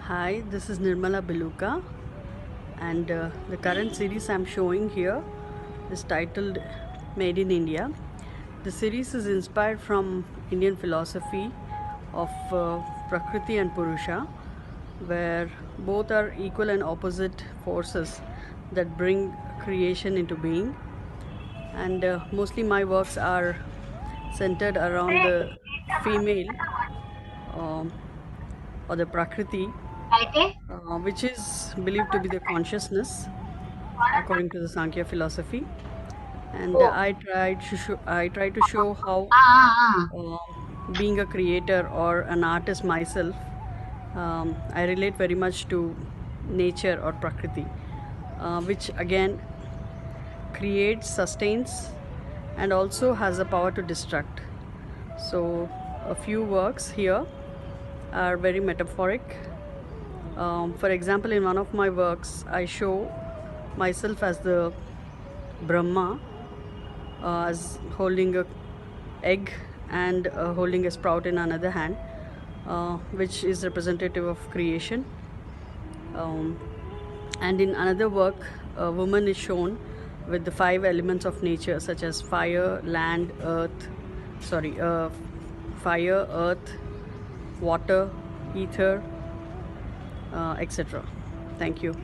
Hi, this is Nirmala Beluka, and the current series I'm showing here is titled Made in India. The series is inspired from Indian philosophy of Prakriti and Purusha, where both are equal and opposite forces that bring creation into being. And mostly my works are centered around the female or the Prakriti, which is believed to be the consciousness according to the Sankhya philosophy. And I try to show how being a creator or an artist myself, I relate very much to nature or Prakriti, which again creates, sustains, and also has the power to destruct. So a few works here are very metaphoric. For example, in one of my works, I show myself as the Brahma, as holding a egg and holding a sprout in another hand, which is representative of creation. And in another work, a woman is shown with the 5 elements of nature, such as fire, land, fire, earth, water, ether, etc. Thank you.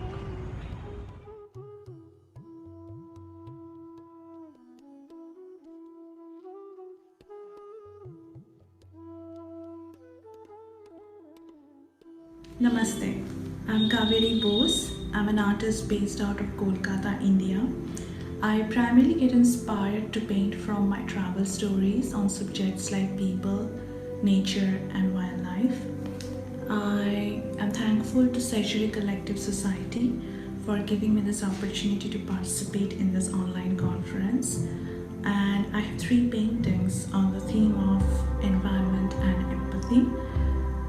Namaste. I'm Kaveri Bose. I'm an artist based out of Kolkata, India. I primarily get inspired to paint from my travel stories on subjects like people, nature, and wildlife. I am thankful to Caesurae Collective Society for giving me this opportunity to participate in this online conference. And I have 3 paintings on the theme of environment and empathy.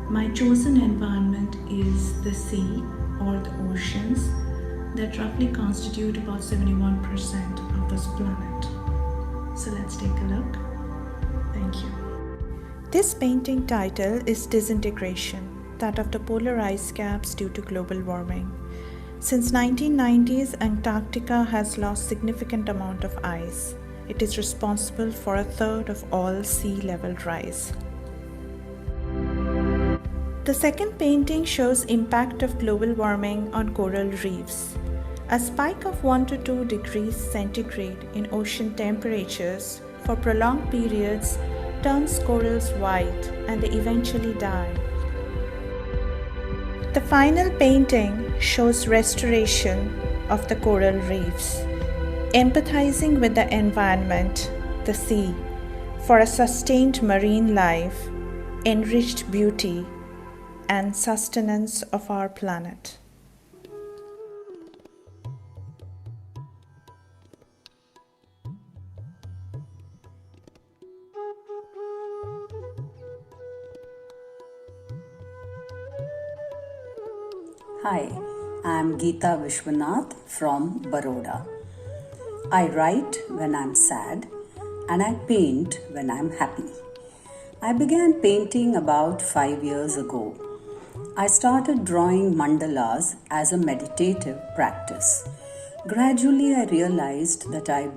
My chosen environment is the sea or the oceans that roughly constitute about 71% of this planet. So let's take a look. Thank you. This painting title is Disintegration, that of the polar ice caps due to global warming. Since 1990s, Antarctica has lost significant amount of ice. It is responsible for a third of all sea level rise. The second painting shows impact of global warming on coral reefs. A spike of 1 to 2 degrees centigrade in ocean temperatures for prolonged periods turns corals white and they eventually die. The final painting shows restoration of the coral reefs, empathizing with the environment, the sea, for a sustained marine life, enriched beauty, and sustenance of our planet. Hi, I'm Geeta Vishwanath from Baroda. I write when I'm sad and I paint when I'm happy. I began painting about 5 years ago. I started drawing mandalas as a meditative practice. Gradually, I realized that I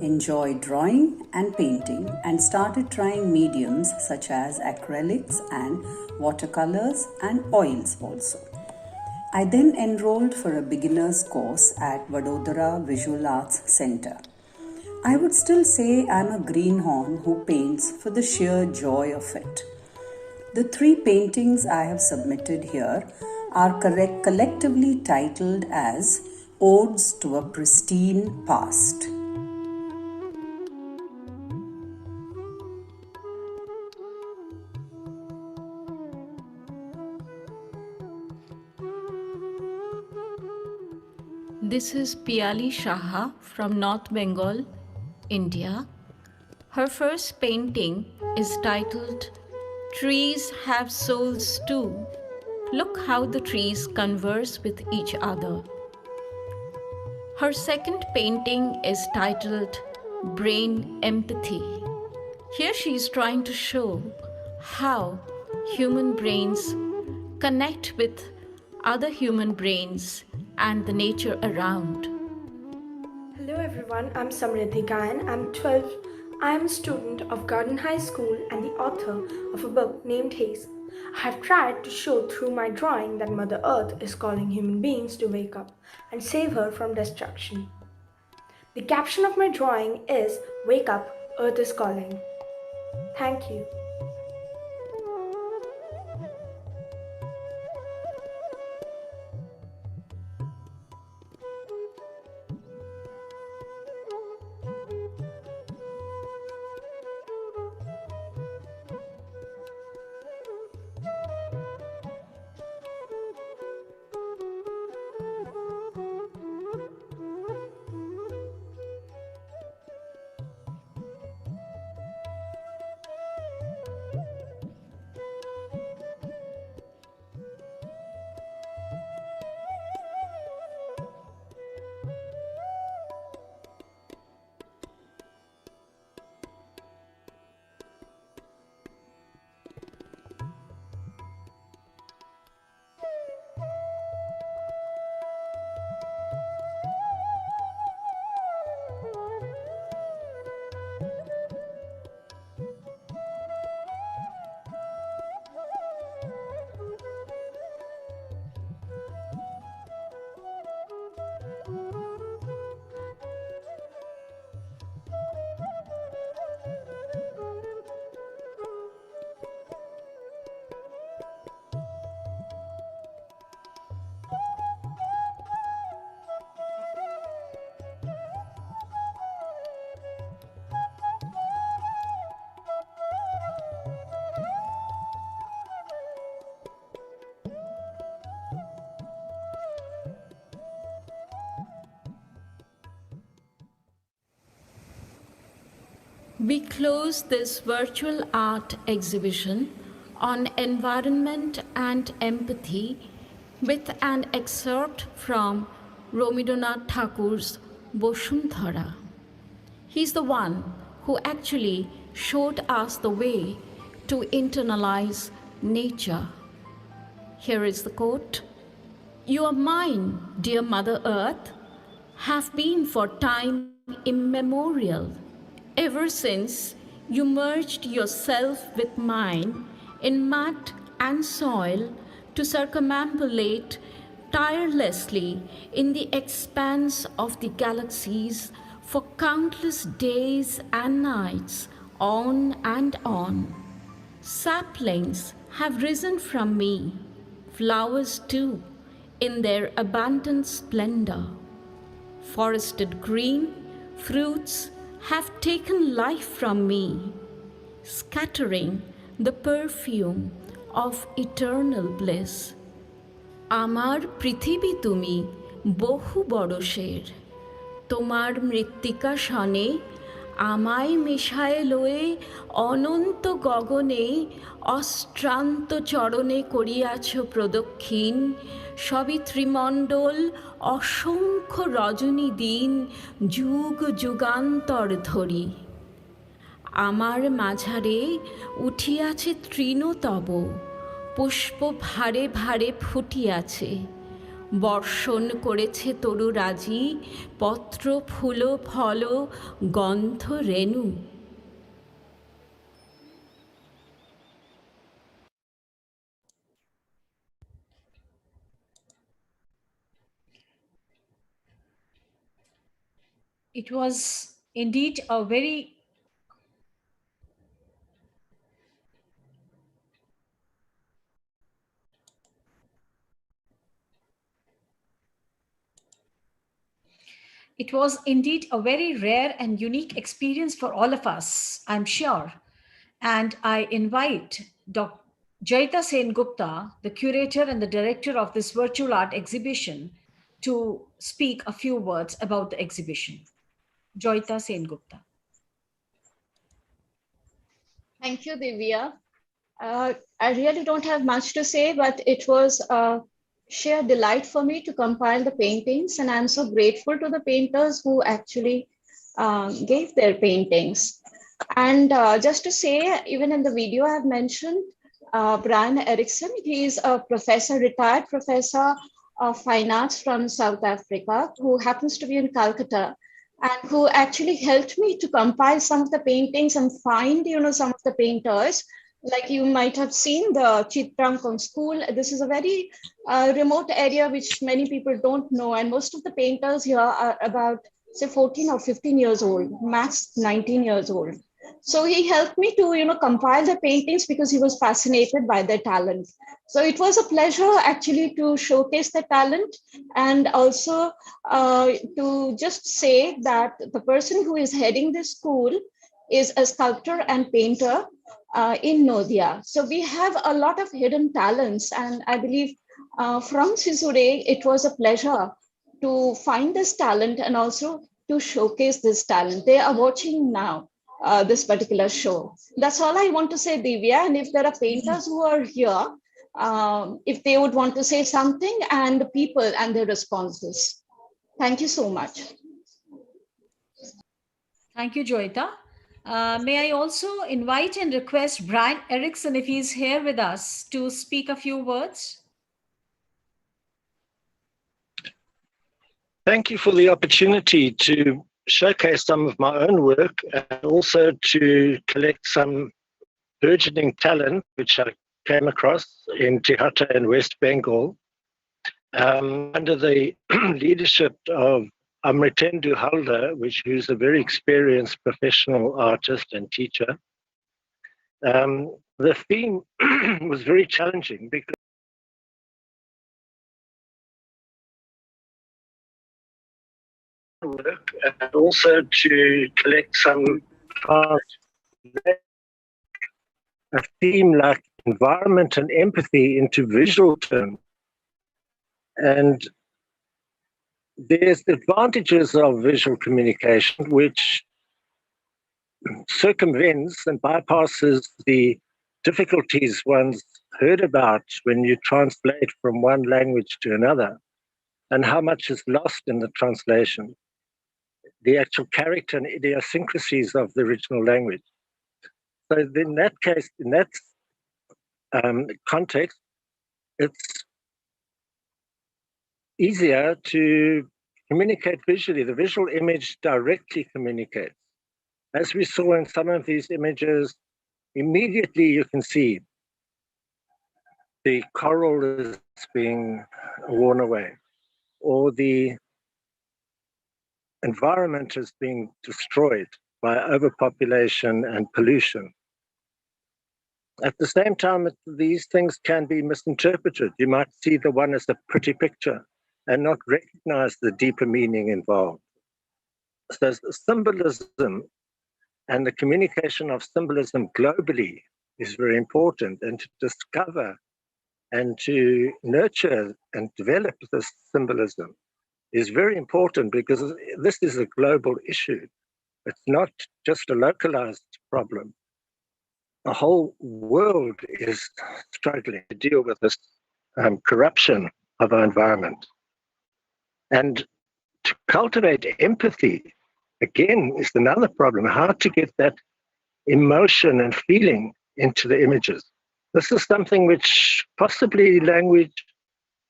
enjoy drawing and painting and started trying mediums such as acrylics and watercolors and oils also. I then enrolled for a beginner's course at Vadodara Visual Arts Center. I would still say I'm a greenhorn who paints for the sheer joy of it. The 3 paintings I have submitted here are collectively titled as Odes to a Pristine Past. This is Piali Shaha from North Bengal, India. Her first painting is titled Trees Have Souls Too. Look how the trees converse with each other. Her second painting is titled Brain Empathy. Here she is trying to show how human brains connect with other human brains and the nature around. Hello everyone, I'm Samriddhi Gayan. I'm 12. I'm a student of Garden High School and the author of a book named Haze. I have tried to show through my drawing that Mother Earth is calling human beings to wake up and save her from destruction. The caption of my drawing is Wake Up, Earth is Calling. Thank you. We close this virtual art exhibition on environment and empathy with an excerpt from Rabindranath Thakur's Bosundhara. He's the one who actually showed us the way to internalize nature. Here is the quote: "You are mine, dear Mother Earth, have been for time immemorial, ever since you merged yourself with mine in mud and soil to circumambulate tirelessly in the expanse of the galaxies for countless days and nights, on and on. Saplings have risen from me, flowers too, in their abundant splendor. Forested green, fruits have taken life from me, scattering the perfume of eternal bliss. আমার পৃথিবী তুমি বহু বরষের, তোমার মৃত্তিকা শনে আমায় মেশায় লয়ে অনন্ত গগনে অশ্রান্ত চরণে করিয়াছ প্রদক্ষিণ, সবই ত্রিমণ্ডল অসংখ্য রজনী দিন যুগ যুগান্তর ধরি। আমার মাঝারে উঠিয়াছে তৃণতব, পুষ্প ভারে ভারে ফুটিয়াছে, বর্ষণ করেছে তরুরাজি, পত্র ফুল ফল গন্ধ রেণু। It was indeed a very It was indeed a very rare and unique experience for all of us, I'm sure. And I invite Dr. Jaita Sen Gupta, the curator and the director of this virtual art exhibition, to speak a few words about the exhibition. Jaita Sen Gupta. Thank you, Divya. I really don't have much to say, but it was a sheer delight for me to compile the paintings, and I'm so grateful to the painters who actually gave their paintings. And just to say, even in the video I've mentioned, Brian Erickson, he's a professor, retired professor of fine arts from South Africa, who happens to be in Calcutta, and who actually helped me to compile some of the paintings and find, some of the painters. Like you might have seen the Chitrankon school. This is a very remote area which many people don't know. And most of the painters here are about, say, 14 or 15 years old, max 19 years old. So he helped me to, compile the paintings because he was fascinated by their talent. So it was a pleasure actually to showcase the talent, and also to just say that the person who is heading this school is a sculptor and painter in Nodia. So we have a lot of hidden talents, and I believe from Caesurae, it was a pleasure to find this talent and also to showcase this talent. They are watching now this particular show. That's all I want to say, Divya. And if there are painters who are here, if they would want to say something, and the people and their responses. Thank you so much. Thank you, Joita. May I also invite and request Brian Erickson, if he's here with us, to speak a few words? Thank you for the opportunity to showcase some of my own work, and also to collect some burgeoning talent which I came across in Tihata and West Bengal under the leadership of Amritendu Halder, who's a very experienced professional artist and teacher. The theme was very challenging because work, and also to collect some a theme like environment and empathy into visual terms. And there's the advantages of visual communication, which circumvents and bypasses the difficulties one's heard about when you translate from one language to another, and how much is lost in the translation, the actual character and idiosyncrasies of the original language. So in that case, in that context, it's easier to communicate visually. The visual image directly communicates. As we saw in some of these images, immediately you can see the coral is being worn away, or the environment is being destroyed by overpopulation and pollution. At the same time, these things can be misinterpreted. You might see the one as a pretty picture and not recognize the deeper meaning involved. So symbolism and the communication of symbolism globally is very important, and to discover and to nurture and develop this symbolism is very important, because this is a global issue. It's not just a localized problem. The whole world is struggling to deal with this corruption of our environment. And to cultivate empathy, again, is another problem, how to get that emotion and feeling into the images. This is something which possibly language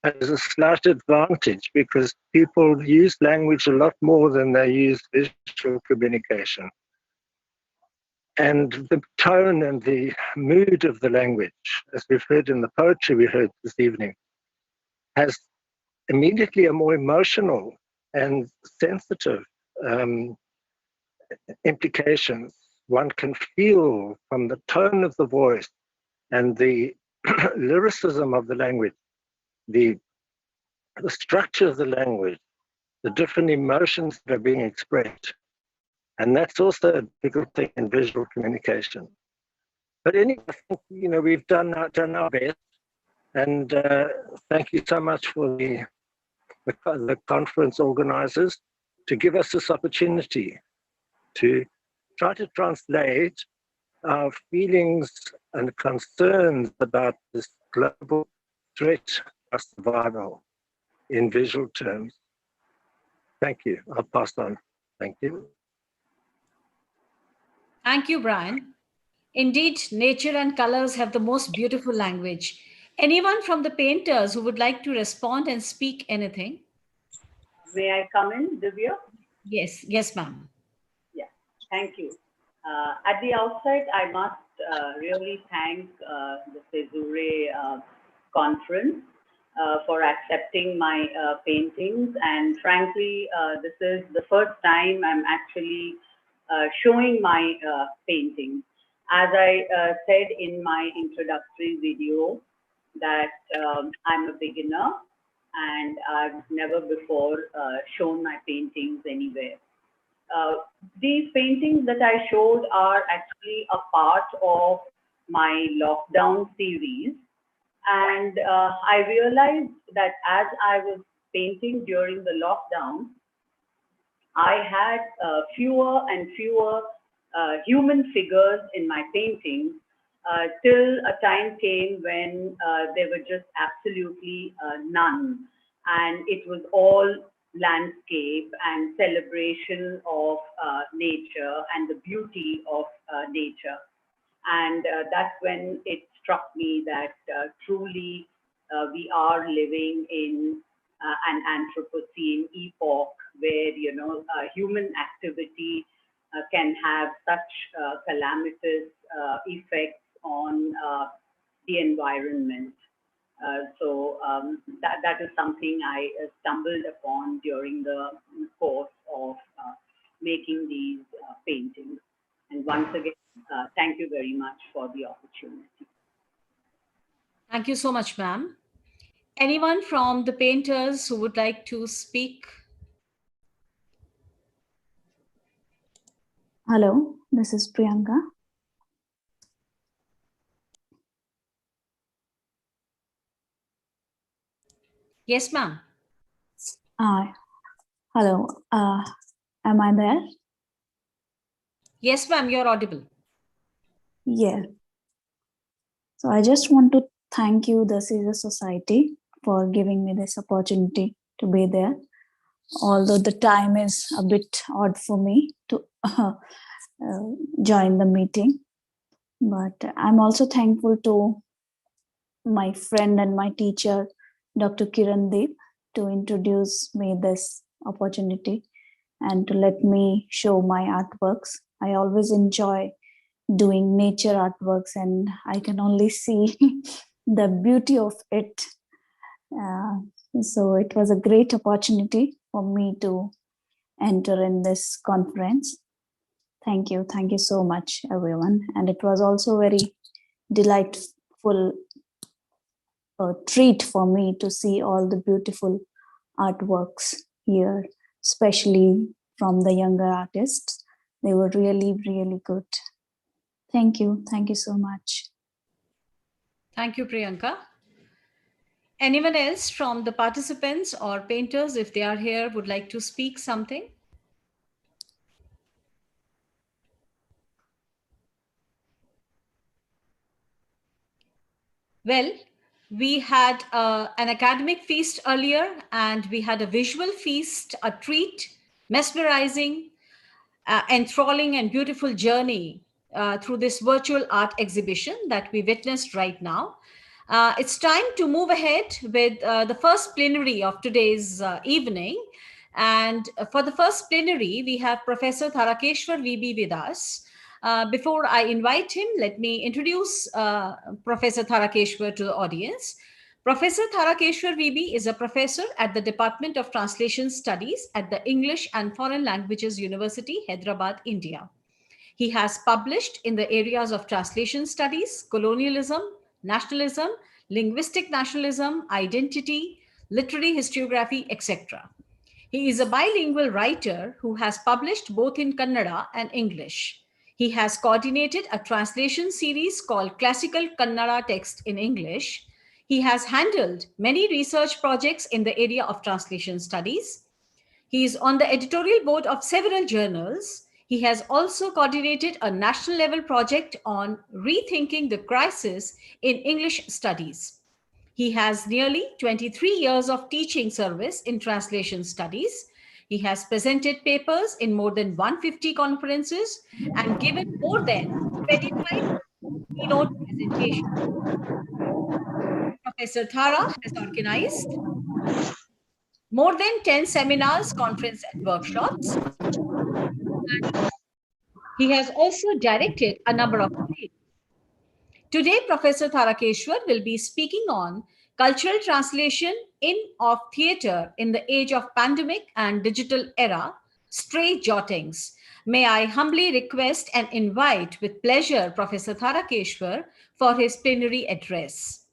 has a slight advantage, because people use language a lot more than they use visual communication. And the tone and the mood of the language, as we've heard in the poetry we heard this evening, has immediately a more emotional and sensitive implications. One can feel from the tone of the voice and the lyricism of the language, the structure of the language, the different emotions that are being expressed. And that's also a difficult thing in visual communication. But anyway, I think, we've done our best. And thank you so much for the conference organizers to give us this opportunity to try to translate our feelings and concerns about this global threat of survival in visual terms. Thank you. I'll pass on. Thank you. Thank you, Brian. Indeed, nature and colors have the most beautiful language. Anyone from the painters who would like to respond and speak anything? May I come in, Divya? Yes, ma'am. Yeah, thank you. At the outset, I must really thank the Caesurae conference for accepting my paintings. And frankly, this is the first time I'm actually showing my paintings. As I said in my introductory video, that I'm a beginner and I've never before shown my paintings anywhere. These paintings that I showed are actually a part of my lockdown series. And I realized that as I was painting during the lockdown, I had fewer and fewer human figures in my paintings till a time came when there were just absolutely none. And it was all landscape and celebration of nature and the beauty of nature. And that's when it struck me that truly we are living in an Anthropocene epoch where, human activity can have such calamitous effects on the environment. So that is something I stumbled upon during the course of making these paintings. And once again, thank you very much for the opportunity. Thank you so much, ma'am. Anyone from the painters who would like to speak? Hello, this is Priyanka. Yes, ma'am. Hello, am I there? Yes, ma'am, you're audible. Yeah. So I just want to thank you, the Caesar Society, for giving me this opportunity to be there. Although the time is a bit odd for me to join the meeting, but I'm also thankful to my friend and my teacher, Dr. Kiran Deep, to introduce me this opportunity and to let me show my artworks. I always enjoy doing nature artworks, and I can only see the beauty of it. So it was a great opportunity for me to enter in this conference. Thank you so much, everyone. And it was also very delightful treat for me to see all the beautiful artworks here, especially from the younger artists. They were really, really good. Thank you so much. Thank you, Priyanka. Anyone else from the participants or painters, if they are here, would like to speak something? Well, we had an academic feast earlier, and we had a visual feast, a treat, mesmerizing, enthralling, and beautiful journey through this virtual art exhibition that we witnessed right now. It's time to move ahead with the first plenary of today's evening. And for the first plenary, we have Professor Tharakeshwar VB with us. Before I invite him, let me introduce Professor Tharakeshwar to the audience. Professor Tharakeshwar VB is a professor at the Department of Translation Studies at the English and Foreign Languages University, Hyderabad, India. He has published in the areas of translation studies, colonialism, nationalism, linguistic nationalism, identity, literary historiography, etc. He is a bilingual writer who has published both in Kannada and English. He has coordinated a translation series called Classical Kannada Text in English. He has handled many research projects in the area of translation studies. He is on the editorial board of several journals. He has also coordinated a national level project on rethinking the crisis in English studies. He has nearly 23 years of teaching service in translation studies. He has presented papers in more than 150 conferences and given more than 25 keynote presentations. Professor Thara has organized more than 10 seminars, conferences, and workshops. He has also directed a number of plays. Today, Professor Tharakeshwar will be speaking on cultural translation of theatre in the age of pandemic and digital era, stray jottings. May I humbly request and invite with pleasure Professor Tharakeshwar for his plenary address.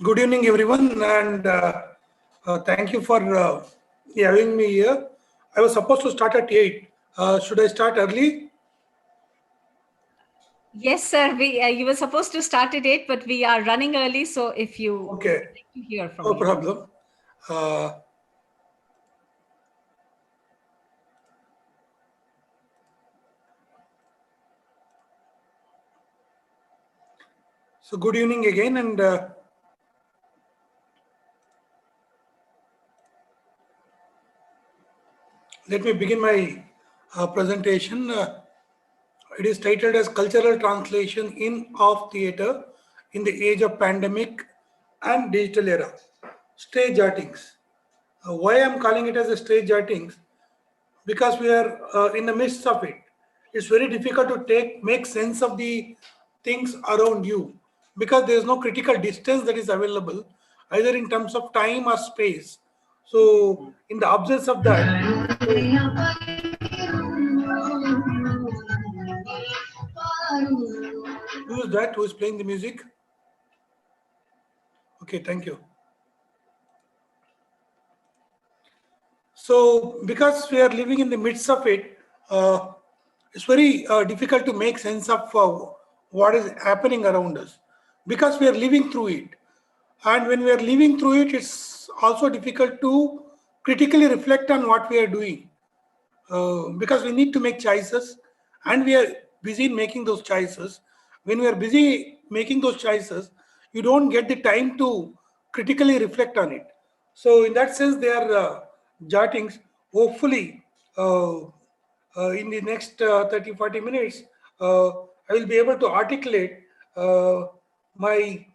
Good evening, everyone, and thank you for having me here. I was supposed to start at 8. Should I start early? Yes, sir. You were supposed to start at 8, but we are running early. So if you would like to hear from no problem. So good evening again, and let me begin my presentation. It is titled as Cultural Translation in of Theatre in the Age of Pandemic and Digital Era. Stage jottings. Why I'm calling it as a stage jottings? Because we are in the midst of it. It's very difficult to make sense of the things around you because there is no critical distance that is available either in terms of time or space. So in the absence of that, who is that who is playing the music? Okay, thank you. So because we are living in the midst of it, it's very difficult to make sense of what is happening around us because we are living through it. And when we are living through it, it's also difficult to critically reflect on what we are doing, because we need to make choices and we are busy in making those choices. When we are busy making those choices, you don't get the time to critically reflect on it. So in that sense, they are jottings. Hopefully, in the next 30-40 minutes, I will be able to articulate my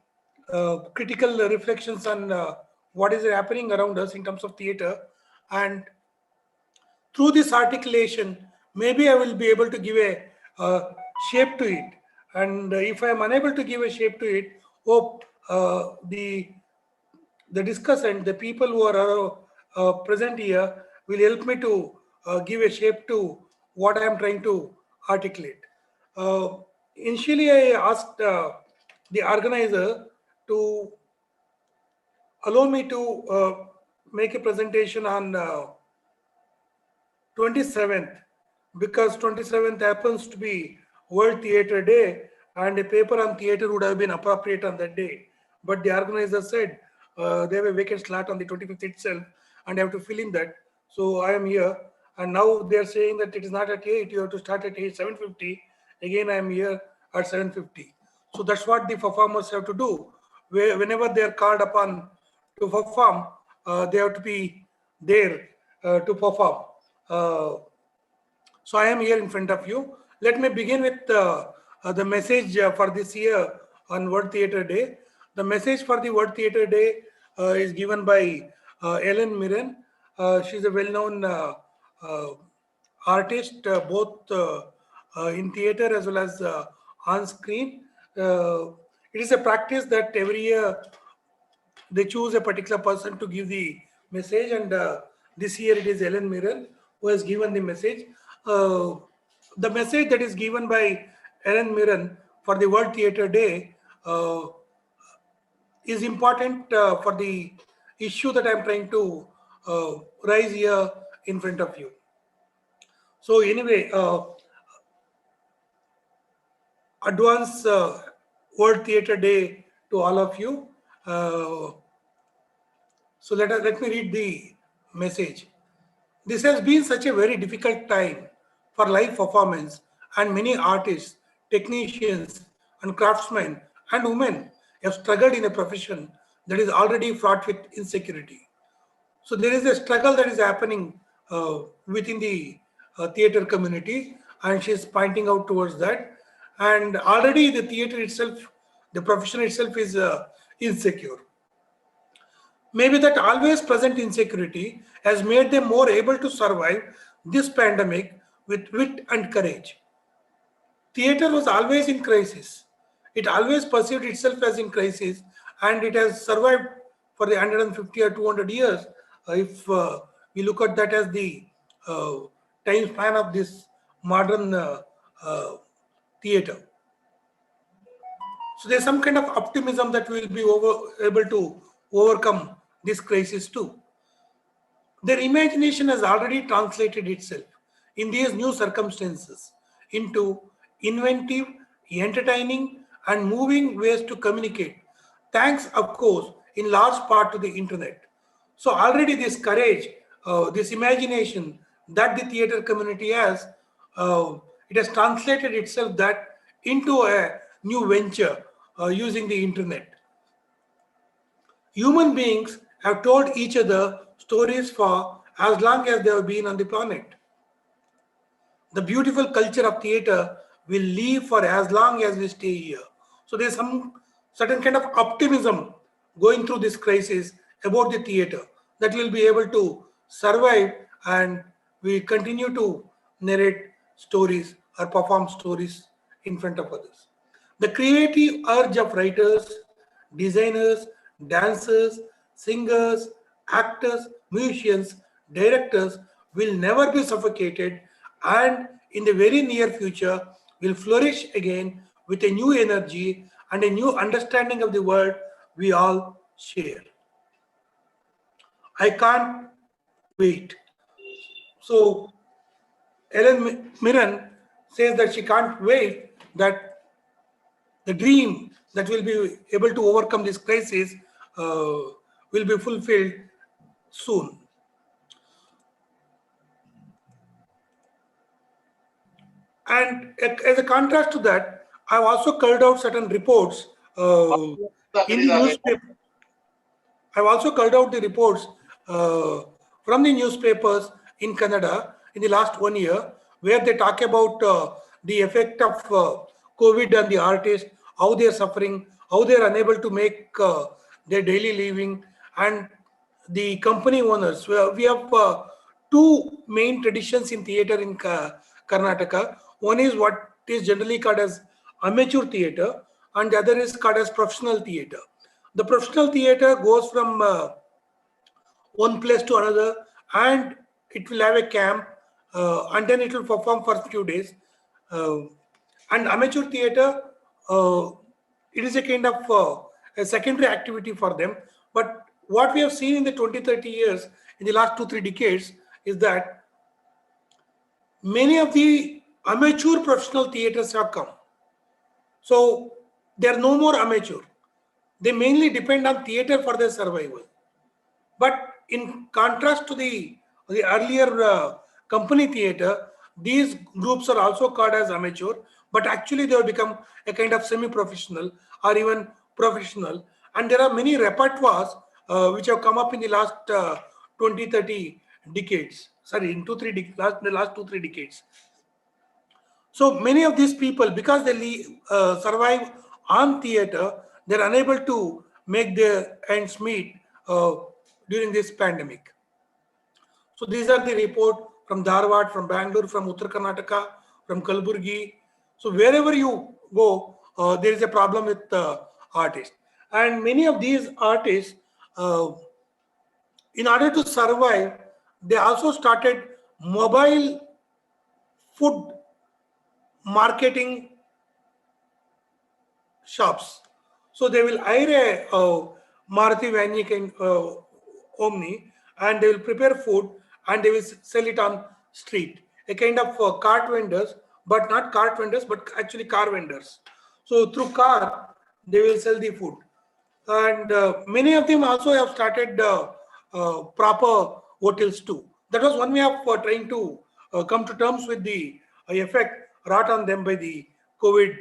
critical reflections on what is happening around us in terms of theater. And through this articulation, maybe I will be able to give a shape to it. And if I am unable to give a shape to it, hope the discussant, the people who are present here, will help me to give a shape to what I am trying to articulate. Initially, I asked the organizer to allow me to make a presentation on 27th, because 27th happens to be World Theatre Day, and a paper on theatre would have been appropriate on that day. But the organizer said they have a vacant slot on the 25th itself, and I have to fill in that. So I am here, and now they are saying that it is not at 8, you have to start at 7:50. Again, I am here at 7:50. So that's what the performers have to do. Whenever they are called upon to perform, they have to be there to perform. So I am here in front of you. Let me begin with the message for this year on World Theatre Day. The message for the World Theatre Day is given by Ellen Mirren. She's a well-known artist, both in theatre as well as on screen. It is a practice that every year they choose a particular person to give the message, and this year it is Ellen Mirren who has given the message. The message that is given by Ellen Mirren for the World Theatre Day is important for the issue that I'm trying to raise here in front of you. So anyway, advance World Theatre Day to all of you. So let me read the message. This has been such a very difficult time for live performance, and many artists, technicians, and craftsmen and women have struggled in a profession that is already fraught with insecurity. So there is a struggle that is happening within the theater community, and she is pointing out towards that. And already the theater itself, the profession itself is insecure. Maybe that always present insecurity has made them more able to survive this pandemic with wit and courage. Theater was always in crisis. It always perceived itself as in crisis, and it has survived for the 150 or 200 years. If we look at that as the time span of this modern theater. So there's some kind of optimism that we will be able to overcome this crisis too. Their imagination has already translated itself in these new circumstances into inventive, entertaining, and moving ways to communicate. Thanks, of course, in large part to the internet. So already this courage, this imagination that the theater community has, it has translated itself that into a new venture using the internet. Human beings have told each other stories for as long as they have been on the planet. The beautiful culture of theater will live for as long as we stay here. So there's some certain kind of optimism going through this crisis about the theater that will be able to survive, and we continue to narrate stories or perform stories in front of others. The creative urge of writers, designers, dancers, singers, actors, musicians, directors will never be suffocated, and in the very near future will flourish again with a new energy and a new understanding of the world we all share. I can't wait. So Ellen Mirren says that she can't wait that the dream that will be able to overcome this crisis will be fulfilled soon. And as a contrast to that, I've also culled out certain reports in the newspaper. I've also culled out the reports from the newspapers in Canada in the last 1 year, where they talk about the effect of COVID on the artists, how they are suffering, how they are unable to make their daily living, and the company owners. We have two main traditions in theatre in Karnataka. One is what is generally called as amateur theatre, and the other is called as professional theatre. The professional theatre goes from one place to another, and it will have a camp, and then it will perform for a few days. And amateur theatre, it is a kind of a secondary activity for them. But what we have seen in the 20, 30 years, in the last 2, 3 decades, is that many of the amateur professional theatres have come. So they are no more amateur. They mainly depend on theatre for their survival. But in contrast to the earlier company theatre, these groups are also called as amateur, but actually they have become a kind of semi-professional or even professional. And there are many repertoires which have come up in the last 20, 30 decades. Sorry, in the last 2, 3 decades. So many of these people, because they survive on theatre, they're unable to make their ends meet during this pandemic. So these are the report from Dharwad, from Bangalore, from Uttar Karnataka, from Kalburgi. So wherever you go, there is a problem with artists. And many of these artists, in order to survive, they also started mobile food marketing shops. So they will hire a Maruti Vanya kind Omni, and they will prepare food and they will sell it on street. A kind of cart vendors, but not cart vendors, but actually car vendors. So through car, they will sell the food. And many of them also have started proper hotels too. That was one way of trying to come to terms with the effect wrought on them by the COVID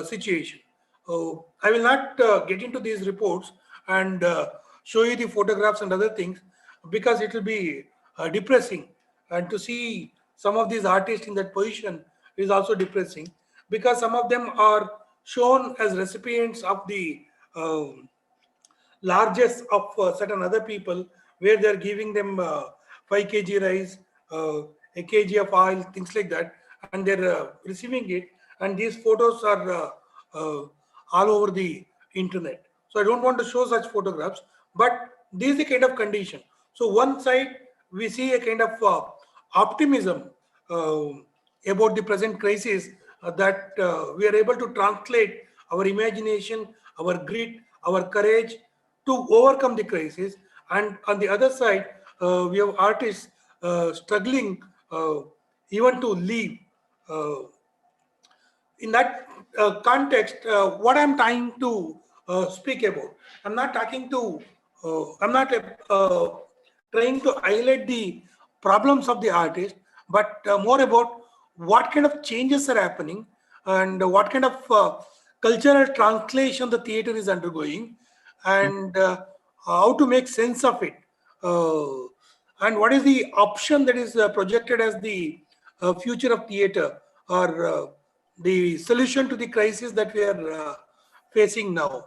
situation. I will not get into these reports and show you the photographs and other things, because it will be depressing. And to see some of these artists in that position is also depressing, because some of them are shown as recipients of the largest of certain other people, where they're giving them 5 kg rice, a kg of oil, things like that, and they're receiving it. And these photos are all over the internet. So I don't want to show such photographs, but this is the kind of condition. So one side, we see a kind of optimism about the present crisis, that we are able to translate our imagination, our grit, our courage to overcome the crisis. And on the other side, we have artists struggling even to live. In that context, what I'm trying to speak about, I'm not talking to, I'm not trying to highlight the problems of the artist, but more about what kind of changes are happening, and what kind of cultural translation the theater is undergoing, and how to make sense of it, and what is the option that is projected as the future of theater, or the solution to the crisis that we are facing now.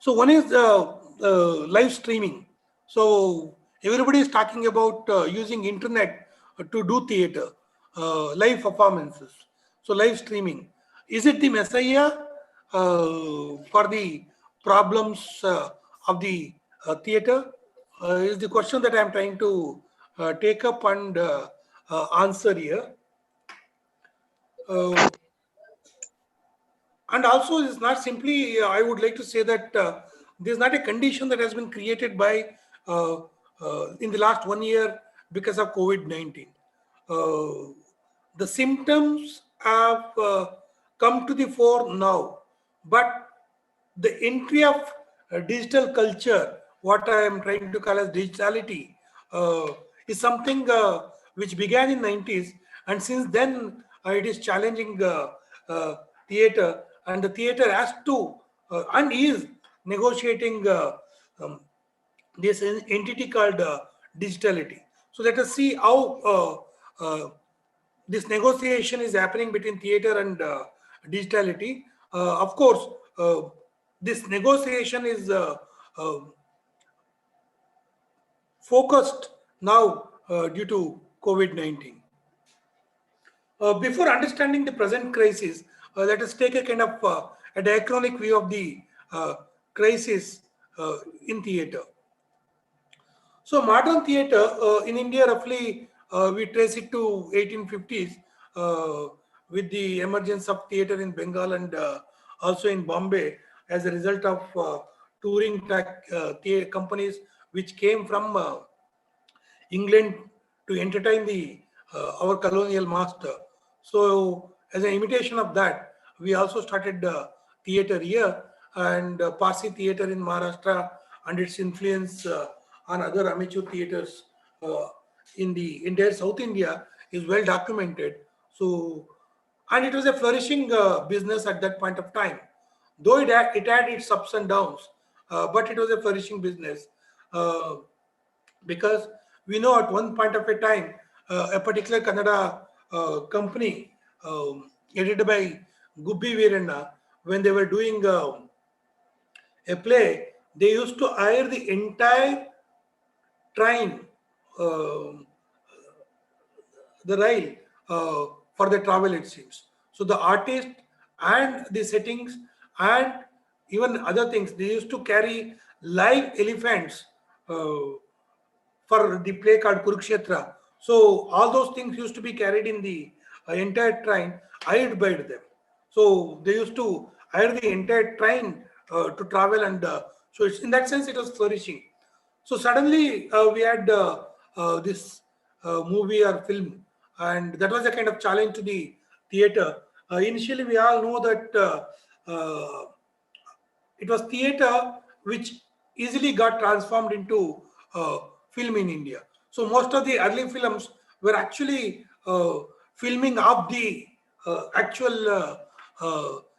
So one is live streaming. So everybody is talking about using internet to do theater, live performances. So live streaming, is it the messiah for the problems of the theater? Is the question that I'm trying to take up and answer here. And also, it's not simply, I would like to say that there's not a condition that has been created by in the last 1 year because of COVID-19. The symptoms have come to the fore now, but the entry of digital culture, what I am trying to call as digitality, is something which began in 90s, and since then it is challenging theater, and the theater has to and is negotiating this entity called digitality. So let us see how this negotiation is happening between theater and digitality. Of course, this negotiation is uh, focused now due to COVID-19. Before understanding the present crisis, let us take a kind of a diachronic view of the crisis in theater. So modern theatre in India, roughly we trace it to 1850s with the emergence of theatre in Bengal and also in Bombay as a result of touring companies which came from England to entertain the our colonial master. So, as an imitation of that, we also started theatre here, and Parsi theatre in Maharashtra and its influence on other amateur theatres in the entire South India is well documented. So, and it was a flourishing business at that point of time, though it had its ups and downs, but it was a flourishing business. Because we know at one point of a time, a particular Kannada company headed by Gubbi Veeranna, when they were doing a play, they used to hire the entire train, the rail for the travel, it seems. So the artist and the settings and even other things, they used to carry live elephants for the play called Kurukshetra. So all those things used to be carried in the entire train, hired by them. So they used to hire the entire train to travel, and so it's, in that sense it was flourishing. So suddenly we had this movie or film, and that was a kind of challenge to the theater. Initially, we all know that it was theater which easily got transformed into film in India. So most of the early films were actually filming of the actual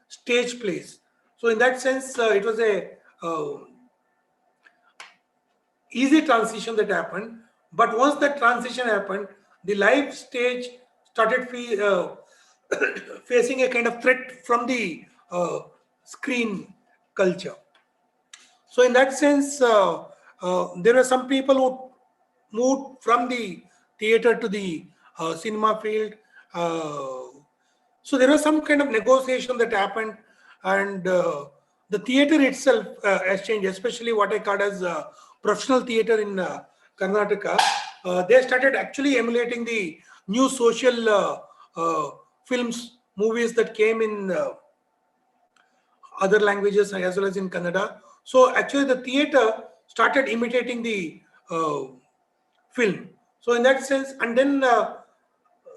stage plays. So in that sense, it was a easy transition that happened. But once that transition happened, the live stage started facing a kind of threat from the screen culture. So in that sense, there were some people who moved from the theater to the cinema field. So there was some kind of negotiation that happened, and the theater itself has changed, especially what I call as professional theater in Karnataka. They started actually emulating the new social films, movies that came in other languages as well as in Kannada. So actually the theater started imitating the film. So in that sense, and then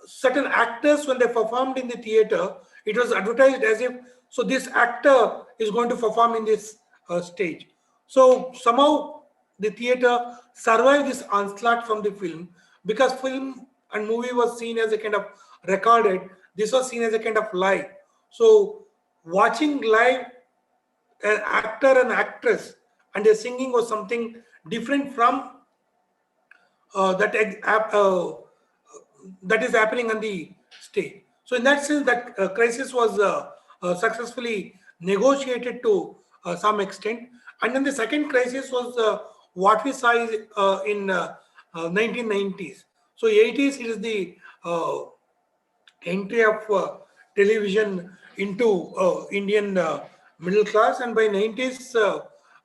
certain actors, when they performed in the theater, it was advertised as if, so this actor is going to perform in this stage. So somehow the theater survived this onslaught from the film, because film and movie was seen as a kind of recorded, this was seen as a kind of live. So watching live an actor and actress and their singing was something different from that is happening on the stage. So in that sense, that crisis was successfully negotiated to some extent. And then the second crisis was what we saw in 1990s. So 80s is the entry of television into Indian middle class, and by 90s,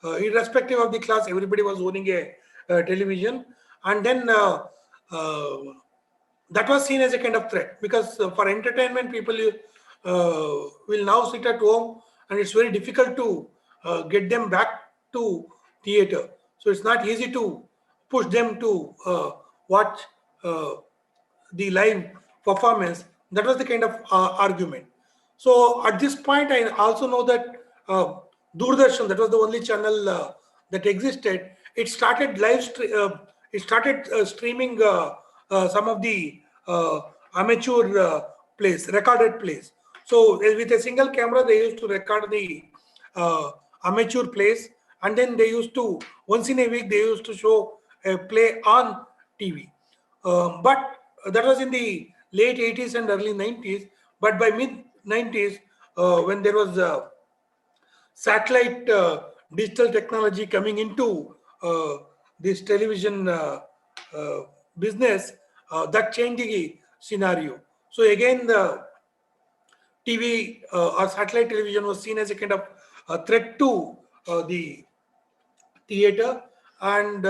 irrespective of the class, everybody was owning a television, and then that was seen as a kind of threat, because for entertainment, people will now sit at home, and it's very difficult to get them back to theater. So it's not easy to push them to watch the live performance. That was the kind of argument. So at this point, I also know that Doordarshan, that was the only channel that existed. It started streaming some of the amateur plays, recorded plays. So with a single camera, they used to record the amateur plays, and then they used to, once in a week, they used to show a play on TV. But that was in the late 80s and early 90s. But by mid 90s, when there was satellite digital technology coming into this television uh, business, that changed the scenario. So again, the TV or satellite television was seen as a kind of threat to the theater, and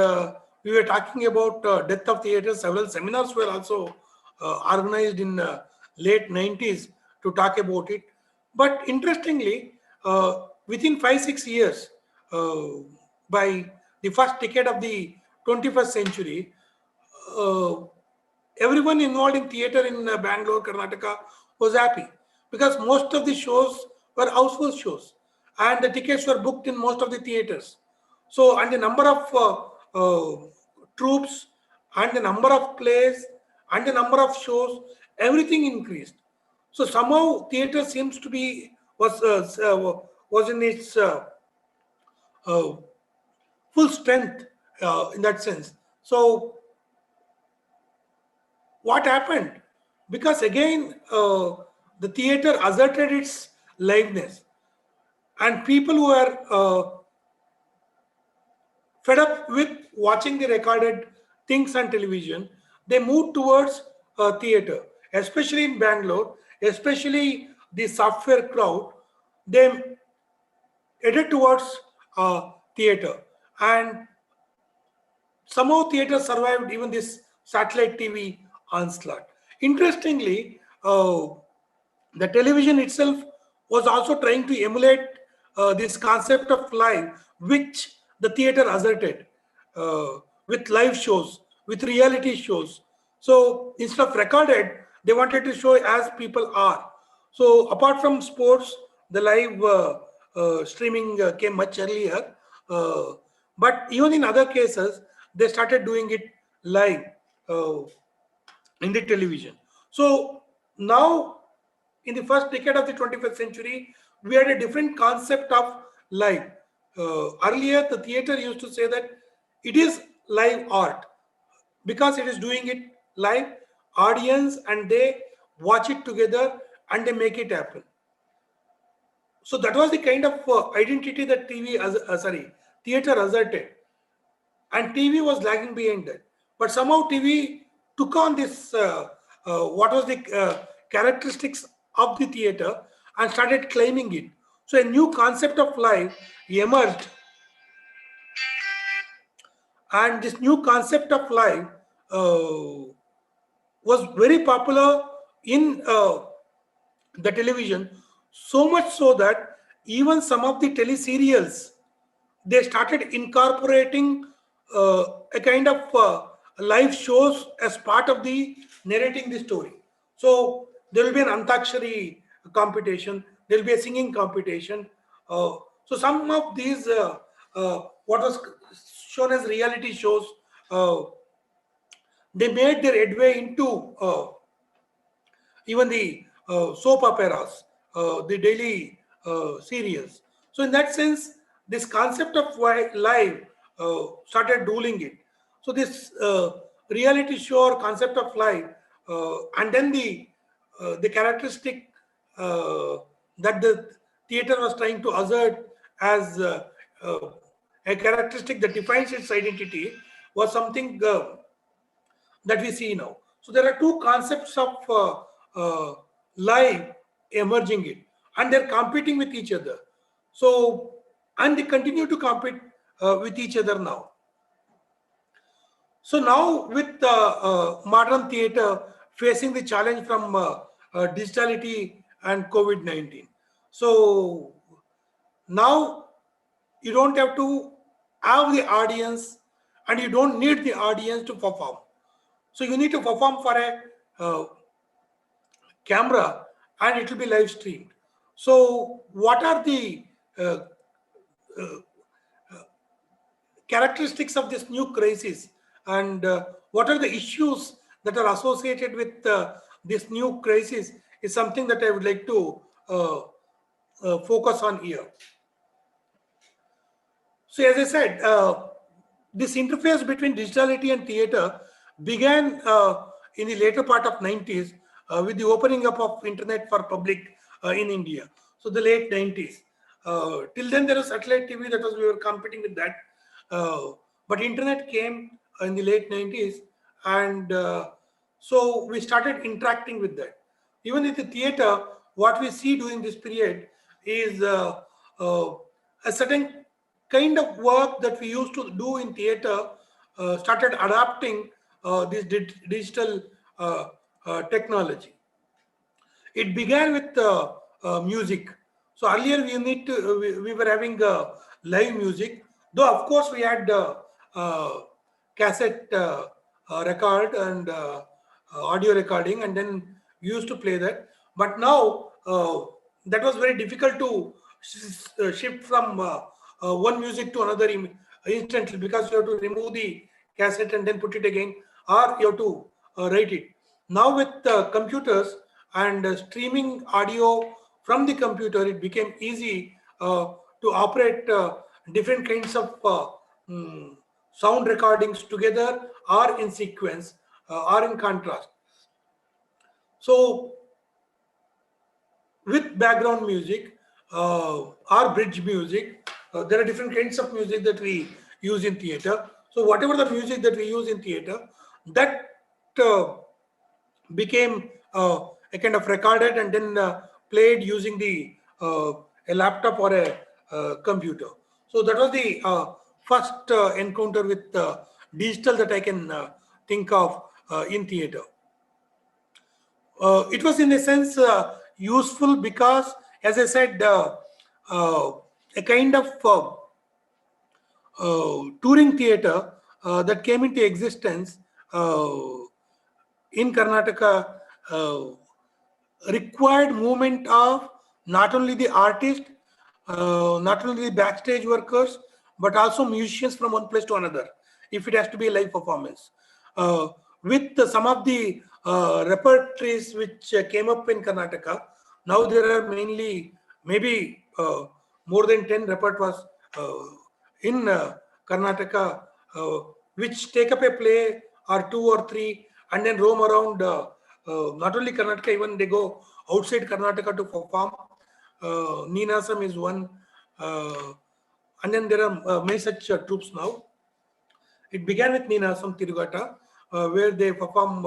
we were talking about death of theater. Several seminars were also organized in late 90s to talk about it. But interestingly, within 5-6 years, uh, by the first decade of the 21st century, uh, everyone involved in theater in Bangalore, Karnataka was happy, because most of the shows were household shows and the tickets were booked in most of the theaters. So, and the number of troops and the number of plays and the number of shows, everything increased. So somehow theater seems to be was in its uh, full strength in that sense. So what happened? Because again, the theater asserted its liveness, and people who were fed up with watching the recorded things on television, they moved towards theater, especially in Bangalore, especially the software crowd. They headed towards theater, and somehow theater survived even this satellite TV onslaught. Interestingly, the television itself was also trying to emulate this concept of live, which the theater asserted, with live shows, with reality shows. So instead of recorded, they wanted to show as people are. So apart from sports, the live streaming came much earlier. Uh, but even in other cases, they started doing it live uh, in the television. So now, in the first decade of the 21st century, we had a different concept of live. Earlier, the theater used to say that it is live art because it is doing it live, audience, and they watch it together and they make it happen. So that was the kind of identity that theater asserted, and TV was lagging behind that. But somehow TV took on this what was the characteristics of the theater and started claiming it. So a new concept of life emerged, and this new concept of life was very popular in the television, so much so that even some of the teleserials, they started incorporating a kind of live shows as part of the narrating the story. So there will be an antakshari competition, there will be a singing competition. So some of these what was shown as reality shows, uh, they made their headway into even the soap operas, the daily serials. So in that sense, this concept of live started ruling it. So this reality show or concept of live, and then the characteristic that the theater was trying to assert as uh, a characteristic that defines its identity was something that we see now. So there are two concepts of life emerging it, and they're competing with each other. So, and they continue to compete with each other now. So now with modern theater facing the challenge from digitality and COVID-19. So now you don't have to have the audience, and you don't need the audience to perform. So you need to perform for a camera, and it will be live streamed. So what are the characteristics of this new crisis and what are the issues that are associated with this new crisis is something that I would like to focus on here. So as I said, this interface between digitality and theater began in the later part of 90s with the opening up of internet for public in India. So the late 90s. Till then there was satellite TV that was, we were competing with that. But internet came in the late 90s and so we started interacting with that. Even in the theater, what we see during this period is a certain kind of work that we used to do in theater started adapting this digital technology. It began with music. So earlier we were having live music, though of course we had cassette record and audio recording, and then we used to play that. But now that was very difficult to shift from one music to another instantly, because you have to remove the cassette and then put it again, or you have to write it. Now with computers and streaming audio from the computer, it became easy to operate different kinds of sound recordings together or in sequence or in contrast. So with background music or bridge music, there are different kinds of music that we use in theater. So whatever the music that we use in theater, that became a kind of recorded and then played using the a laptop or a computer. So that was the first encounter with digital that I can think of in theater. It was in a sense useful because, as I said, a kind of touring theater that came into existence in Karnataka required movement of not only the artist, not only the backstage workers, but also musicians from one place to another, if it has to be a live performance. With some of the repertories which came up in Karnataka, now there are mainly maybe more than 10 repertoires in Karnataka, which take up a play or two or three and then roam around not only Karnataka, even they go outside Karnataka to perform. Neenasam is one, and then there are many such troops now. It began with Neenasam Tirugata, where they perform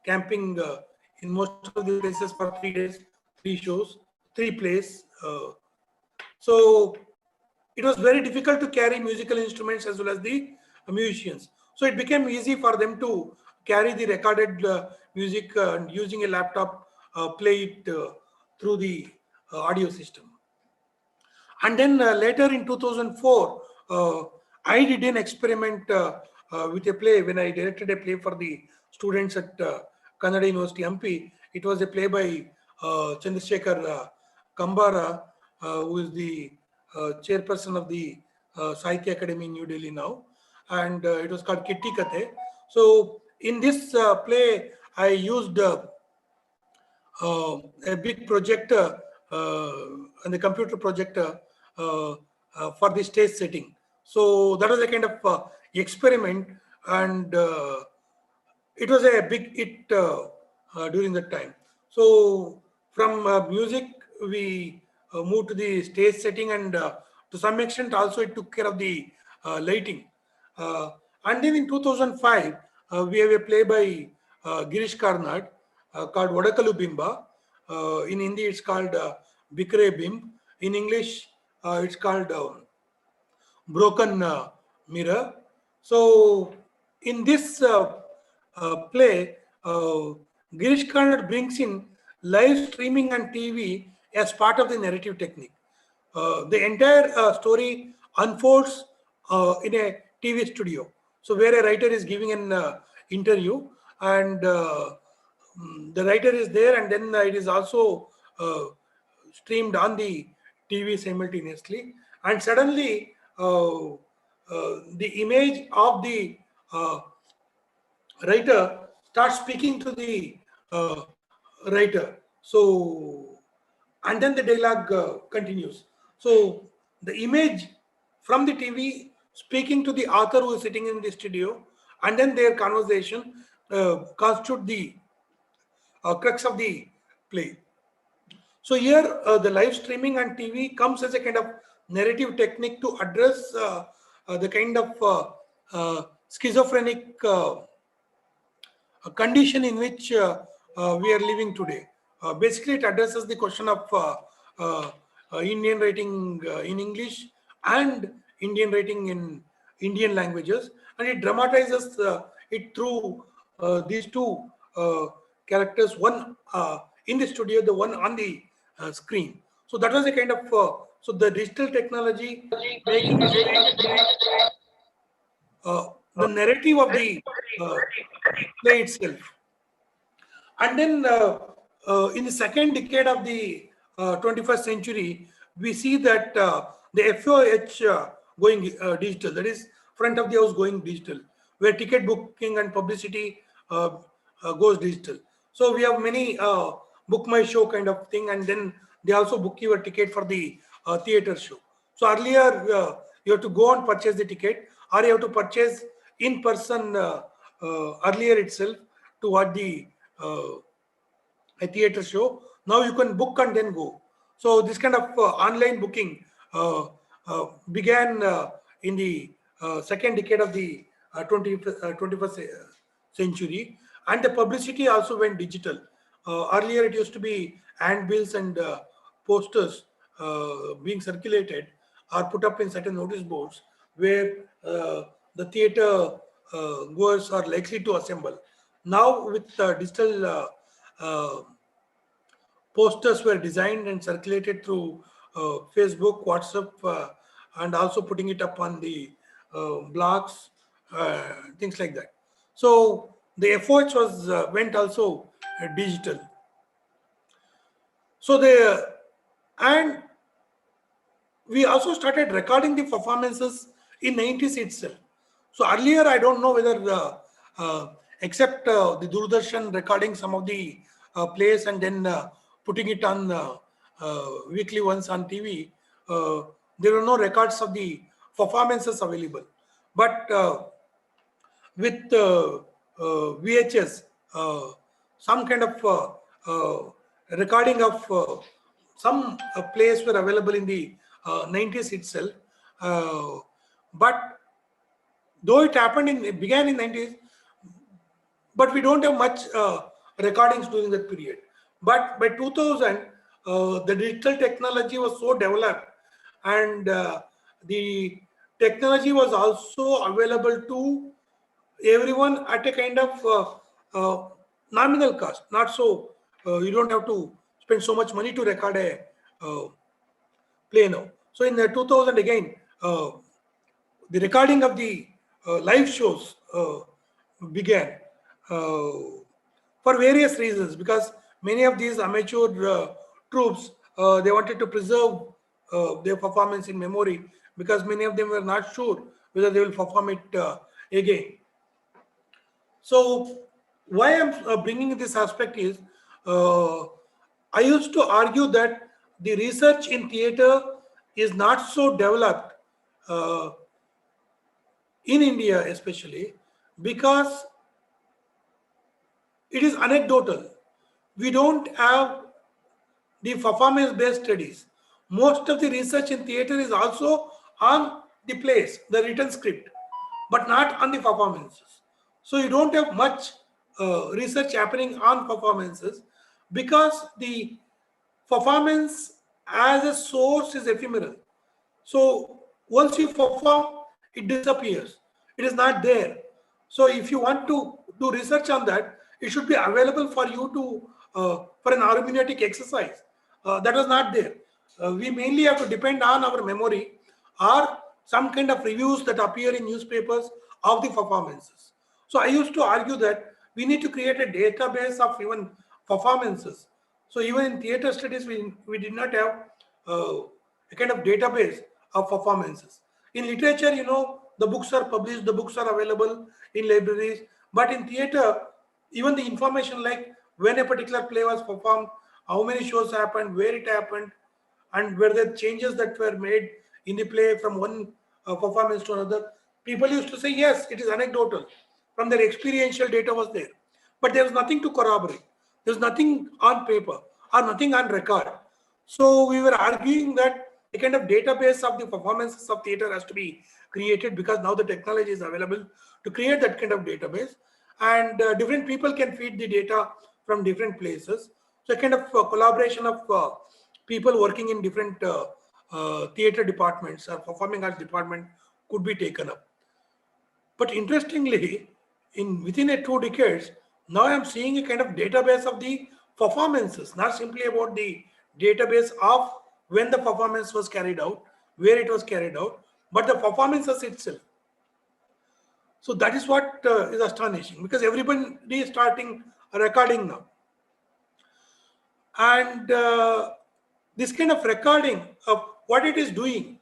camping in most of the places for 3 days, 3 shows, 3 plays. So it was very difficult to carry musical instruments as well as the musicians. So it became easy for them to carry the recorded music and using a laptop, play it through the audio system. And then later in 2004, I did an experiment with a play when I directed a play for the students at Kannada University, Hampi. It was a play by Chandrasekhar Kambara, who is the chairperson of the Sahitya Academy in New Delhi now. And it was called Kitty Kate. So in this play, I used a big projector and the computer projector for the stage setting. So that was a kind of experiment, and it was a big hit during that time. So from music, we moved to the stage setting, and to some extent also it took care of the lighting. And then in 2005, we have a play by Girish Karnad called Vadakalu Bimba. In Hindi, it's called Bikre Bimb. In English, it's called Broken Mirror. So in this play, Girish Karnad brings in live streaming and TV as part of the narrative technique. The entire story unfolds in a TV studio. So where a writer is giving an interview, and the writer is there, and then it is also streamed on the TV simultaneously. and suddenly the image of the writer starts speaking to the writer. So, and then the dialogue continues. So the image from the TV speaking to the author who is sitting in the studio, and then their conversation constitute the crux of the play. So here, the live streaming and TV comes as a kind of narrative technique to address the kind of schizophrenic condition in which we are living today. Basically, it addresses the question of Indian writing in English and Indian writing in Indian languages, and it dramatizes it through these two characters, one in the studio, the one on the screen. So that was a kind of so the digital technology making its way into the narrative of the play itself. And then in the second decade of the 21st century, we see that the FOH going digital, that is front of the house going digital, where ticket booking and publicity goes digital. So we have many book my show kind of thing, and then they also book your ticket for the theater show. So earlier you have to go and purchase the ticket, or you have to purchase in person earlier itself to watch the a theater show. Now you can book and then go. So this kind of online booking began in the second decade of the 21st century, and the publicity also went digital. Earlier it used to be handbills and posters being circulated or put up in certain notice boards where the theater goers are likely to assemble. Now with digital posters were designed and circulated through Facebook, WhatsApp, and also putting it up on the blogs, things like that. So the FOH was went also digital. So and we also started recording the performances in 90s itself. So earlier, I don't know whether except the Doordarshan recording some of the plays and then putting it on weekly once on TV, there were no records of the performances available. But with VHS, some kind of recording of some plays were available in the 90s itself. But though it began in 90s, but we don't have much recordings during that period. But by 2000, the digital technology was so developed, and the technology was also available to everyone at a kind of nominal cost. Not so you don't have to spend so much money to record a play now. So in 2000 again, the recording of the live shows began for various reasons, because many of these amateur troops they wanted to preserve their performance in memory, because many of them were not sure whether they will perform it again. So why I'm bringing this aspect is I used to argue that the research in theater is not so developed in India, especially because it is anecdotal. We don't have the performance-based studies. Most of the research in theater is also on the plays, the written script, but not on the performances. So you don't have much research happening on performances, because the performance as a source is ephemeral. So once you perform, it disappears. It is not there. So if you want to do research on that, it should be available for you to for an hermeneutic exercise. That was not there. We mainly have to depend on our memory or some kind of reviews that appear in newspapers of the performances. So I used to argue that we need to create a database of even performances. So even in theater studies, we did not have a kind of database of performances. In literature, the books are published, the books are available in libraries, but in theater, even the information like when a particular play was performed, how many shows happened, where it happened, and were there changes that were made in the play from one performance to another. People used to say, yes, it is anecdotal. From their experiential data was there. But there was nothing to corroborate. There was nothing on paper or nothing on record. So we were arguing that a kind of database of the performances of theater has to be created, because now the technology is available to create that kind of database, and different people can feed the data from different places. So a kind of collaboration of people working in different theater departments or performing arts department could be taken up. But interestingly, within a 2 decades, now I'm seeing a kind of database of the performances, not simply about the database of when the performance was carried out, where it was carried out, but the performances itself. So that is what is astonishing, because everybody is starting recording now. And this kind of recording of what it is doing.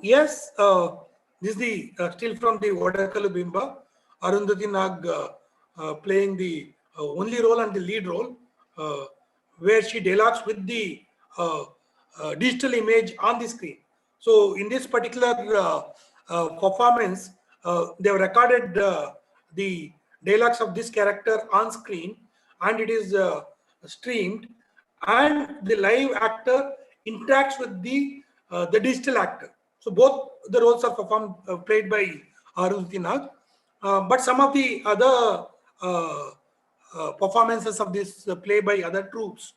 Yes, this is the still from the Vadakalu Bimba, Arundhati Nag playing the only role and the lead role, where she dialogues with the digital image on the screen. So in this particular performance, they have recorded the dialogues of this character on screen, and it is streamed, and the live actor interacts with the digital actor. So both the roles are performed, played by Arundhati Nag. But some of the other performances of this play by other troops,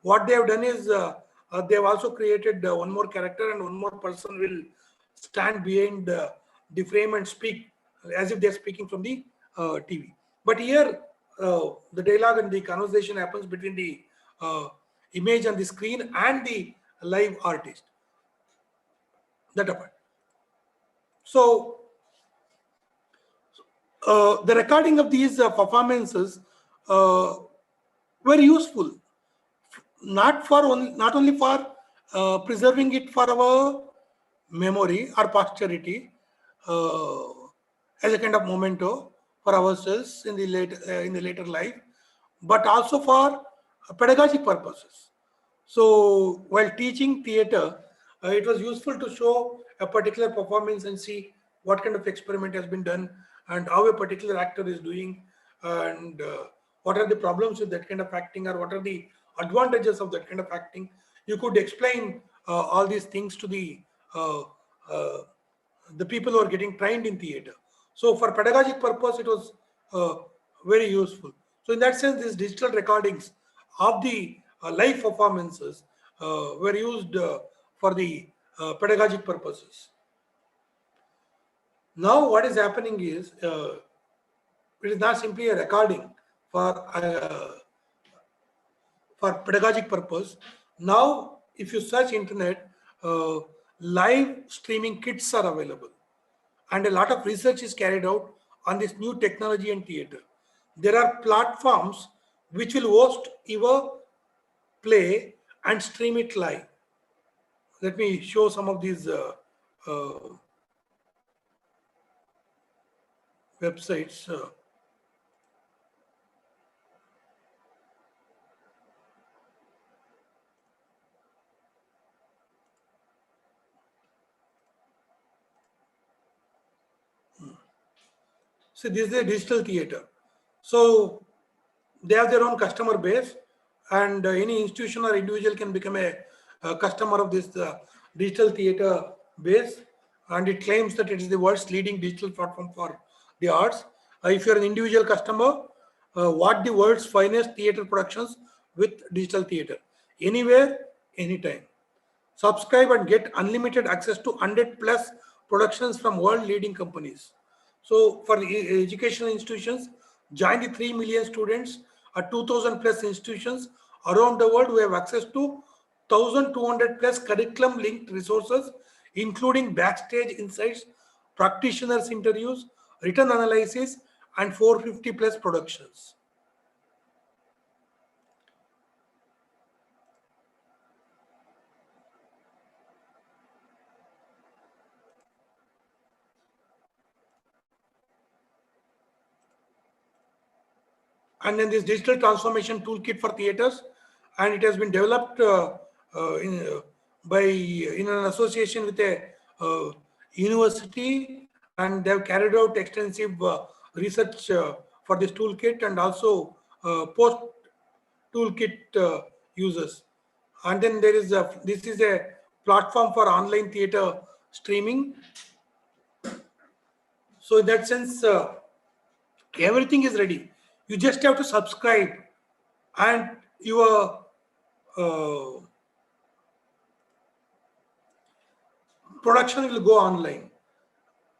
what they have done is they have also created one more character, and one more person will stand behind the frame and speak as if they're speaking from the TV. But here, the dialogue and the conversation happens between the image on the screen and the live artist. That apart. So the recording of these performances were useful, not only for preserving it for our memory or posterity, as a kind of memento for ourselves in the later life, but also for pedagogic purposes. So while teaching theater, it was useful to show a particular performance and see what kind of experiment has been done, and how a particular actor is doing, and what are the problems with that kind of acting, or what are the advantages of that kind of acting. You could explain all these things to uh, uh, the people who are getting trained in theater. So for pedagogic purpose, it was very useful. So in that sense, these digital recordings of the live performances were used for the pedagogic purposes. Now what is happening is, it is not simply a recording for pedagogic purpose. Now, if you search internet, live streaming kits are available, and a lot of research is carried out on this new technology and theater. There are platforms which will host your play and stream it live. Let me show some of these uh, websites. See, this is a digital theater. So they have their own customer base, and any institution or individual can become a customer of this digital theater base, and it claims that it is the world's leading digital platform for the arts. If you're an individual customer, what the world's finest theater productions with digital theater, anywhere, anytime. Subscribe and get unlimited access to 100 plus productions from world leading companies. So for the educational institutions, join the 3 million students at 2000 plus institutions around the world who have access to 1200 plus curriculum linked resources, including backstage insights, practitioners interviews, written analysis, and 450 plus productions. and then this digital transformation toolkit for theaters, and it has been developed in an association with a university, and they have carried out extensive research for this toolkit and also post toolkit users. And then there is this is a platform for online theater streaming. So in that sense, everything is ready. You just have to subscribe, and your production will go online,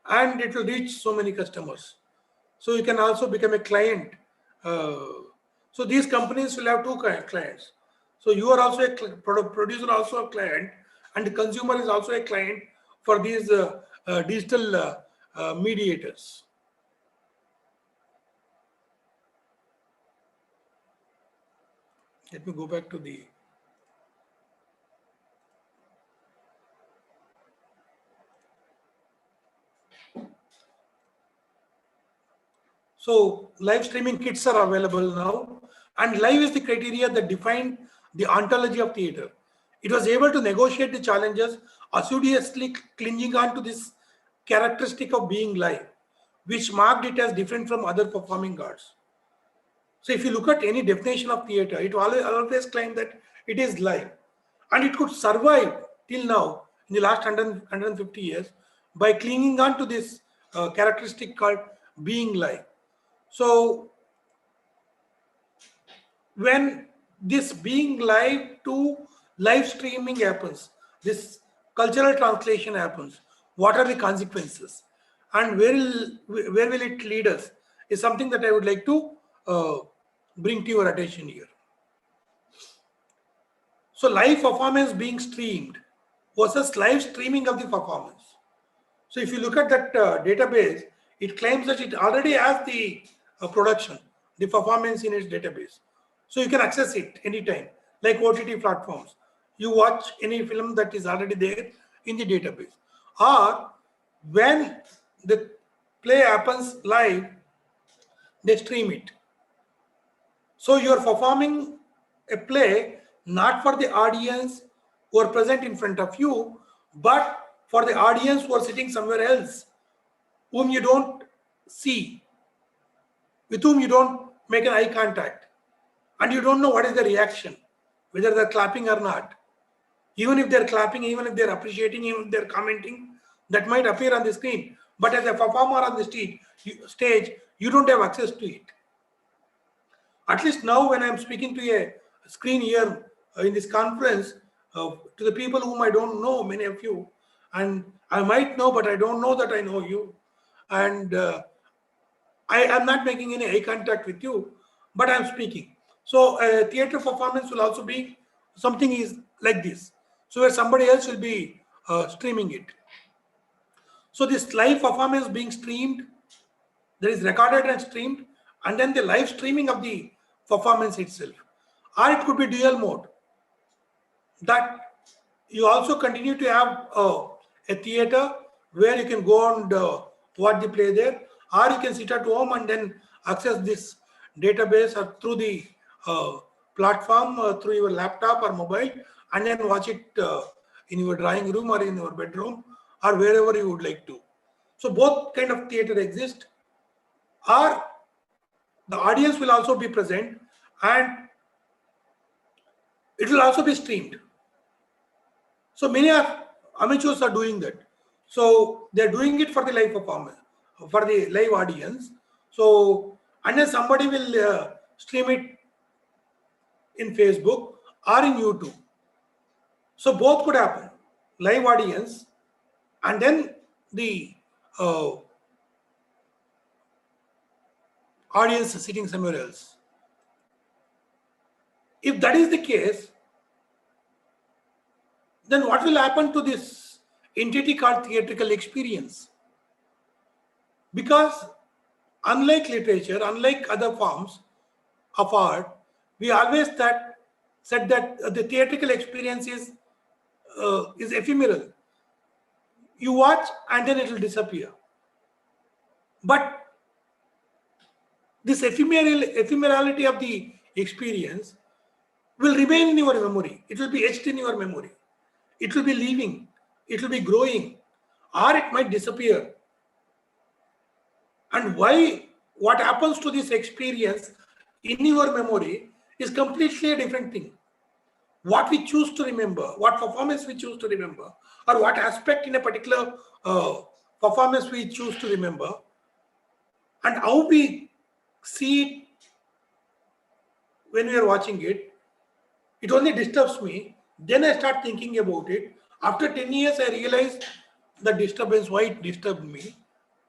and it will reach so many customers. So you can also become a client. So these companies will have two clients. So you are also a producer, also a client, and the consumer is also a client for these digital mediators. Let me go back to the. So live streaming kits are available now, and live is the criteria that defined the ontology of theater. It was able to negotiate the challenges, assiduously clinging on to this characteristic of being live, which marked it as different from other performing arts. So if you look at any definition of theater, it always claims that it is live, and it could survive till now in the last 150 years by clinging on to this characteristic called being live. So when this being live to live streaming happens, this cultural translation happens, what are the consequences and where will it lead us is something that I would like to bring to your attention here. So live performance being streamed versus live streaming of the performance. So if you look at that database, it claims that it already has the production, the performance in its database. So you can access it anytime, like OTT platforms. You watch any film that is already there in the database. Or when the play happens live, they stream it. So you are performing a play not for the audience who are present in front of you, but for the audience who are sitting somewhere else, whom you don't see, with whom you don't make an eye contact, and you don't know what is the reaction, whether they're clapping or not. Even if they're clapping, even if they're appreciating, even if they're commenting, that might appear on the screen. But as a performer on the stage, you don't have access to it. At least now when I'm speaking to a screen here in this conference, to the people whom I don't know, many of you, and I might know, but I don't know that I know you. And I am not making any eye contact with you, but I'm speaking. So a theater performance will also be something is like this. So where somebody else will be streaming it. So this live performance being streamed, that is recorded and streamed, and then the live streaming of the performance itself. Or it could be dual mode, that you also continue to have a theater where you can go and watch the play there, or you can sit at home and then access this database or through the platform, through your laptop or mobile, and then watch it in your drawing room or in your bedroom or wherever you would like to. So both kind of theater exist, or the audience will also be present and it will also be streamed. So many amateurs are doing that. So they're doing it for the live performance, for the live audience. So and then somebody will stream it in Facebook or in YouTube. So both could happen, live audience and then the audience sitting somewhere else. If that is the case, then what will happen to this entity called theatrical experience? Because unlike literature, unlike other forms of art, we always said that the theatrical experience is ephemeral. You watch and then it will disappear. But this ephemerality of the experience will remain in your memory. It will be etched in your memory. It will be leaving. It will be growing, or it might disappear. And what happens to this experience in your memory is completely a different thing. What we choose to remember, what performance we choose to remember, or what aspect in a particular performance we choose to remember, and how we see it when we are watching it, it only disturbs me. Then I start thinking about it. After 10 years, I realize the disturbance, why it disturbed me.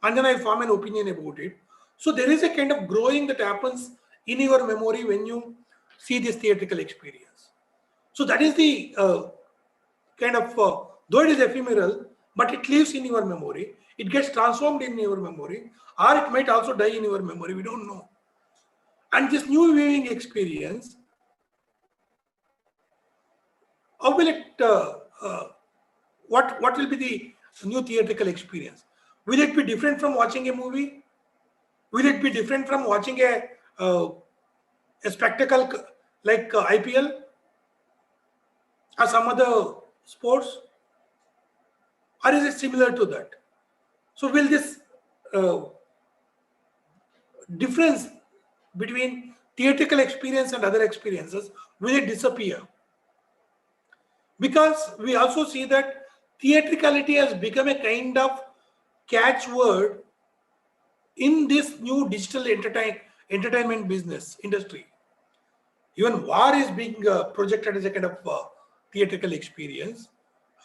And then I form an opinion about it. So there is a kind of growing that happens in your memory when you see this theatrical experience. So that is the kind of, though it is ephemeral, but it lives in your memory. It gets transformed in your memory, or it might also die in your memory. We don't know. And this new viewing experience, how will it, what will be the new theatrical experience? Will it be different from watching a movie? Will it be different from watching a spectacle like IPL or some other sports? Or is it similar to that? So will this difference between theatrical experience and other experiences, will it disappear? Because we also see that theatricality has become a kind of catchword in this new digital entertainment business industry. Even war is being projected as a kind of theatrical experience.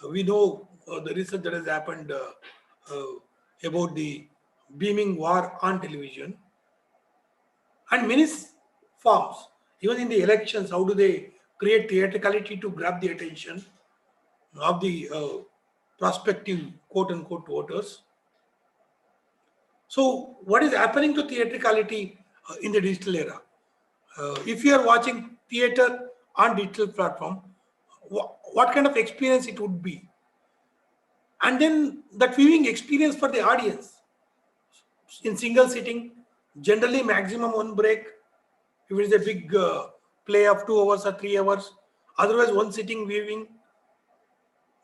We know the research that has happened about the beaming war on television. And many forms, even in the elections, how do they create theatricality to grab the attention of the prospective quote-unquote voters? So what is happening to theatricality in the digital era? If you are watching theater on digital platform, what kind of experience it would be? And then that viewing experience for the audience in single sitting, generally maximum one break. If it is a big play of 2 hours or 3 hours, otherwise one sitting viewing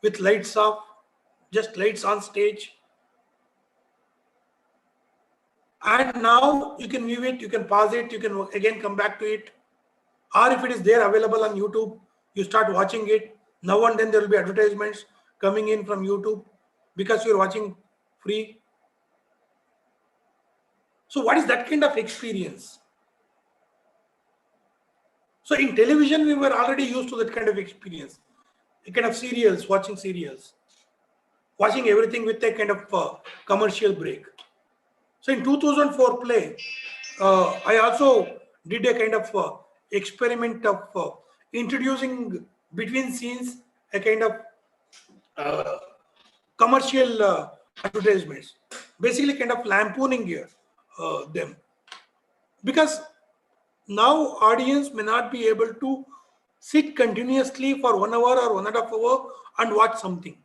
with lights off, just lights on stage. And now you can view it, you can pause it, you can again come back to it. Or if it is there available on YouTube, you start watching it. Now and then there will be advertisements coming in from YouTube because you're watching free. So what is that kind of experience? So in television, we were already used to that kind of experience. A kind of serials, watching serials. Watching everything with a kind of commercial break. So in 2004 play, I also did a kind of experiment of introducing between scenes a kind of commercial advertisements, basically kind of lampooning them, because now audience may not be able to sit continuously for 1 hour or 1.5 hours and watch something.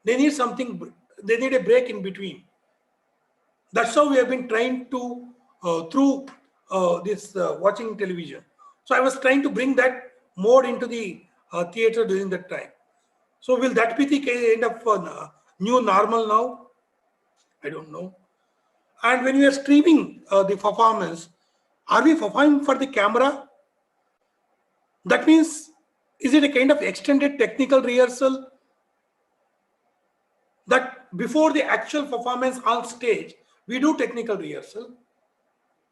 They need something, they need a break in between. That's how we have been trying to through this watching television. So I was trying to bring that mode into the theater during that time. So will that be the kind of new normal now? I don't know. And when we are streaming the performance, are we performing for the camera? That means, is it a kind of extended technical rehearsal that before the actual performance on stage, we do technical rehearsal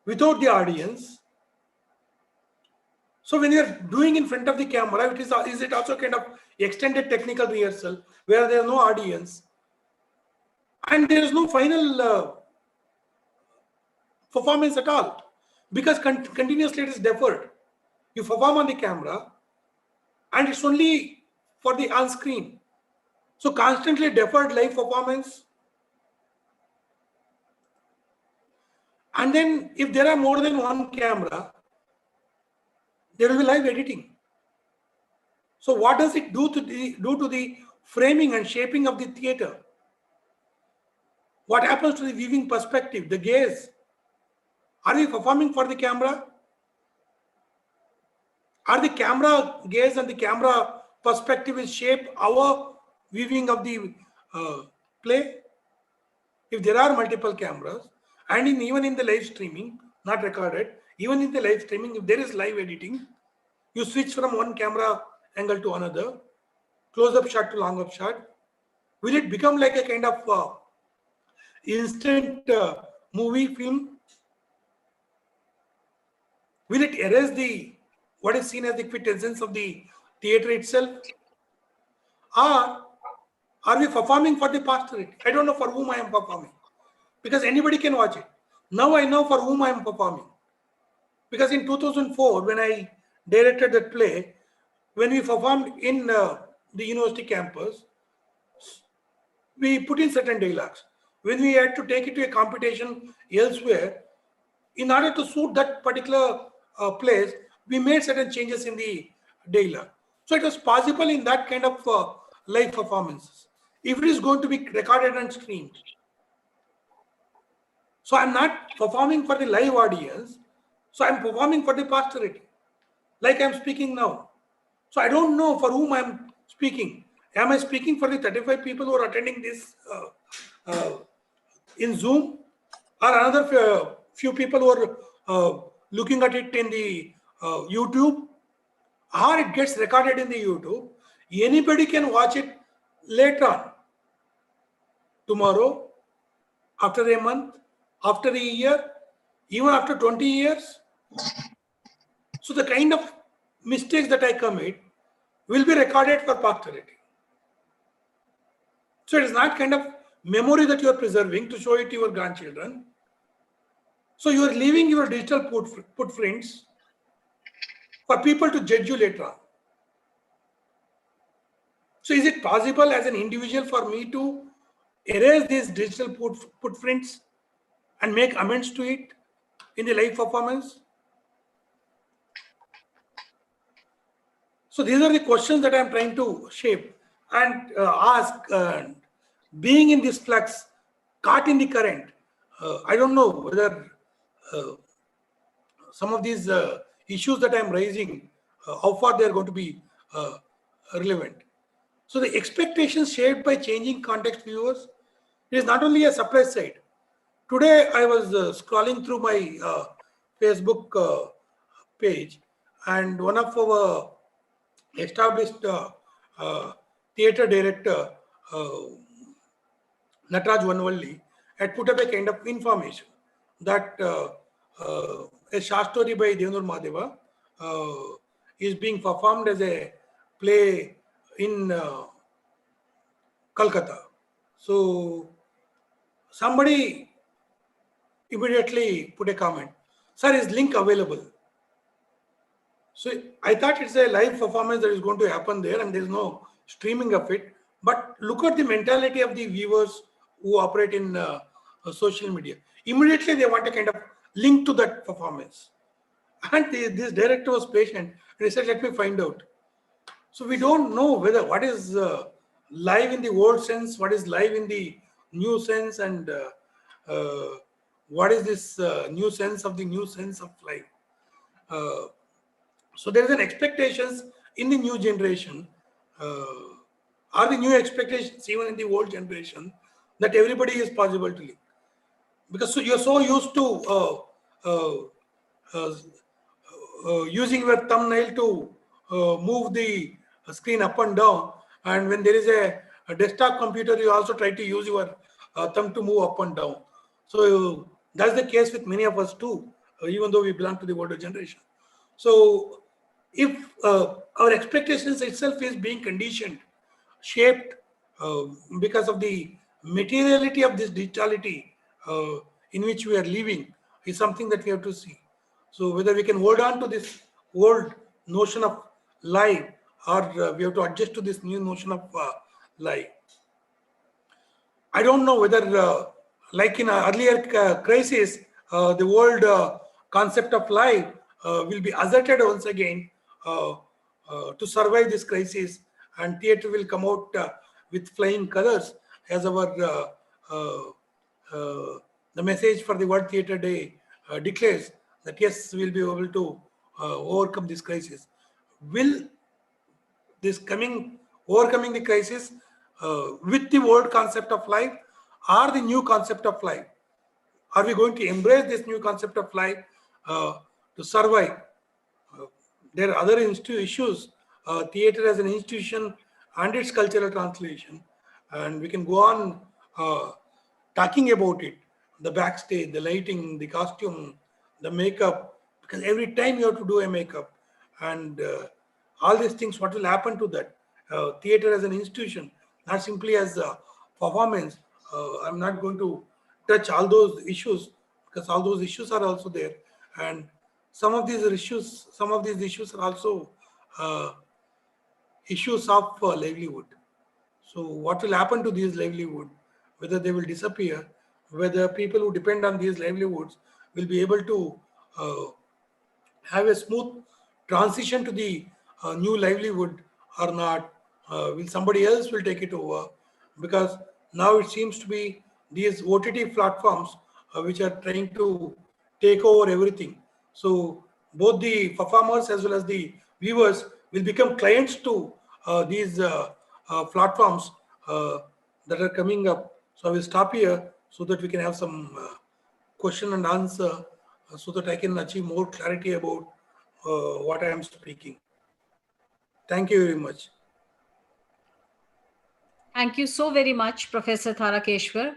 without the audience? So when you're doing in front of the camera, is it also kind of extended technical rehearsal where there is no audience and there is no final performance at all, because continuously it is deferred. You perform on the camera and it's only for the on screen. So constantly deferred live performance. And then if there are more than one camera, there will be live editing. So what does it do to the framing and shaping of the theater? What happens to the viewing perspective, the gaze? Are we performing for the camera? Are the camera gaze and the camera perspective is shape our viewing of the play? If there are multiple cameras, and even in the live streaming, not recorded, even in the live streaming, if there is live editing, you switch from one camera angle to another, close-up shot to long-up shot. Will it become like a kind of instant movie film? Will it erase the what is seen as the quintessence of the theater itself? Or are we performing for the posterity? I don't know for whom I am performing, because anybody can watch it. Now I know for whom I am performing. Because in 2004, when I directed that play, when we performed in the university campus, we put in certain dialogues. When we had to take it to a competition elsewhere, in order to suit that particular place, we made certain changes in the dialogue. So it was possible in that kind of live performances. If it is going to be recorded and streamed. So I'm not performing for the live audience. So I'm performing for the posterity, like I'm speaking now. So I don't know for whom I'm speaking. Am I speaking for the 35 people who are attending this in Zoom, or another few people who are looking at it in the YouTube, or it gets recorded in the YouTube? Anybody can watch it later on, tomorrow, after a month, after a year, even after 20 years. So the kind of mistakes that I commit will be recorded for posterity. So it is not kind of memory that you are preserving to show it to your grandchildren. So you are leaving your digital footprints for people to judge you later on. So is it possible as an individual for me to erase these digital footprints and make amends to it in the live performance? So these are the questions that I am trying to shape and ask. Being in this flux, caught in the current, I don't know whether some of these issues that I am raising, how far they are going to be relevant. So the expectations shaped by changing context viewers is not only a supply side. Today I was scrolling through my Facebook page, and one of our established theatre director, Nataraj Vanvalli, had put up a kind of information that a short story by Devanur Madeva is being performed as a play in Calcutta. So somebody immediately put a comment, "Sir, is link available?" So I thought it's a live performance that is going to happen there and there's no streaming of it. But look at the mentality of the viewers who operate in social media. Immediately they want a kind of link to that performance. And this director was patient and he said, "Let me find out." So we don't know whether what is live in the old sense, what is live in the new sense, and what is this new sense of the new sense of life. So there is an expectations in the new generation, or the new expectations even in the old generation, that everybody is possible to live. Because so you're so used to using your thumbnail to move the screen up and down, and when there is a desktop computer, you also try to use your thumb to move up and down. So that's the case with many of us too, even though we belong to the older generation. So if our expectations itself is being conditioned, shaped because of the materiality of this digitality in which we are living, is something that we have to see. So whether we can hold on to this old notion of life, or we have to adjust to this new notion of life. I don't know whether, like in an earlier crisis, the old concept of life will be asserted once again to survive this crisis, and theatre will come out with flying colors as our the message for the World Theatre Day declares that yes, we'll be able to overcome this crisis. Will this coming overcoming the crisis with the old concept of life or the new concept of life? Are we going to embrace this new concept of life to survive? There are other issues. Theater as an institution and its cultural translation, and we can go on talking about it. The backstage, the lighting, the costume, the makeup, because every time you have to do a makeup, and all these things, what will happen to that? Theater as an institution, not simply as a performance. I'm not going to touch all those issues because all those issues are also there, and some of these issues are also uh, issues of livelihood. So what will happen to these livelihood? Whether they will disappear, whether people who depend on these livelihoods will be able to uh, have a smooth transition to the new livelihood or not? Will somebody else will take it over? Because now it seems to be these OTT platforms which are trying to take over everything. So both the performers as well as the viewers will become clients to these platforms that are coming up. So I will stop here so that we can have some question and answer so that I can achieve more clarity about what I am speaking. Thank you very much. Thank you so very much, Professor Tharakeshwar,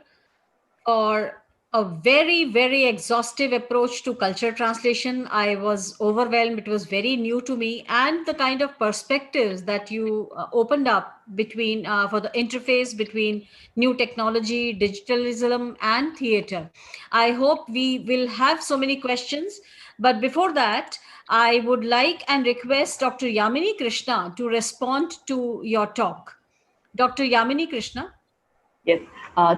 for a very, very exhaustive approach to culture translation. I was overwhelmed. It was very new to me, and the kind of perspectives that you opened up between for the interface between new technology, digitalism, and theater. I hope we will have so many questions. But before that, I would like and request Dr. Yamini Krishna to respond to your talk. Dr. Yamini Krishna. Yes,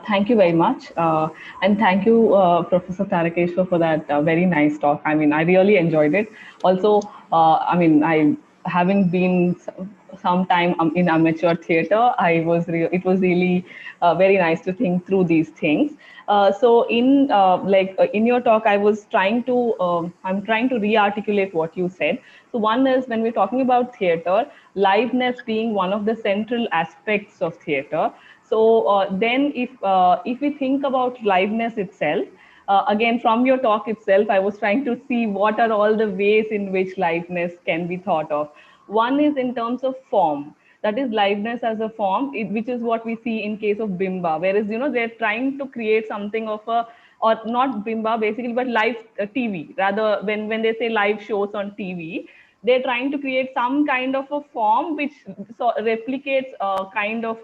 thank you very much. And thank you, Professor Tarakeshwar, for that very nice talk. I mean, I really enjoyed it. Also, I having been some time in amateur theater, it was really very nice to think through these things. In your talk, I'm trying to re-articulate what you said. So one is when we're talking about theater, liveness being one of the central aspects of theater. So then if we think about liveness itself, again, from your talk itself, I was trying to see what are all the ways in which liveness can be thought of. One is in terms of form. That is liveness as a form, which is what we see in case of Bimba. Whereas, they're trying to create something of a, or not Bimba basically, but live TV. Rather, when they say live shows on TV, they're trying to create some kind of a form which replicates a kind of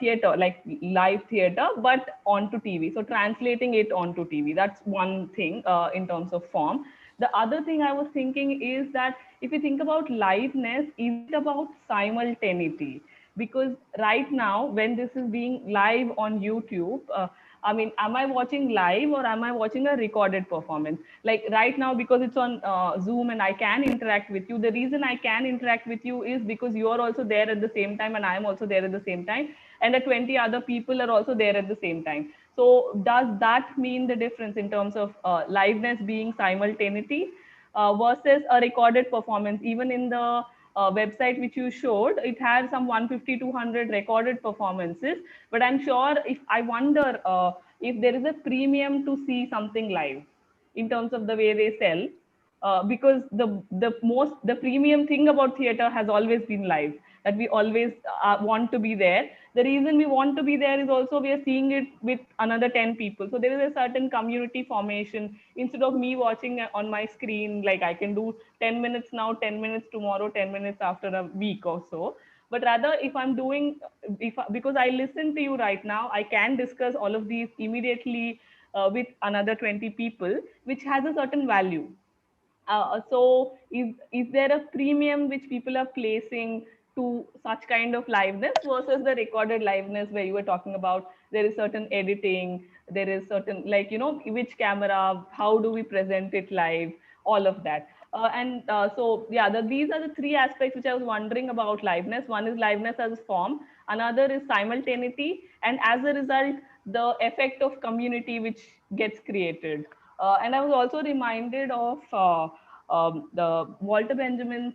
theater, like live theater, but onto TV. So translating it onto TV, that's one thing in terms of form. The other thing I was thinking is that if you think about liveness, is it about simultaneity? Because right now, when this is being live on YouTube, am I watching live or am I watching a recorded performance? Like right now, because it's on Zoom and I can interact with you, the reason I can interact with you is because you are also there at the same time and I am also there at the same time. And the 20 other people are also there at the same time. So does that mean the difference in terms of liveness being simultaneity versus a recorded performance? Even in the website which you showed, it had some 150, 200 recorded performances. But I'm sure I wonder if there is a premium to see something live in terms of the way they sell. Because the premium thing about theater has always been live, that we always want to be there. The reason we want to be there is also we are seeing it with another 10 people. So there is a certain community formation. Instead of me watching on my screen, like I can do 10 minutes now, 10 minutes tomorrow, 10 minutes after a week or so. But rather, because I listen to you right now, I can discuss all of these immediately with another 20 people, which has a certain value. So is there a premium which people are placing to such kind of liveness versus the recorded liveness where you were talking about there is certain editing, there is certain, which camera, how do we present it live, all of that. These are the three aspects which I was wondering about liveness. One is liveness as a form, another is simultaneity, and as a result, the effect of community which gets created. And I was also reminded of the Walter Benjamin's,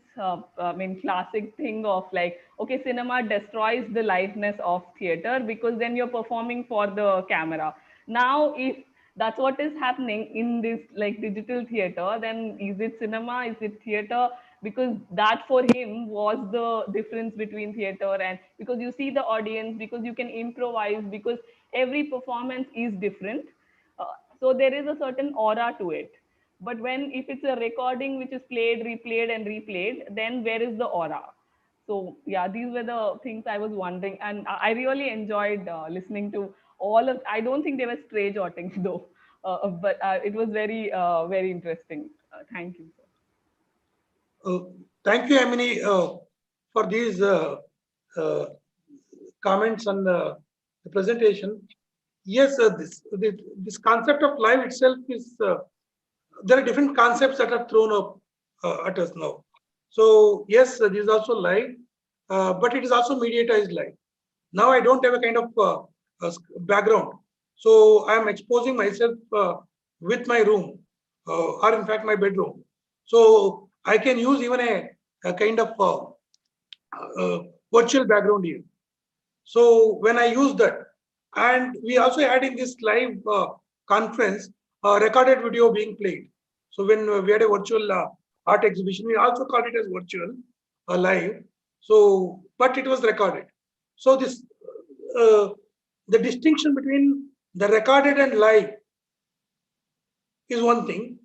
classic thing of like, okay, cinema destroys the liveness of theater because then you're performing for the camera. Now, if that's what is happening in this like digital theater, then is it cinema? Is it theater? Because that for him was the difference between theater, and because you see the audience, because you can improvise, because every performance is different. Uh, so there is a certain aura to it. But when if it's a recording which is played, replayed, and replayed, then where is the aura? So yeah, these were the things I was wondering, and I really enjoyed listening to all of. I don't think they were stray jotting though, but it was very interesting. Thank you. Uh, Thank you, Amini, for these comments on the presentation. Yes, this concept of live itself is, there are different concepts that are thrown up at us now. So yes, this is also live, but it is also mediatized live. Now I don't have a kind of background. So I am exposing myself with my room, or in fact my bedroom. So I can use even a kind of virtual background here. So when I use that, and we also had in this live conference recorded video being played. So when we had a virtual art exhibition, we also called it as virtual live. So, but it was recorded. So this the distinction between the recorded and live is one thing,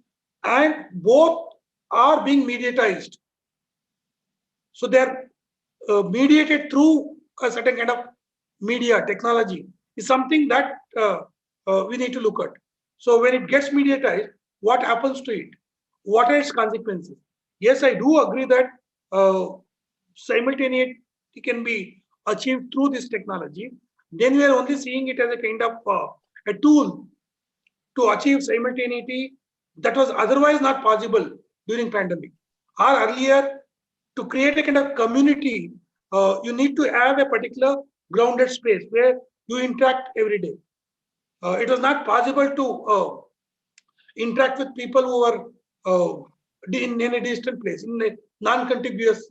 and both are being mediatized. So they're mediated through a certain kind of media technology is something that we need to look at. So when it gets mediatized, what happens to it? What are its consequences? Yes, I do agree that simultaneity can be achieved through this technology. Then we are only seeing it as a kind of a tool to achieve simultaneity that was otherwise not possible during pandemic. Or earlier, to create a kind of community, you need to have a particular grounded space where you interact every day. It was not possible to interact with people who are in a distant place, in a non-contiguous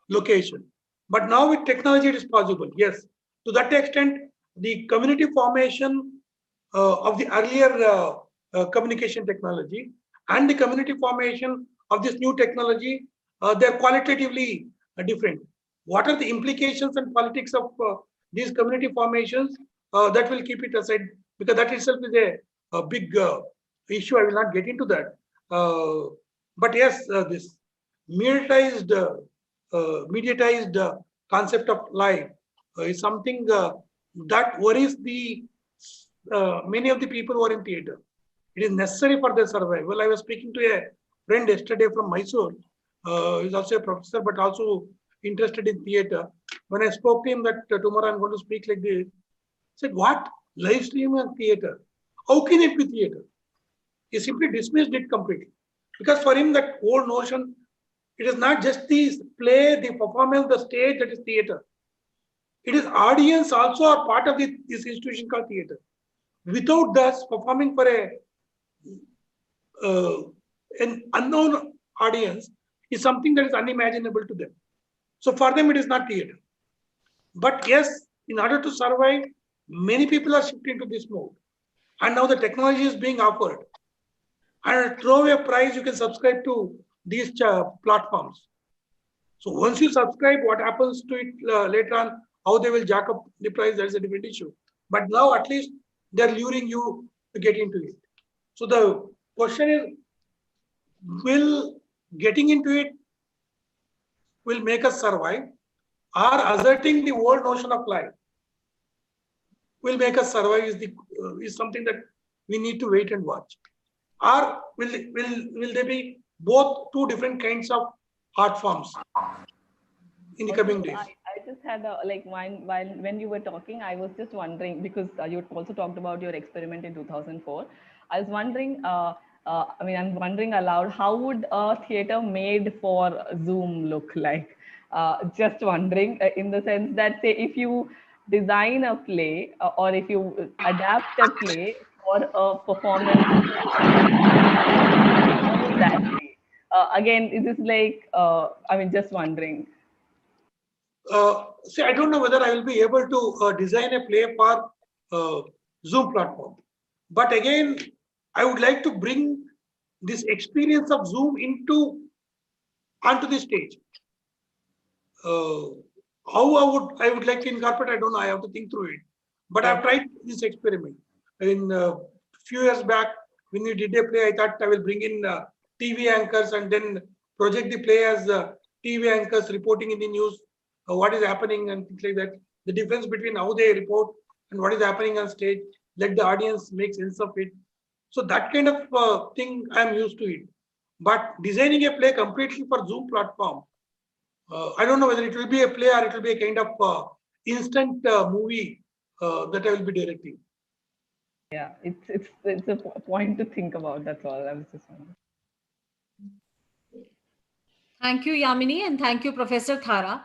location. But now with technology, it is possible. Yes, to that extent, the community formation of the earlier communication technology and the community formation of this new technology, they're qualitatively different. What are the implications and politics of these community formations? That will keep it aside, because that itself is a big issue. I will not get into that. But yes, this mediatized concept of life is something that worries the many of the people who are in theater. It is necessary for their survival. I was speaking to a friend yesterday from Mysore. He's also a professor, but also interested in theater. When I spoke to him that tomorrow I'm going to speak like this, I said, "What? Live stream and theater? How can it be theater?" He simply dismissed it completely. Because for him, that whole notion, it is not just the play, the performance, the stage that is theater. It is audience also are part of this institution called theater. Without thus performing for an unknown audience is something that is unimaginable to them. So for them, it is not theater. But yes, in order to survive, many people are shifting to this mode. And now the technology is being offered. And at throwaway price, you can subscribe to these platforms. So once you subscribe, what happens to it later on, how they will jack up the price, that's a different issue. But now at least they're luring you to get into it. So the question is, will getting into it will make us survive, or asserting the old notion of life will make us survive is something that we need to wait and watch. Or will there be both two different kinds of art forms in the coming days? I just had when you were talking, I was just wondering, because you also talked about your experiment in 2004. I was wondering, I'm wondering aloud, how would a theater made for Zoom look like? Just wondering, in the sense that, say, if you design a play or if you adapt a play or a performance that way? Again, is this like, I mean, just wondering. See, I don't know whether I will be able to design a play for Zoom platform. But again, I would like to bring this experience of Zoom onto the stage. How I would like to incorporate, I don't know. I have to think through it. But I've tried this experiment. In a few years back, when we did a play, I thought I will bring in TV anchors and then project the play as TV anchors reporting in the news what is happening and things like that. The difference between how they report and what is happening on stage, let the audience make sense of it. So that kind of thing I'm used to it. But designing a play completely for Zoom platform, I don't know whether it will be a play or it will be a kind of instant movie that I will be directing. Yeah, it's a point to think about. That's all. I was just wondering. Thank you, Yamini, and thank you, Professor Thara.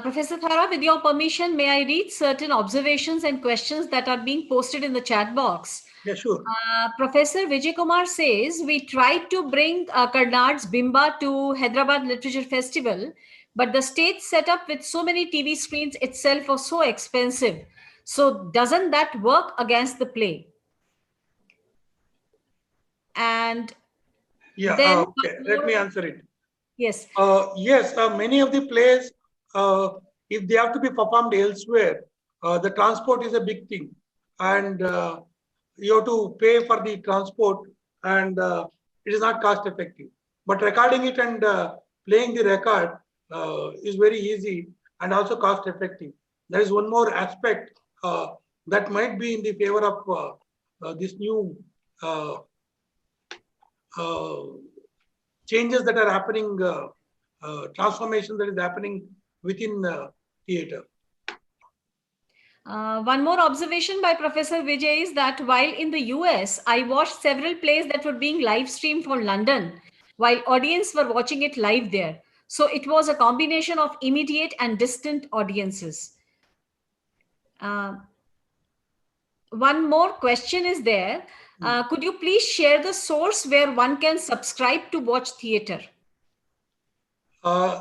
Professor Thara, with your permission, may I read certain observations and questions that are being posted in the chat box? Yeah, sure. Professor Vijay Kumar says, we tried to bring Karnad's Bimba to Hyderabad Literature Festival, but the stage setup with so many TV screens itself was so expensive. So doesn't that work against the play? And yeah, then okay. Let me answer it. Yes. Yes, many of the plays, if they have to be performed elsewhere, the transport is a big thing. And you have to pay for the transport and it is not cost effective. But recording it and playing the record is very easy and also cost effective. There is one more aspect that might be in the favor of this new changes that are happening, transformation that is happening within theatre. One more observation by Professor Vijay is that while in the US, I watched several plays that were being live streamed from London, while audience were watching it live there. So it was a combination of immediate and distant audiences. One more question is there. Could you please share the source where one can subscribe to watch theatre?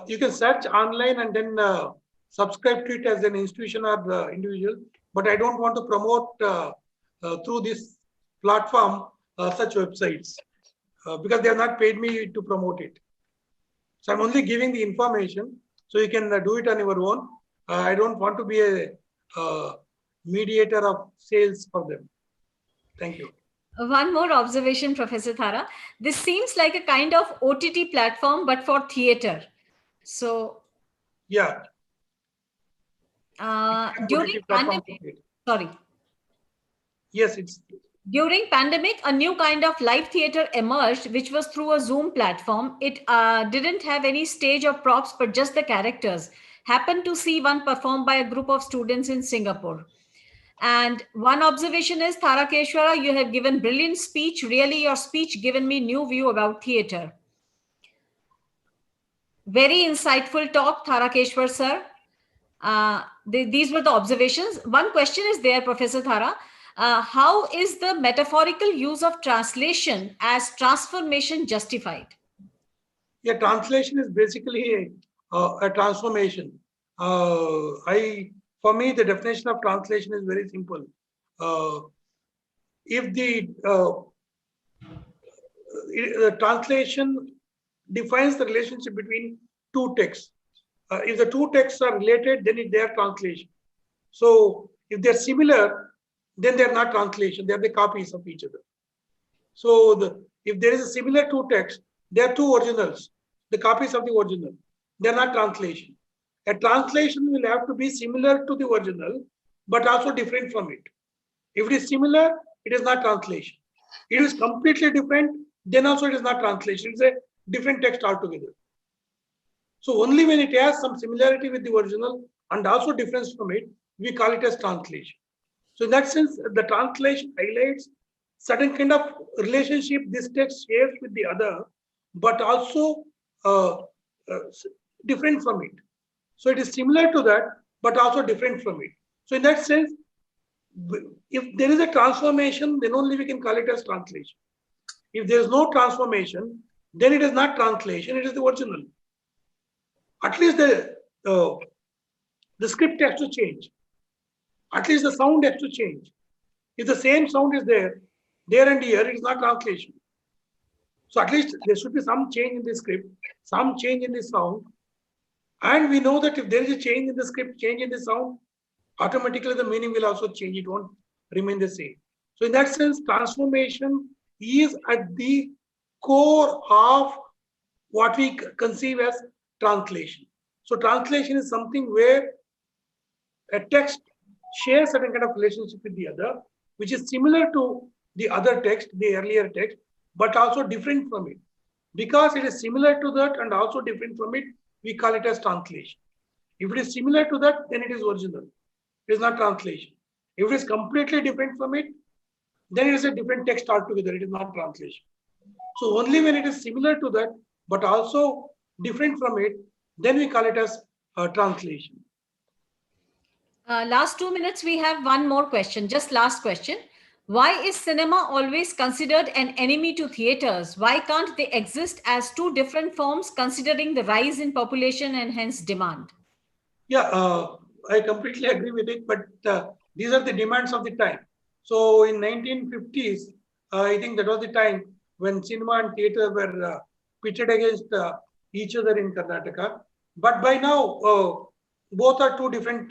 You can search online and then subscribe to it as an institution or individual. But I don't want to promote through this platform such websites because they have not paid me to promote it. So I'm only giving the information so you can do it on your own. I don't want to be a mediator of sales for them. Thank you. One more observation, Professor Thara. This seems like a kind of OTT platform, but for theatre. So, yeah. During pandemic, sorry. Yes, it's. During pandemic, a new kind of live theatre emerged, which was through a Zoom platform. It didn't have any stage or props, but just the characters. Happened to see one performed by a group of students in Singapore. And one observation is, Tarakeshwara, you have given brilliant speech. Really, your speech given me new view about theatre. Very insightful talk, Tarakeshwar sir. These were the observations. One question is there, Professor Thara. How is the metaphorical use of translation as transformation justified? Yeah, translation is basically a transformation. For me, the definition of translation is very simple. If the translation defines the relationship between two texts. If the two texts are related, then they are translation. So if they're similar, then they're not translation. They're the copies of each other. So if there is a similar two texts, there are two originals, the copies of the original. They're not translation. A translation will have to be similar to the original, but also different from it. If it is similar, it is not translation. It is completely different, then also it is not translation. It's a different text altogether. So only when it has some similarity with the original and also difference from it, we call it as translation. So in that sense, the translation highlights certain kind of relationship this text shares with the other, but also different from it. So it is similar to that, but also different from it. So in that sense, if there is a transformation, then only we can call it as translation. If there is no transformation, then it is not translation, it is the original. At least the script has to change. At least the sound has to change. If the same sound is there and here, it is not translation. So at least there should be some change in the script, some change in the sound. And we know that if there is a change in the script, change in the sound, automatically the meaning will also change. It won't remain the same. So in that sense, transformation is at the core of what we conceive as translation. So translation is something where a text shares certain kind of relationship with the other, which is similar to the other text, the earlier text, but also different from it. Because it is similar to that and also different from it, we call it as translation. If it is similar to that, then it is original. It is not translation. If it is completely different from it, then it is a different text altogether. It is not translation. So only when it is similar to that, but also different from it, then we call it as translation. Last 2 minutes, we have one more question. Just last question. Why is cinema always considered an enemy to theaters? Why can't they exist as two different forms considering the rise in population and hence demand? Yeah, I completely agree with it, but these are the demands of the time. So in 1950s, I think that was the time when cinema and theater were pitted against each other in Karnataka. But by now, both are two different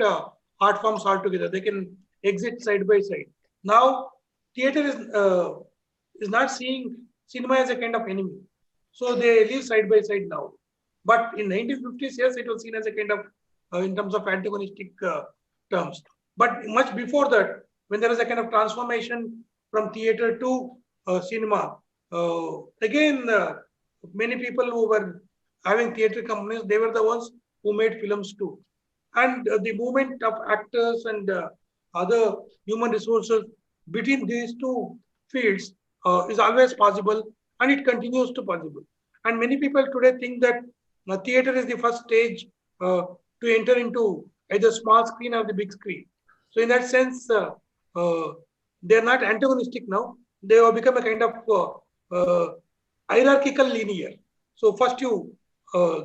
art forms altogether. They can exist side by side. Now, theater is not seeing cinema as a kind of enemy. So they live side by side now. But in 1950s, yes, it was seen as a kind of in terms of antagonistic terms. But much before that, when there was a kind of transformation from theater to cinema, again, many people who were having theater companies, they were the ones who made films too. And the movement of actors and other human resources between these two fields is always possible, and it continues to possible. And many people today think that theater is the first stage to enter into either small screen or the big screen. So in that sense, they're not antagonistic now. They have become a kind of hierarchical linear. So first you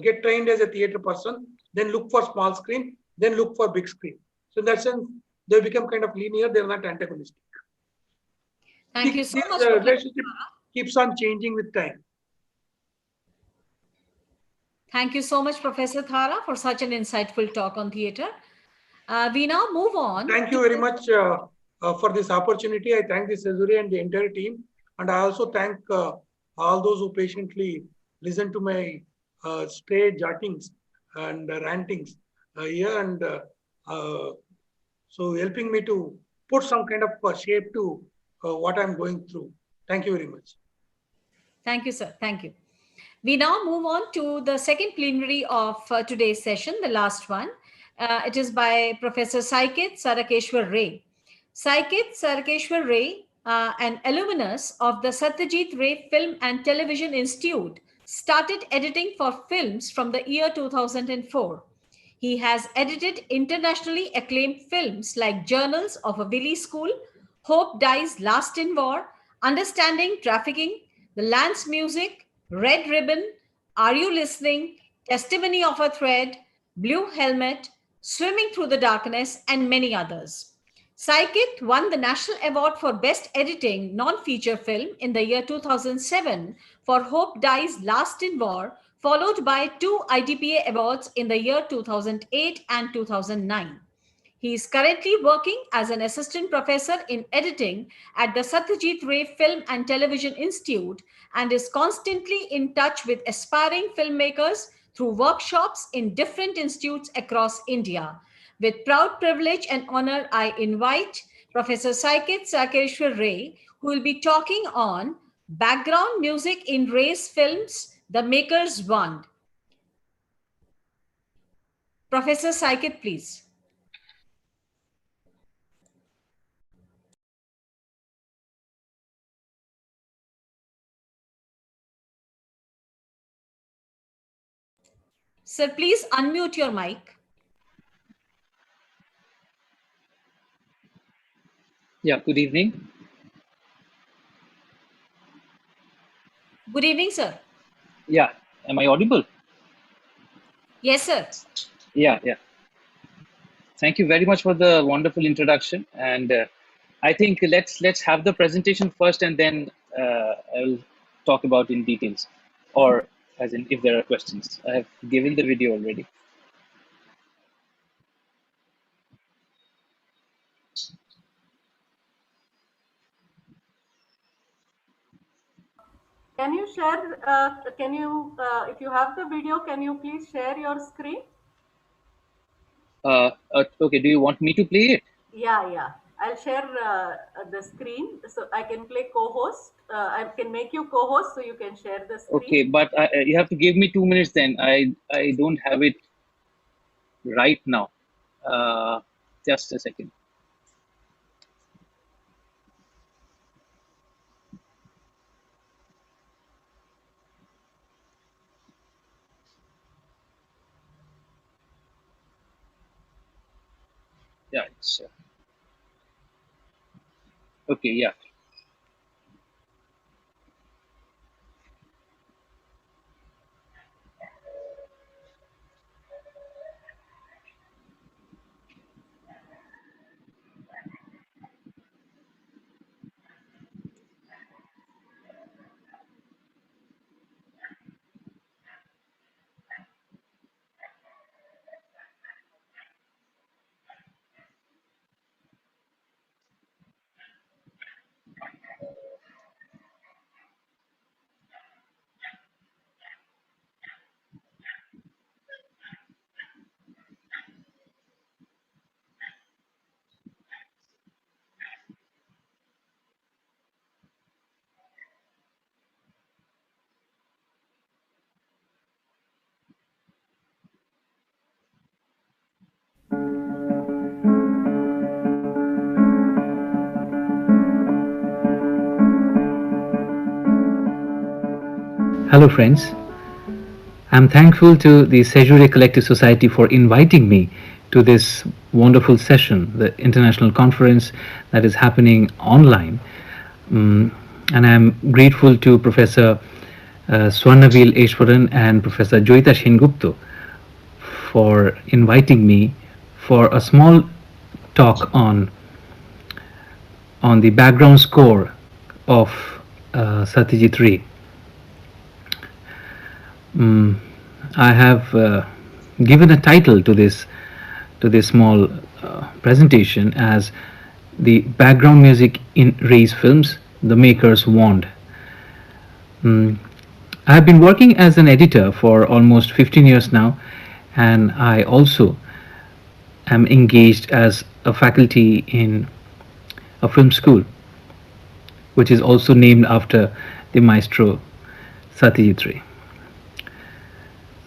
get trained as a theater person, then look for small screen, then look for big screen. So in that sense, they become kind of linear. They're not antagonistic. Thank you so much. The relationship keeps on changing with time. Thank you so much, Professor Thara, for such an insightful talk on theater. We now move on. Thank you very much for this opportunity. I thank the Caesurae and the entire team. And I also thank all those who patiently listen to my stray jottings and rantings here. And so helping me to put some kind of shape to what I'm going through. Thank you very much. Thank you, sir. Thank you. We now move on to the second plenary of today's session, the last one. It is by Professor Saikit Sarakeshwar Ray. Saikit Sarakeshwar Ray, an alumnus of the Satyajit Ray Film and Television Institute, started editing for films from the year 2004. He has edited internationally acclaimed films like Journals of a Village School, Hope Dies Last in War, Understanding Trafficking, The Land's Music, Red Ribbon, Are You Listening, Testimony of a Thread, Blue Helmet, Swimming Through the Darkness, and many others. Saikit won the National Award for Best Editing Non-Feature Film in the year 2007 for Hope Dies Last in War, followed by 2 IDPA awards in the year 2008 and 2009. He is currently working as an assistant professor in editing at the Satyajit Ray Film and Television Institute and is constantly in touch with aspiring filmmakers through workshops in different institutes across India. With proud privilege and honor, I invite Professor Saikit Sarakeshwar Ray, who will be talking on background music in Ray's films, The Maker's Wand. Professor Saikit, please. Sir, please unmute your mic. Yeah, good evening. Good evening, sir. Yeah, am I audible? Yes, sir. Yeah, yeah. Thank you very much for the wonderful introduction. And I think let's have the presentation first, and then I'll talk about in details, or as in if there are questions. I have given the video already. Can you share, if you have the video, can you please share your screen? Okay, do you want me to play it? Yeah, yeah. I'll share the screen so I can play co-host. I can make you co-host so you can share the screen. Okay, but you have to give me 2 minutes then. I don't have it right now. Just a second. Yeah, it's okay. Yeah. Hello, friends. I'm thankful to the Caesurae Collective Society for inviting me to this wonderful session, the international conference that is happening online. And I'm grateful to Professor Swarnavil Eshwaran and Professor Joita Shengupta for inviting me for a small talk on the background score of Satyajit Ray. I have given a title to this small presentation as the background music in Ray's films. The makers warned. I have been working as an editor for almost 15 years now, and I also am engaged as a faculty in a film school, which is also named after the maestro Satyajit Ray.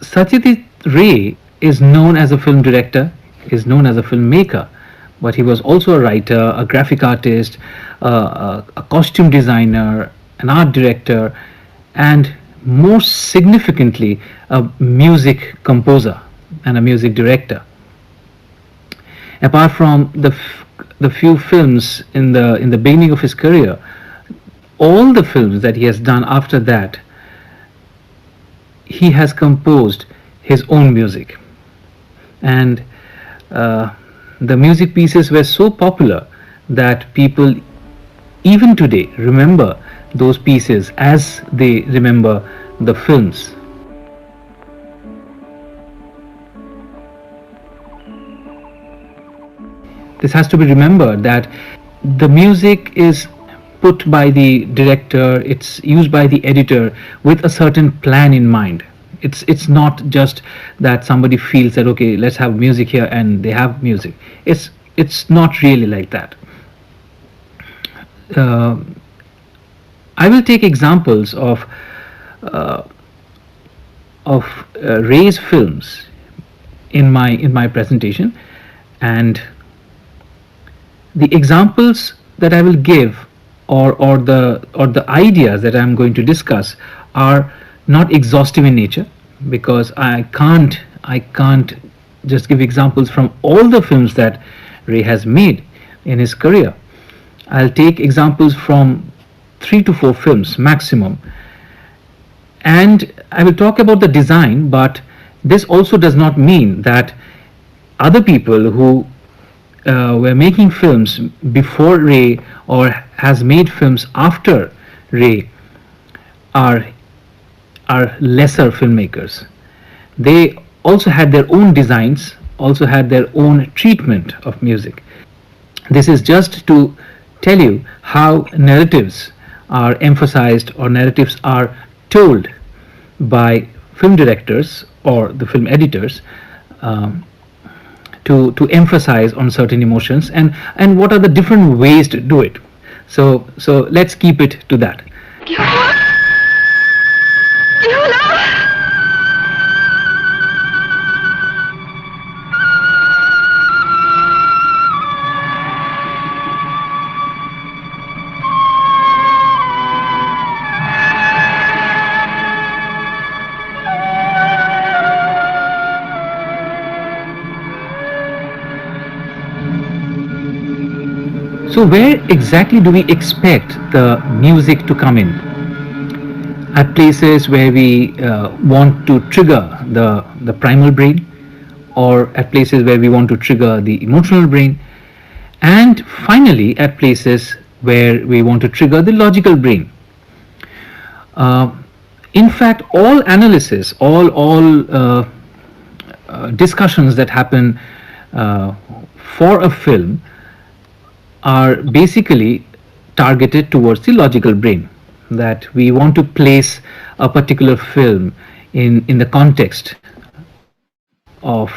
Satyajit Ray is known as a film director, is known as a filmmaker, but he was also a writer, a graphic artist, a costume designer, an art director, and more significantly, a music composer and a music director. Apart from the few films in the beginning of his career, all the films that he has done after that, he has composed his own music, and the music pieces were so popular that people even today remember those pieces as they remember the films. This has to be remembered that the music is put by the director, it's used by the editor with a certain plan in mind. It's not just that somebody feels that okay, let's have music here and they have music. It's not really like that. I will take examples of Ray's films in my presentation, and the examples that I will give or the ideas that I'm going to discuss are not exhaustive in nature, because I can't just give examples from all the films that Ray has made in his career. I'll take examples from 3 to 4 films maximum, and I will talk about the design, but this also does not mean that other people who were making films before Ray or has made films after Ray are lesser filmmakers. They also had their own designs, also had their own treatment of music. This is just to tell you how narratives are emphasized or narratives are told by film directors or the film editors, um, to emphasize on certain emotions, and what are the different ways to do it. So let's keep it to that. So where exactly do we expect the music to come in? At places where we want to trigger the primal brain, or at places where we want to trigger the emotional brain, and finally at places where we want to trigger the logical brain. Uh, in fact, all analysis, all discussions that happen for a film are basically targeted towards the logical brain, that we want to place a particular film in the context of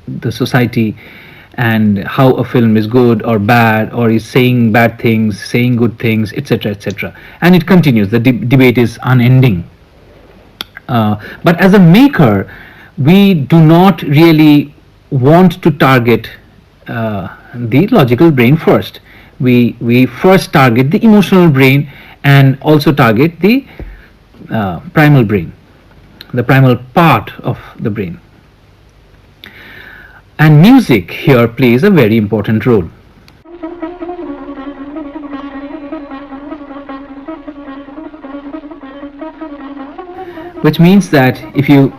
the society, and how a film is good or bad, or is saying bad things, saying good things, etc., etc. And it continues. The debate is unending. But as a maker, we do not really want to target the logical brain first. We first target the emotional brain, and also target the primal brain, the primal part of the brain. And music here plays a very important role. Which means that if you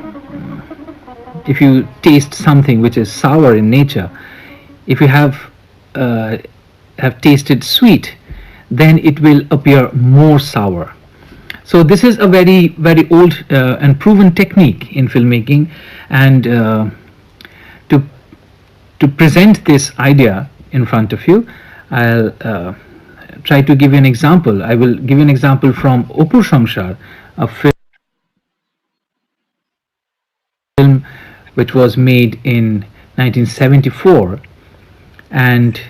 taste something which is sour in nature, if you have tasted sweet, then it will appear more sour. So this is a very old and proven technique in filmmaking, and to to present this idea in front of you, I'll try to give you an example. I will give you an example from Opur Samshar, a film which was made in 1974, and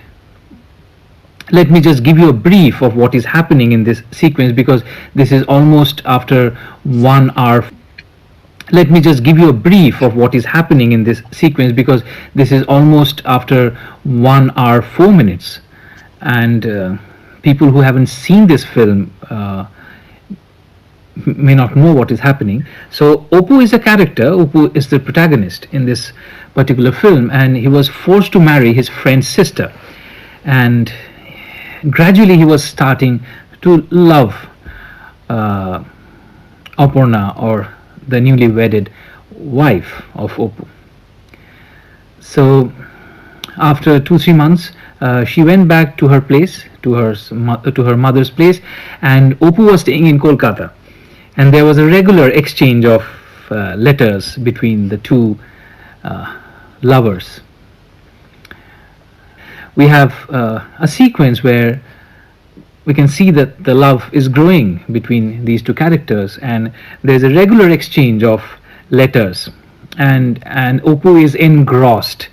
let me just give you a brief of what is happening in this sequence, because this is almost after 1 hour. Let me just give you a brief of what is happening in this sequence, because this is almost after 1 hour 4 minutes, and people who haven't seen this film may not know what is happening. So Oppu is a character. Oppu is the protagonist in this particular film, and he was forced to marry his friend's sister, and gradually he was starting to love Aparna, or the newly wedded wife of Oppu. So after 2-3 months, she went back to her place, to her mother's place, and Oppu was staying in Kolkata, and there was a regular exchange of letters between the two lovers. We have a sequence where we can see that the love is growing between these two characters, and there's a regular exchange of letters, and Oppu is engrossed,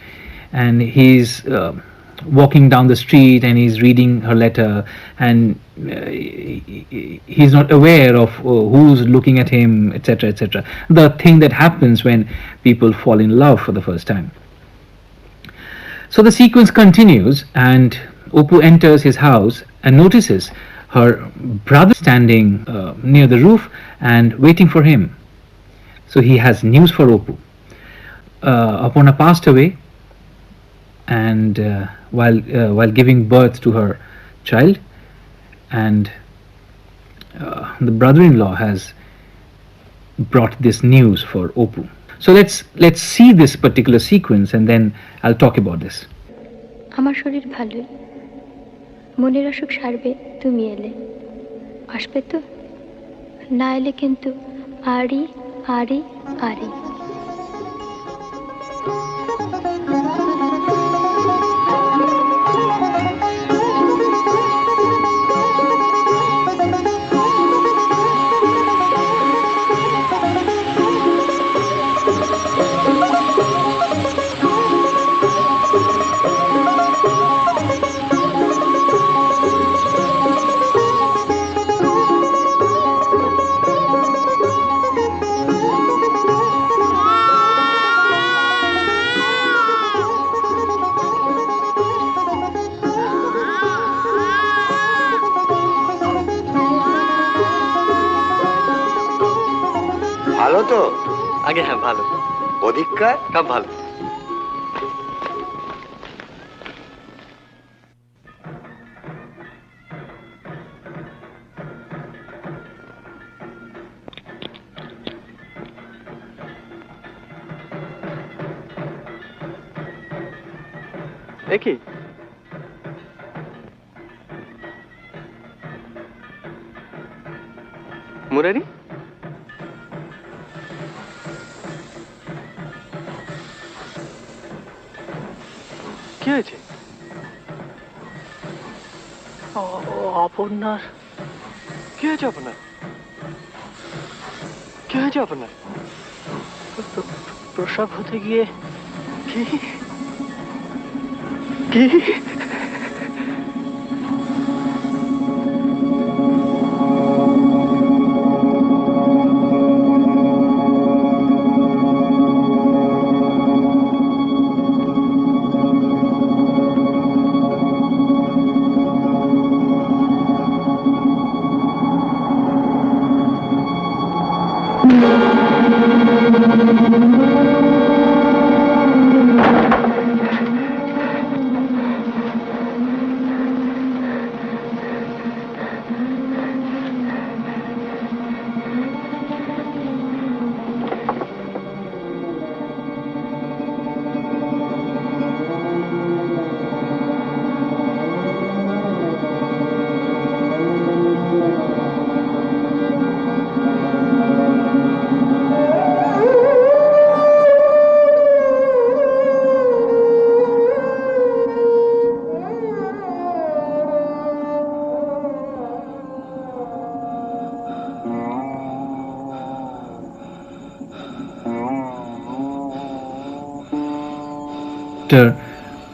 and he's walking down the street and he's reading her letter, and he's not aware of who's looking at him, etc., etc. The thing that happens when people fall in love for the first time. So the sequence continues, and Oppu enters his house and notices her brother standing near the roof and waiting for him. So he has news for Oppu. Aparna passed away, and while giving birth to her child, and the brother-in-law has brought this news for Opu. So let's see this particular sequence, and then I'll talk about this. আমার শরীর ভালোই, মনের অসুখ সারবে তুমি এলে, আসবে তো? না এলে কিন্তু আরি আরি আরি। ভালো তো? আগে হ্যাঁ ভালো। অধিককার সব ভালো। দেখি মুরারি, কি হয়েছে? অপর্ণার কি হয়েছে? আপনার কি হয়েছে? আপনার প্রসব হতে গিয়ে কি কি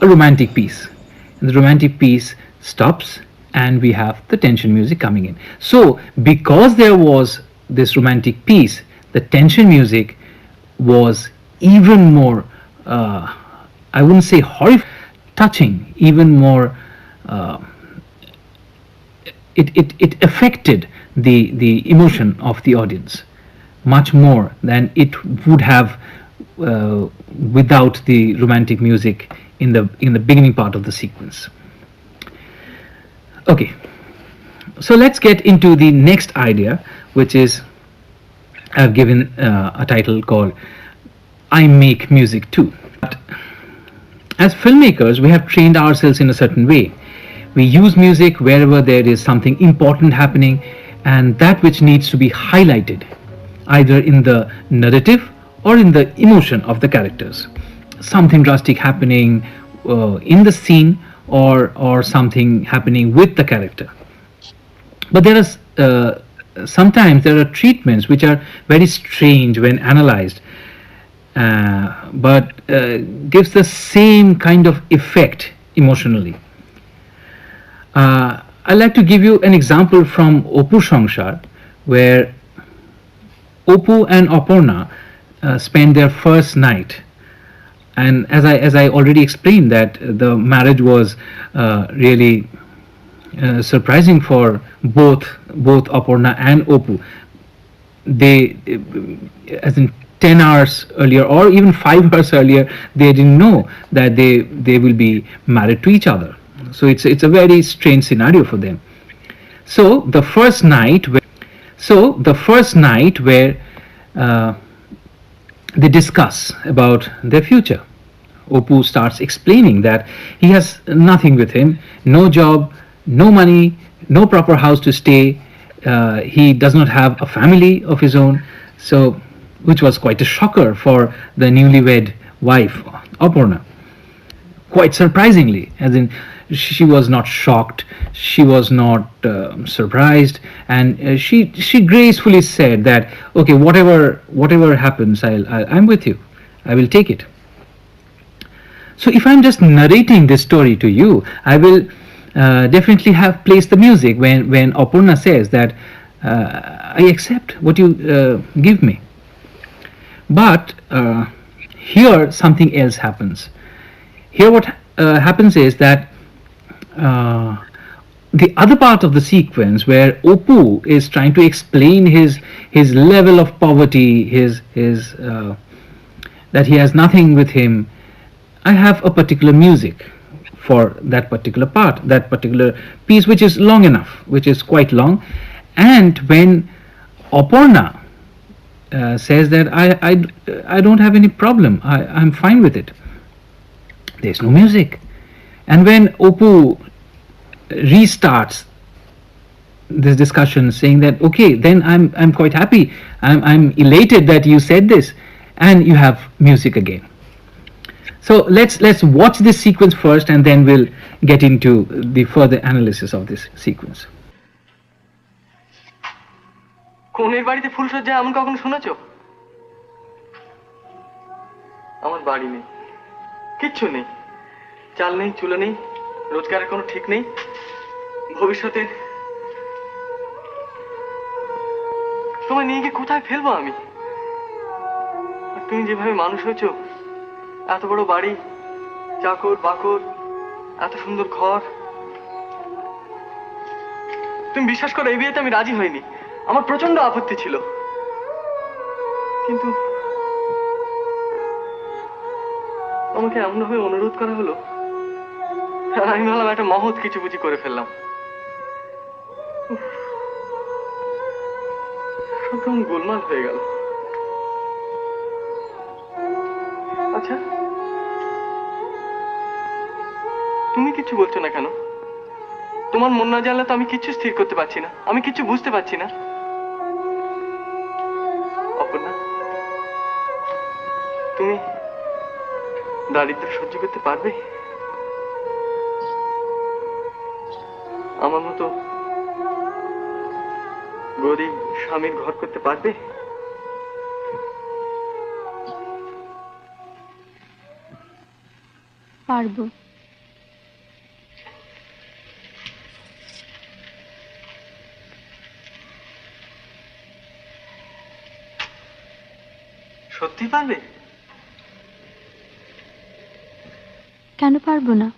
A romantic piece. And the romantic piece stops, and we have the tension music coming in. So, because there was this romantic piece, the tension music was even more, I wouldn't say horrifying, touching, even more. It affected the emotion of the audience much more than it would have without the romantic music in the beginning part of the sequence. Okay, so let's get into the next idea, which is I've given a title called I Make Music Too. But as filmmakers, we have trained ourselves in a certain way. We use music wherever there is something important happening and that which needs to be highlighted, either in the narrative or in the emotion of the characters. Something drastic happening in the scene, or something happening with the character. But there is sometimes there are treatments which are very strange when analyzed, but gives the same kind of effect emotionally. I'd like to give you an example from Opu Sangshar, where Opu and Aparna spent their first night, and as I already explained, that the marriage was really surprising for both Aparna and Opu. They, as in 10 hours earlier or even 5 hours earlier, they didn't know that they will be married to each other. So it's a very strange scenario for them. So the first night where uh, they discuss about their future, Opu starts explaining that he has nothing with him, no job, no money, no proper house to stay. He does not have a family of his own, so which was quite a shocker for the newlywed wife, Aparna. Quite surprisingly, as in she was not shocked, she was not surprised, and she gracefully said that okay, whatever happens, I'm with you, I will take it. So if I'm just narrating this story to you, I will definitely have placed the music when Aparna says that I accept what you give me. But here something else happens. Here what happens is that the other part of the sequence where Opu is trying to explain his level of poverty, his that he has nothing with him, I have a particular music for that particular part, that particular piece, which is long enough, which is quite long. And when Aparna says that I don't have any problem, I'm fine with it, there's no music. And when Opu restarts this discussion saying that okay, then I'm quite happy, I'm elated that you said this, and you have music again. So let's watch this sequence first, and then we'll get into the further analysis of this sequence. কোনের বাড়িতে ফুলসজ্জা এমন কখনো শুনেছো? আমার বাড়ি নেই, কিচ্ছু নেই, চাল নেই, চুলো নেই, রোজগারের কোনো ঠিক নেই, ভবিষ্যতে তোমায় নিয়ে গিয়ে কোথায় ফেলবো আমি? আর তুমি যেভাবে মানুষ হয়েছো, এত বড় বাড়ি, চাকর বাকর, এত সুন্দর ঘর, তুমি বিশ্বাস করো এই বিয়েতে আমি রাজি হইনি, আমার প্রচন্ড আপত্তি ছিল, কিন্তু আমাকে এমনভাবে অনুরোধ করা হলো, আর আমি ভাবলাম একটা মহৎ কিছু বুঝি করে ফেললাম। সব কেমন গোলমাল হয়ে গেল। আচ্ছা, তুমি কিছু বলছো না কেন? তোমার মন না জানলে তো আমি কিছু স্থির করতে পারছি না, আমি কিছু বুঝতে পারছি না। অপর্ণা, তুমি দারিদ্র সহ্য করতে পারবে? আমার মতো গরিব স্বামীর ঘর করতে পারবে? পারবো। সত্যি পারবে? কেন পারবো না?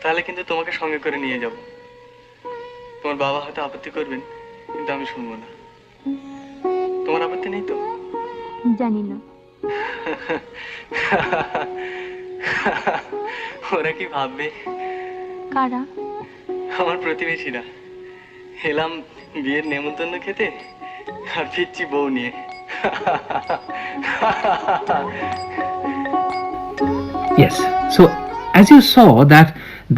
তাহলে কিন্তু তোমাকে সঙ্গে করে নিয়ে যাব। তোমার বাবা হয়তো আপত্তি করবেন, কিন্তু আমি শুনবো না। তোমার আপত্তি নেই তো? জানি না। ওরা কি ভাববে? কারা? আমার প্রতিবেশীরা। এলাম বিয়ের নেমন্তন্ন খেতে, আর ফিরছি বউ নিয়ে। Yes, so as you saw that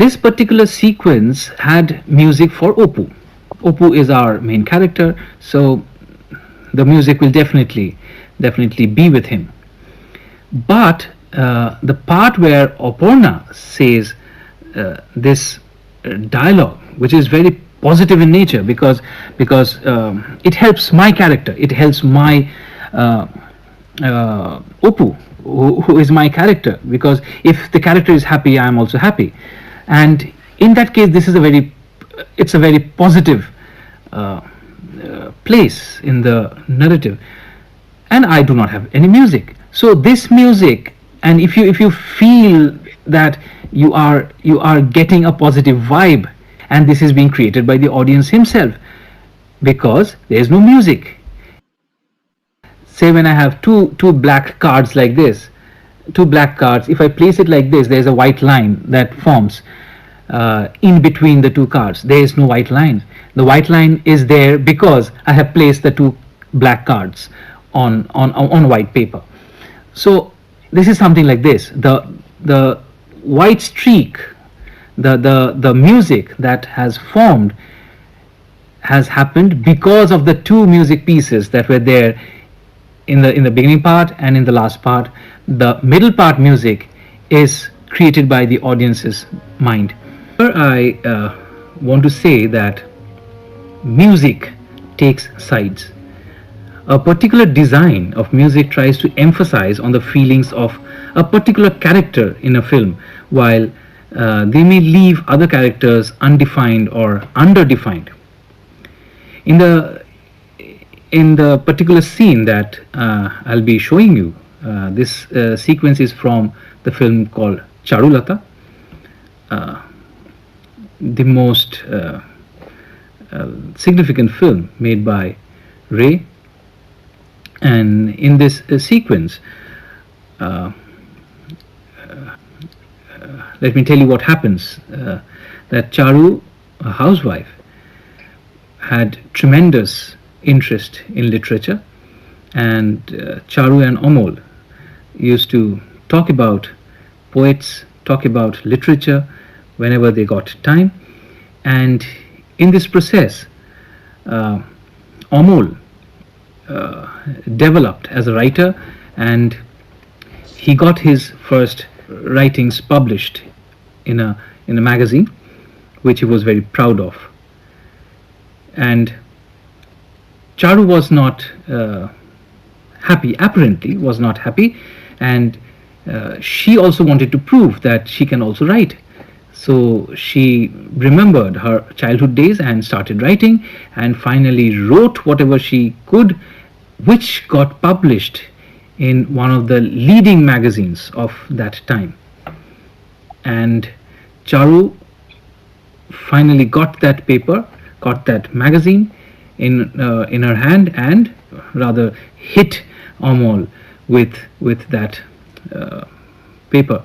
this particular sequence had music for Opu. Opu is our main character, so the music will definitely be with him. But the part where Aparna says this dialogue, which is very positive in nature, because it helps my character, it helps my Opu, who is my character, because if the character is happy, I am also happy, and in that case, it's a very positive place in the narrative, and I do not have any music. So this music, and if you feel that you are getting a positive vibe, and this is being created by the audience himself because there is no music. Say when I have two black cards like this, two black cards, if I place it like this, there is a white line that forms in between the two cards. There is no white line. The white line is there because I have placed the two black cards on white paper. So this is something like this. The white streak, the music that has formed has happened because of the two music pieces that were there in the beginning part and in the last part. The middle part music is created by the audience's mind. Here I want to say that music takes sides. A particular design of music tries to emphasize on the feelings of a particular character in a film, while they may leave other characters undefined or underdefined. In the particular scene that I'll be showing you, this sequence is from the film called Charulata, the most significant film made by Ray. And in this sequence, let me tell you what happens. That Charu, a housewife, had tremendous interest in literature, and Charu and Amol used to talk about poets, talk about literature whenever they got time. And in this process, Amol developed as a writer, and he got his first writings published in a magazine, which he was very proud of. And Charu was not happy, apparently was not happy, and she also wanted to prove that she can also write. So she remembered her childhood days and started writing, and finally wrote whatever she could, which got published in one of the leading magazines of that time. And Charu finally got that paper, got that magazine in her hand, and rather hit Amol with that paper,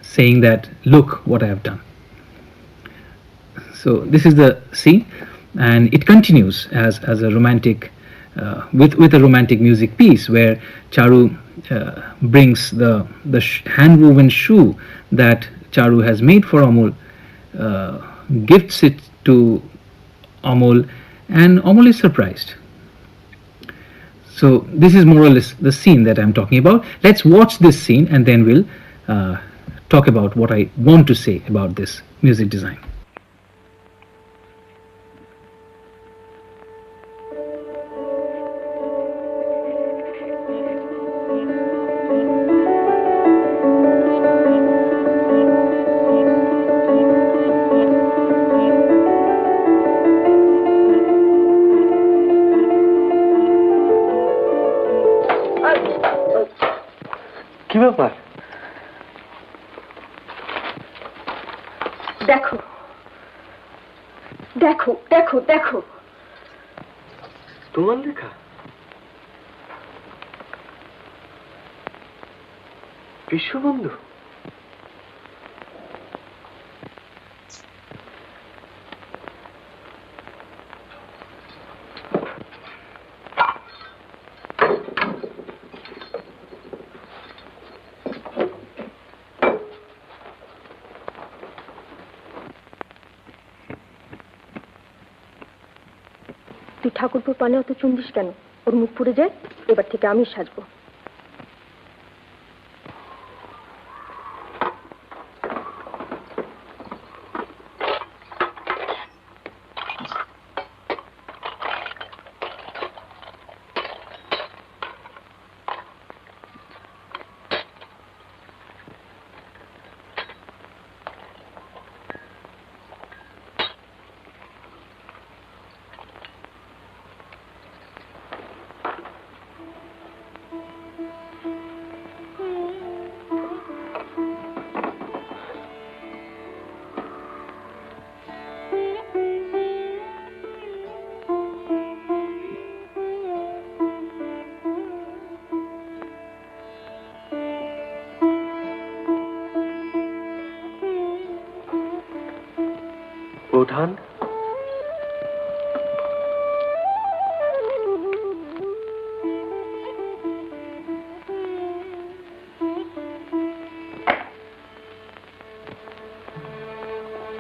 saying that, look what I have done. So this is the scene, and it continues as a romantic with a romantic music piece where Charu brings the hand woven shoe that Charu has made for Amol, gifts it to Amol, and Amol is surprised. So this is more or less the scene that I'm talking about. Let's watch this scene and then we'll talk about what I want to say about this music design. কি ব্যাপার? দেখো দেখো দেখো দেখো তোমার লেখা? বিশ্ববন্ধু? তুই ঠাকুরপুর পানে অত চুন্দিস কেন? ওর মুখ পুড়ে যায়, এবার থেকে আমি সাজবো। বোঠান।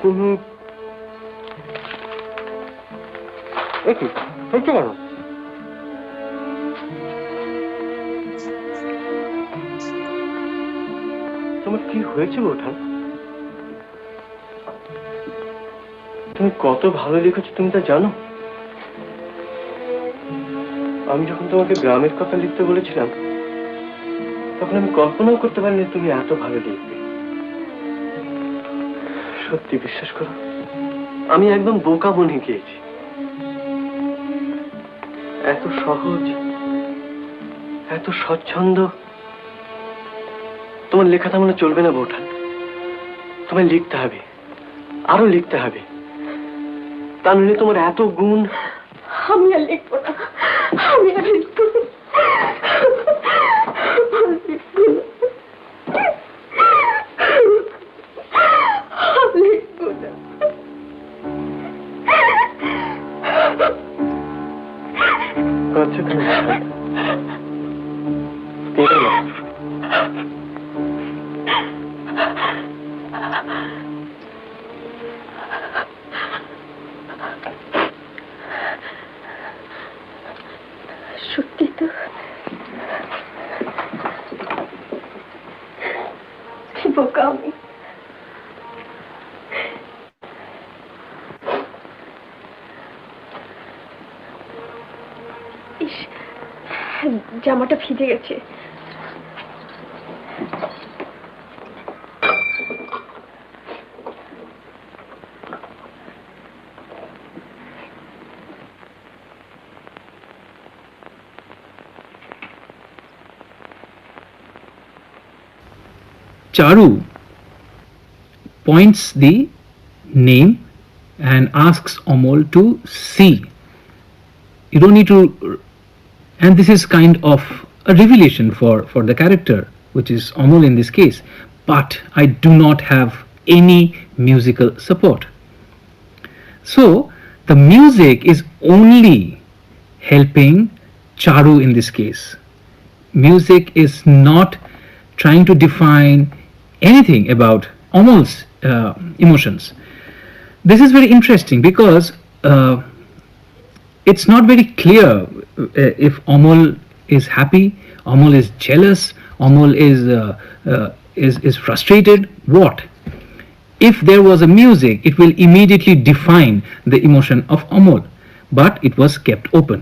তুমি কেন? তোমার কি হয়েছে বোঠান? তুমি কত ভালো লিখেছো তুমি তা জানো? আমি যখন তোমাকে গ্রামের কথা লিখতে বলেছিলাম তখন আমি কল্পনাও করতে পারিনি তুমি এত ভালো লিখবে। সত্যি বিশ্বাস করো, আমি একদম বোকা বনে গিয়েছি। এত সহজ, এত স্বচ্ছন্দ। তোমার লেখা তেমন চলবে না বোঠান, তোমায় লিখতে হবে, আরো লিখতে হবে। তা নইলে তোমার এত গুণ। আমি আর লিখবো না, আমি আর লিখবো না। কাঁদছো কেন বোঠান? কেঁদো না। সত্যি তো, কি বোকা আমি। ইস, জামাটা ভিজে গেছে। Charu points the name and asks Amol to see. You don't need to, and this is kind of a revelation for the character, which is Amol in this case. But I do not have any musical support. So the music is only helping Charu in this case. Music is not trying to define anything about Amol's emotions. This is very interesting because it's not very clear if Amol is happy, Amol is jealous, Amol is frustrated. What? If there was a music, it will immediately define the emotion of Amol. But it was kept open.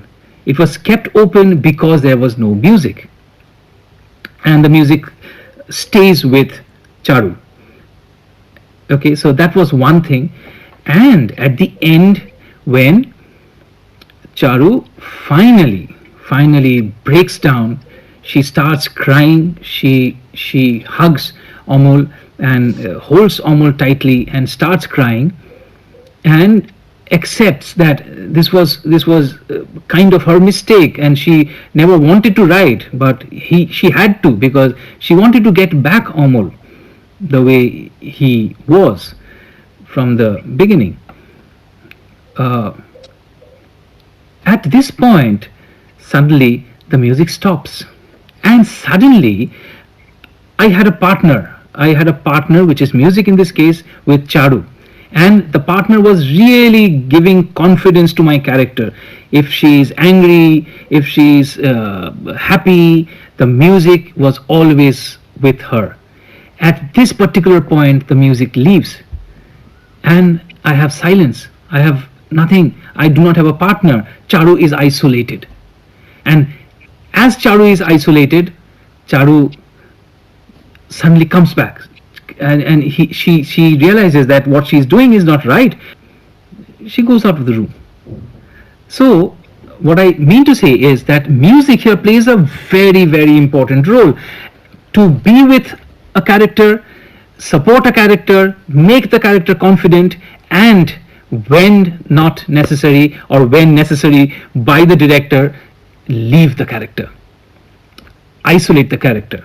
It was kept open because there was no music. And the music stays with Charu. Okay, so that was one thing. And at the end, when Charu finally breaks down, she starts crying, she hugs Amol and holds Amol tightly and starts crying and accepts that this was kind of her mistake and she never wanted to write, but she had to because she wanted to get back Amol the way he was from the beginning. At this point, suddenly the music stops, and suddenly I had a partner which is music in this case with Charu, and the partner was really giving confidence to my character. If she is angry, if she is happy, the music was always with her. At this particular point, the music leaves and I have silence, I have nothing, I do not have a partner. Charu is isolated, and as Charu is isolated, Charu suddenly comes back and she realizes that what she's doing is not right. She goes out of the room. So what I mean to say is that music here plays a very important role to be with a character, support a character, make the character confident, and when not necessary or when necessary by the director, leave the character, isolate the character,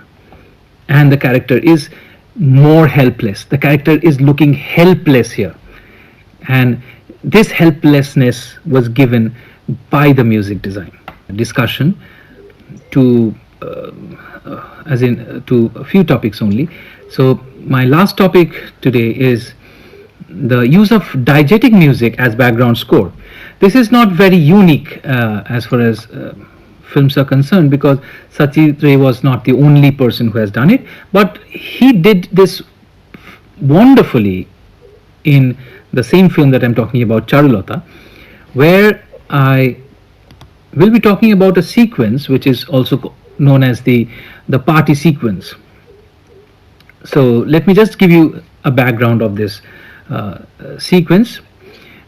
and the character is more helpless. The character is looking helpless here, and this helplessness was given by the music design. Discussion to as in to a few topics only. So my last topic today is the use of diegetic music as background score. This is not very unique as far as films are concerned, because Satyajit Ray was not the only person who has done it, but he did this wonderfully in the same film that I'm talking about, Charulata, where I will be talking about a sequence which is also known as the party sequence. So let me just give you a background of this sequence.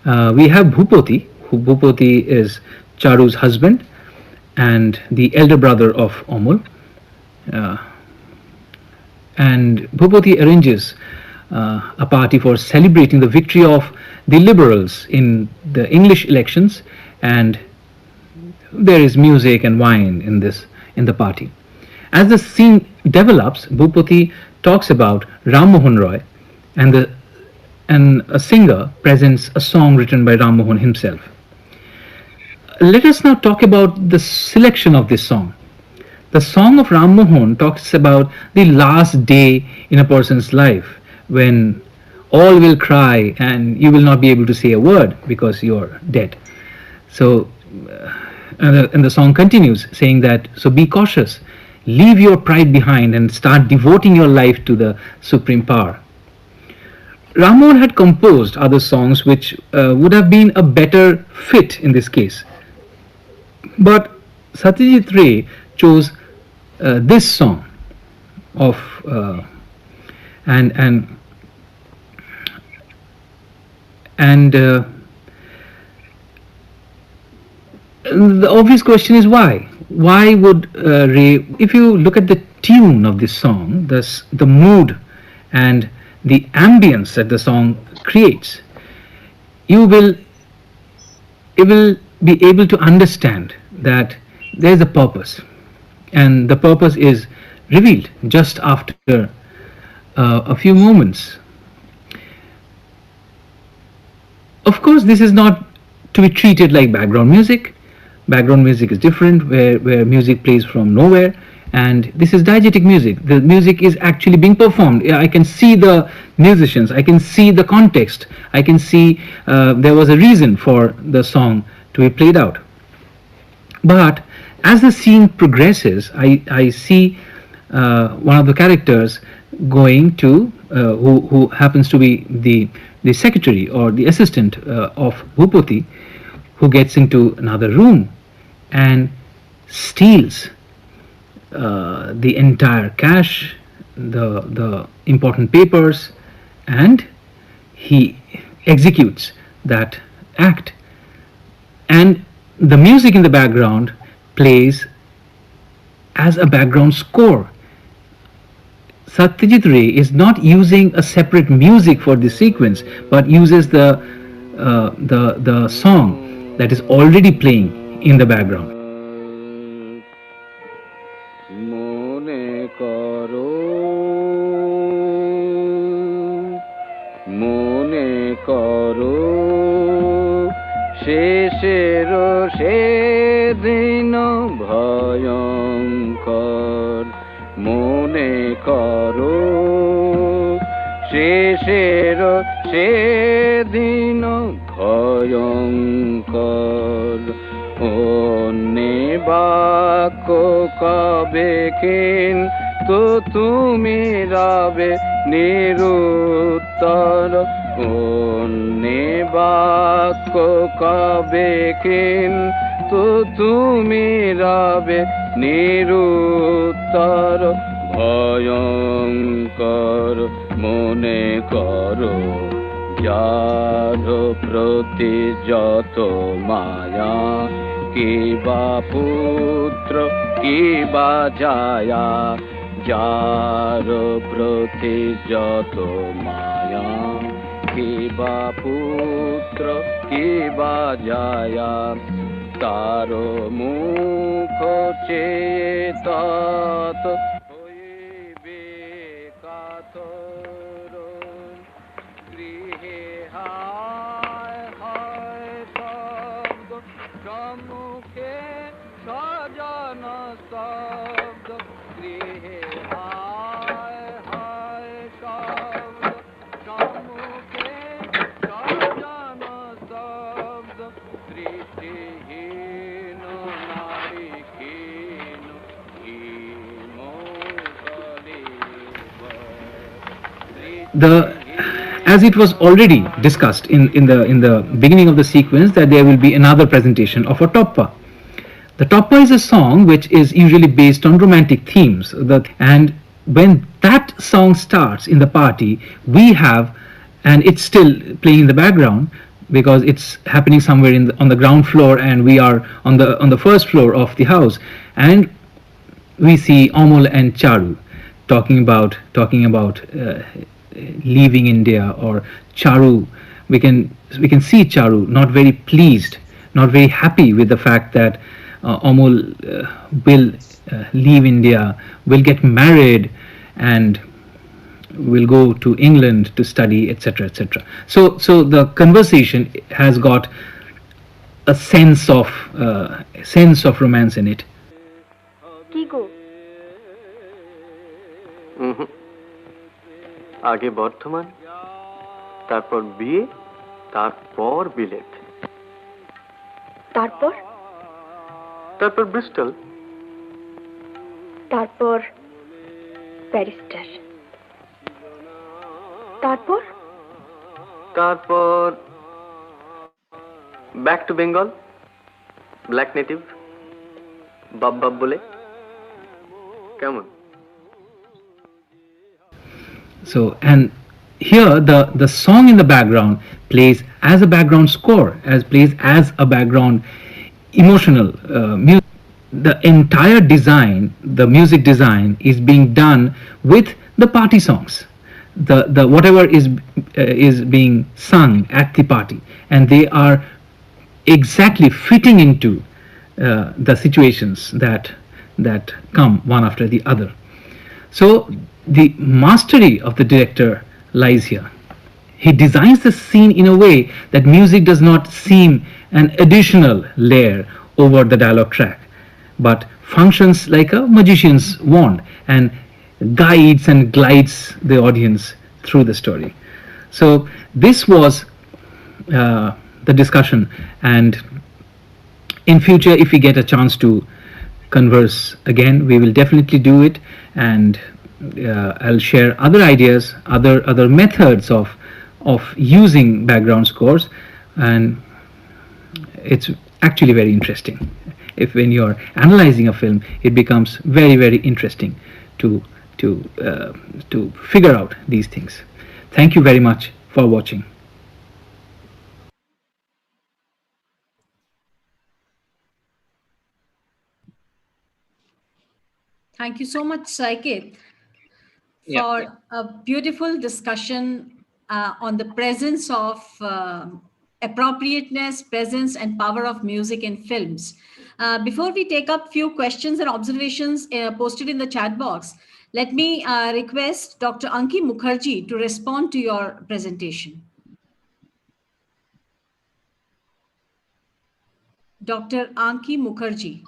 We have Bhupati, who Bhupati is Charu's husband and the elder brother of Omul. And Bhupati arranges a party for celebrating the victory of the liberals in the English elections, and there is music and wine in the party. As the scene develops, Bhupati talks about Ram Mohan Roy, and a singer presents a song written by Ram Mohan himself. Let us now talk about the selection of this song. The song of Ram Mohan talks about the last day in a person's life, when all will cry and you will not be able to say a word because you are dead. So, and the song continues saying that, so be cautious, leave your pride behind and start devoting your life to the supreme power. Ram Mohan had composed other songs which would have been a better fit in this case. But Satyajit Ray chose this song of and the obvious question is why? Why would Ray? If you look at the tune of this song, the mood and the ambience that the song creates, you will be able to understand that there is a purpose, and the purpose is revealed just after a few moments. Of course, this is not to be treated like background music. Background music is different, where music plays from nowhere, and this is diegetic music. The music is actually being performed. I can see the musicians, I can see the context, I can see there was a reason for the song to be played out. But as the scene progresses, I see one of the characters going to who happens to be the secretary or the assistant of Bhupati, who gets into another room and steals the entire cash, the important papers, and he executes that act. And the music in the background plays as a background score. Satyajit Ray is not using a separate music for this sequence, but uses the song that is already playing in the background. শেষের সেদিন ভয়ঙ্কর মনে করো, শেষের সেদিন ভয়ঙ্কর অন্যে বাক্য কবে কিন্তু তুমি রবে নিরুত্তর, অন্যে বাক্য কবে কিন্তু তুমি রবে নিরুত্তর, ভয়ঙ্কর মনে করো যার প্রতি যত মায়া, কি বা পুত্র কি বা জায়া, যার প্রতি যত মায়া, কি বা পুত্র কি বা জায়া, তার মুখ চেয়ে তত হইবে কাতর, গৃহে হায় হায় the as it was already discussed in the beginning of the sequence, that there will be another presentation of a toppa. The toppa is a song which is usually based on romantic themes. And when that song starts in the party, we have, and it's still playing in the background because it's happening somewhere on the ground floor, and we are on the first floor of the house, and we see Amol and Charu talking about leaving India, or Charu. We can see Charu not very pleased, not very happy with the fact that Amol will leave India, will get married, and will go to England to study, etc., etc. So the conversation has got a sense of romance in it. কি গো আগে বর্ধমান, তারপর বিয়ে, তারপর বিলেত, তারপর তারপর Bristol, তারপর barrister, তারপর তারপর back to Bengal, black native, বাব বাব বলে। কেমন? So, and here the song in the background plays as a background score, plays as a background emotional music. The entire design, the music design, is being done with the party songs, the whatever is being sung at the party, and they are exactly fitting into the situations that come one after the other. So the mastery of the director lies here. He designs the scene in a way that music does not seem an additional layer over the dialogue track, but functions like a magician's wand and guides and glides the audience through the story. So this was the discussion, and in future, if we get a chance to converse again, we will definitely do it, and I'll share other ideas, other methods of using background scores, and it's actually very interesting. If when you're analyzing a film, it becomes very, very interesting to figure out these things. Thank you very much for watching. Thank you so much, Saiket, for a beautiful discussion on the presence of appropriateness, presence, and power of music in films. Before we take up few questions and observations posted in the chat box, let me request Dr. Anki Mukherjee to respond to your presentation. Dr. Anki Mukherjee.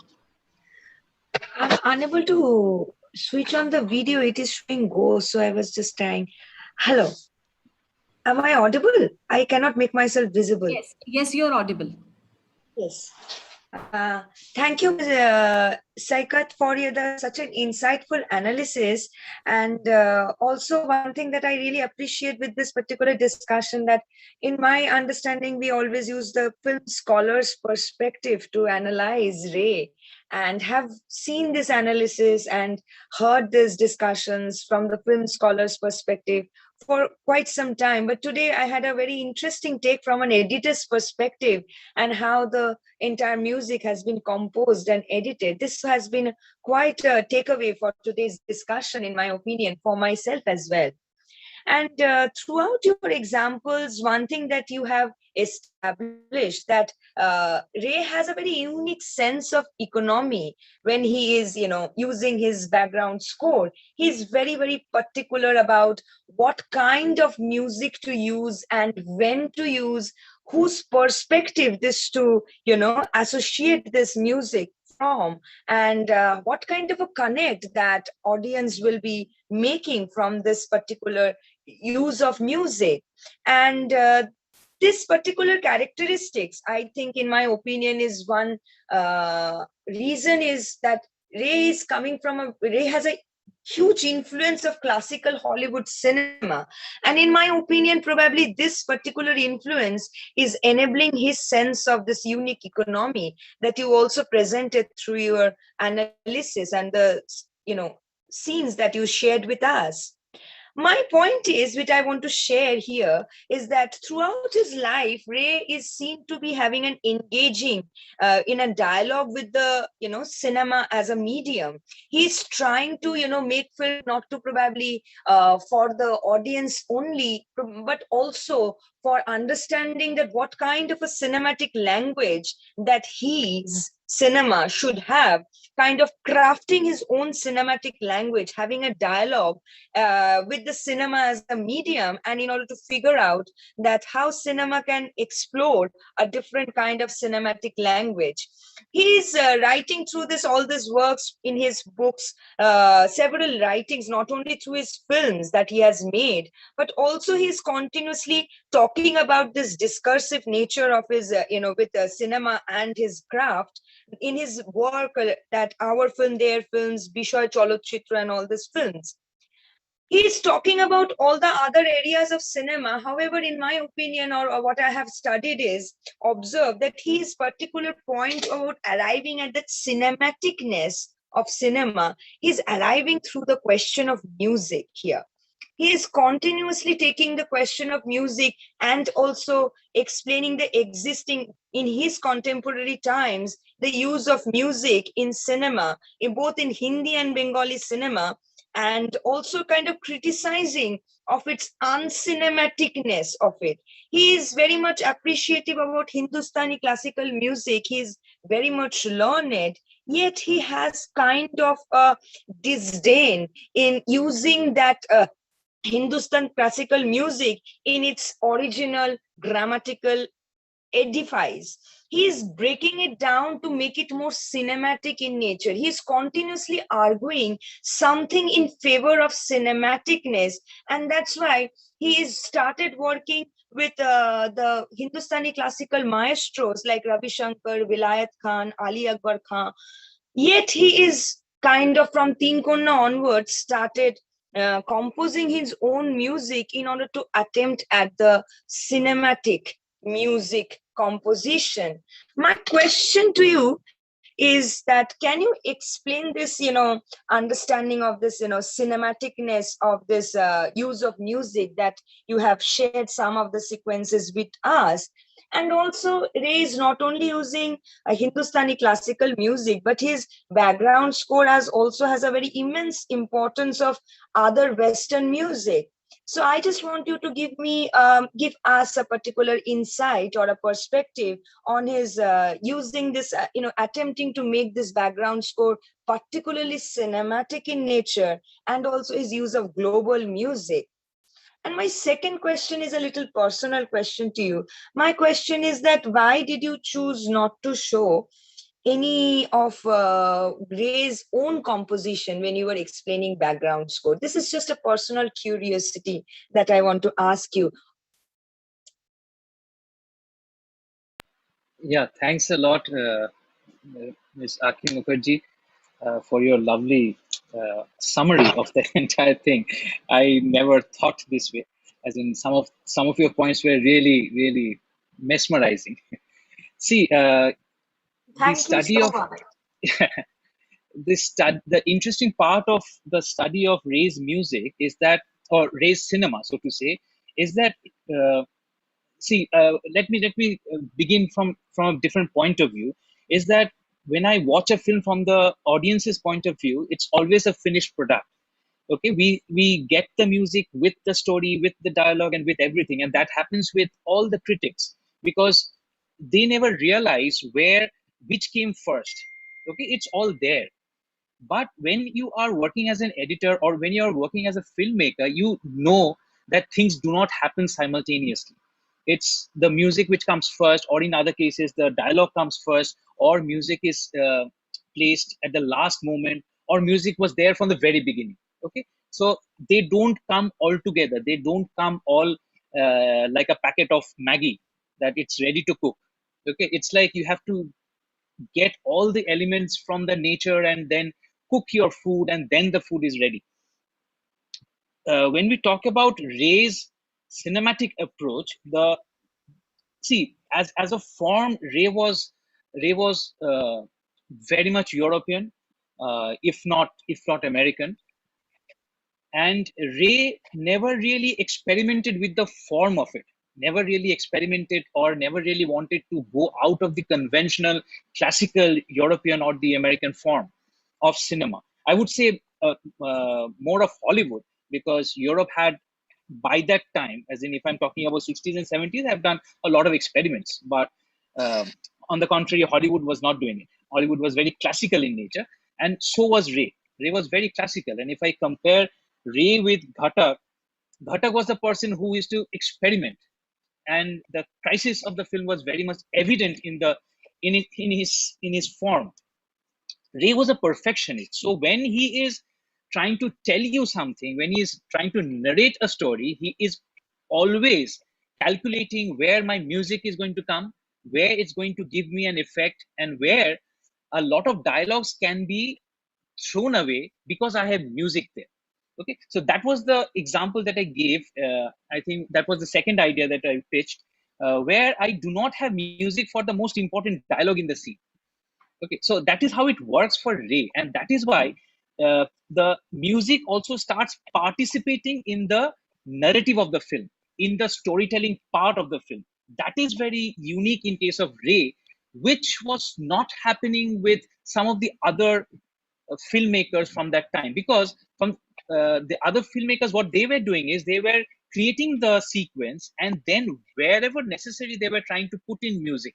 I'm unable to switch on the video. It is showing go, so I was just trying. Hello. Am I audible? I cannot make myself visible. Yes, you're audible. Yes. Thank you, Saikat, for such an insightful analysis. And also one thing that I really appreciate with this particular discussion, that in my understanding, we always use the film scholar's perspective to analyze Ray, and have seen this analysis and heard these discussions from the film scholar's perspective for quite some time. But today I had a very interesting take from an editor's perspective, and how the entire music has been composed and edited. This has been quite a takeaway for today's discussion, in my opinion, for myself as well. And throughout your examples, one thing that you have established, that Ray has a very unique sense of economy when he is, using his background score. He's very, very particular about what kind of music to use and when to use, whose perspective this to, associate this music from, and what kind of a connect that audience will be making from this particular use of music. And this particular characteristics, I think, in my opinion, is one reason is that Ray has a huge influence of classical Hollywood cinema. And in my opinion, probably this particular influence is enabling his sense of this unique economy that you also presented through your analysis and the, scenes that you shared with us. My point is, which I want to share here, is that throughout his life, Ray is seen to be having an engaging in a dialogue with the, cinema as a medium. He's trying to, make film not to probably for the audience only, but also for understanding that what kind of a cinematic language that his cinema should have, kind of crafting his own cinematic language, having a dialogue with the cinema as a medium, and in order to figure out that how cinema can explore a different kind of cinematic language. He's writing through this all these works in his books, several writings, not only through his films that he has made, but also he's continuously talking about this discursive nature of his with cinema and his craft in his work, that our film, their films, Bishoy Cholotchitra and all these films. He's talking about all the other areas of cinema. However, in my opinion, or what I have studied is observed that his particular point about arriving at that cinematicness of cinema is arriving through the question of music here. He is continuously taking the question of music and also explaining the existing in his contemporary times, the use of music in cinema, in both in Hindi and Bengali cinema, and also kind of criticizing of its uncinematicness of it. He is very much appreciative about Hindustani classical music. He's very much learned, yet he has kind of a disdain in using that Hindustan classical music in its original grammatical edifice. He is breaking it down to make it more cinematic in nature. He is continuously arguing something in favor of cinematicness, and that's why he is started working with the Hindustani classical maestros like Ravi Shankar, Vilayat Khan, Ali Akbar Khan. Yet he is kind of from Teen Konna onwards started composing his own music in order to attempt at the cinematic music composition. My question to you is that can you explain this, understanding of this, cinematicness of this use of music that you have shared some of the sequences with us? And also, Ray is not only using Hindustani classical music, but his background score also has a very immense importance of other Western music. So I just want you to give us a particular insight or a perspective on his using this, attempting to make this background score particularly cinematic in nature, and also his use of global music. And my second question is a little personal question to you. My question is that why did you choose not to show any of Ray's own composition when you were explaining background score? This is just a personal curiosity that I want to ask you. Yeah, thanks a lot, Ms. Aki Mukherjee, for your lovely summary of the entire thing. I never thought this way, as in some of your points were really, really mesmerizing. See, the Thank you study so of much. the interesting part of the study of Ray's music is that, or Ray's cinema, so to say, is that. Let me begin from a different point of view. Is that when I watch a film from the audience's point of view, it's always a finished product. Okay, we get the music with the story, with the dialogue, and with everything, and that happens with all the critics because they never realize which came first. Okay, it's all there. But when you are working as an editor or when you are working as a filmmaker, you know that things do not happen simultaneously. It's the music which comes first, or in other cases the dialogue comes first, or music is placed at the last moment, or music was there from the very beginning. Okay, so they don't come all together, they don't come all like a packet of Maggie that it's ready to cook. Okay, it's like you have to get all the elements from the nature and then cook your food, and then the food is ready. when we talk about Ray's cinematic approach, as a form, Ray was very much European, if not American, and Ray never really experimented with the form of it. Never really experimented or never really wanted to go out of the conventional classical European or the American form of cinema. I would say more of Hollywood, because Europe had, by that time, as in if I'm talking about 60s and 70s, have done a lot of experiments. But on the contrary, Hollywood was not doing it. Hollywood was very classical in nature, and so was Ray. Ray was very classical. And if I compare Ray with Ghatak, Ghatak was the person who used to experiment, and the crisis of the film was very much evident in his form. Ray was a perfectionist. So when he is trying to tell you something, when he is trying to narrate a story, he is always calculating where my music is going to come, where it's going to give me an effect, and where a lot of dialogues can be thrown away because I have music there. Okay, so that was the example that I gave. I think that was the second idea that I pitched, where I do not have music for the most important dialogue in the scene. Okay, so that is how it works for Ray, and that is why the music also starts participating in the narrative of the film, in the storytelling part of the film. That is very unique in case of Ray, which was not happening with some of the other filmmakers from that time, because from the other filmmakers, what they were doing is they were creating the sequence, and then wherever necessary they were trying to put in music.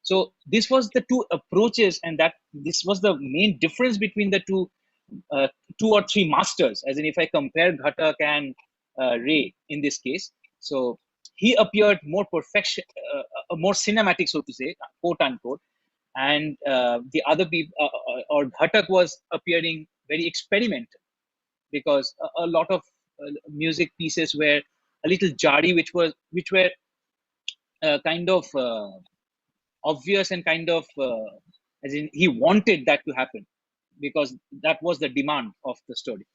So this was the two approaches, and that this was the main difference between the two or three masters, as in if I compare Ghatak and Ray in this case. So he appeared more perfection, more cinematic, so to say, quote unquote, and the other people, or Ghatak was appearing very experimental, because a lot of music pieces were a little jarry, which were kind of obvious, and kind of as in he wanted that to happen because that was the demand of the story.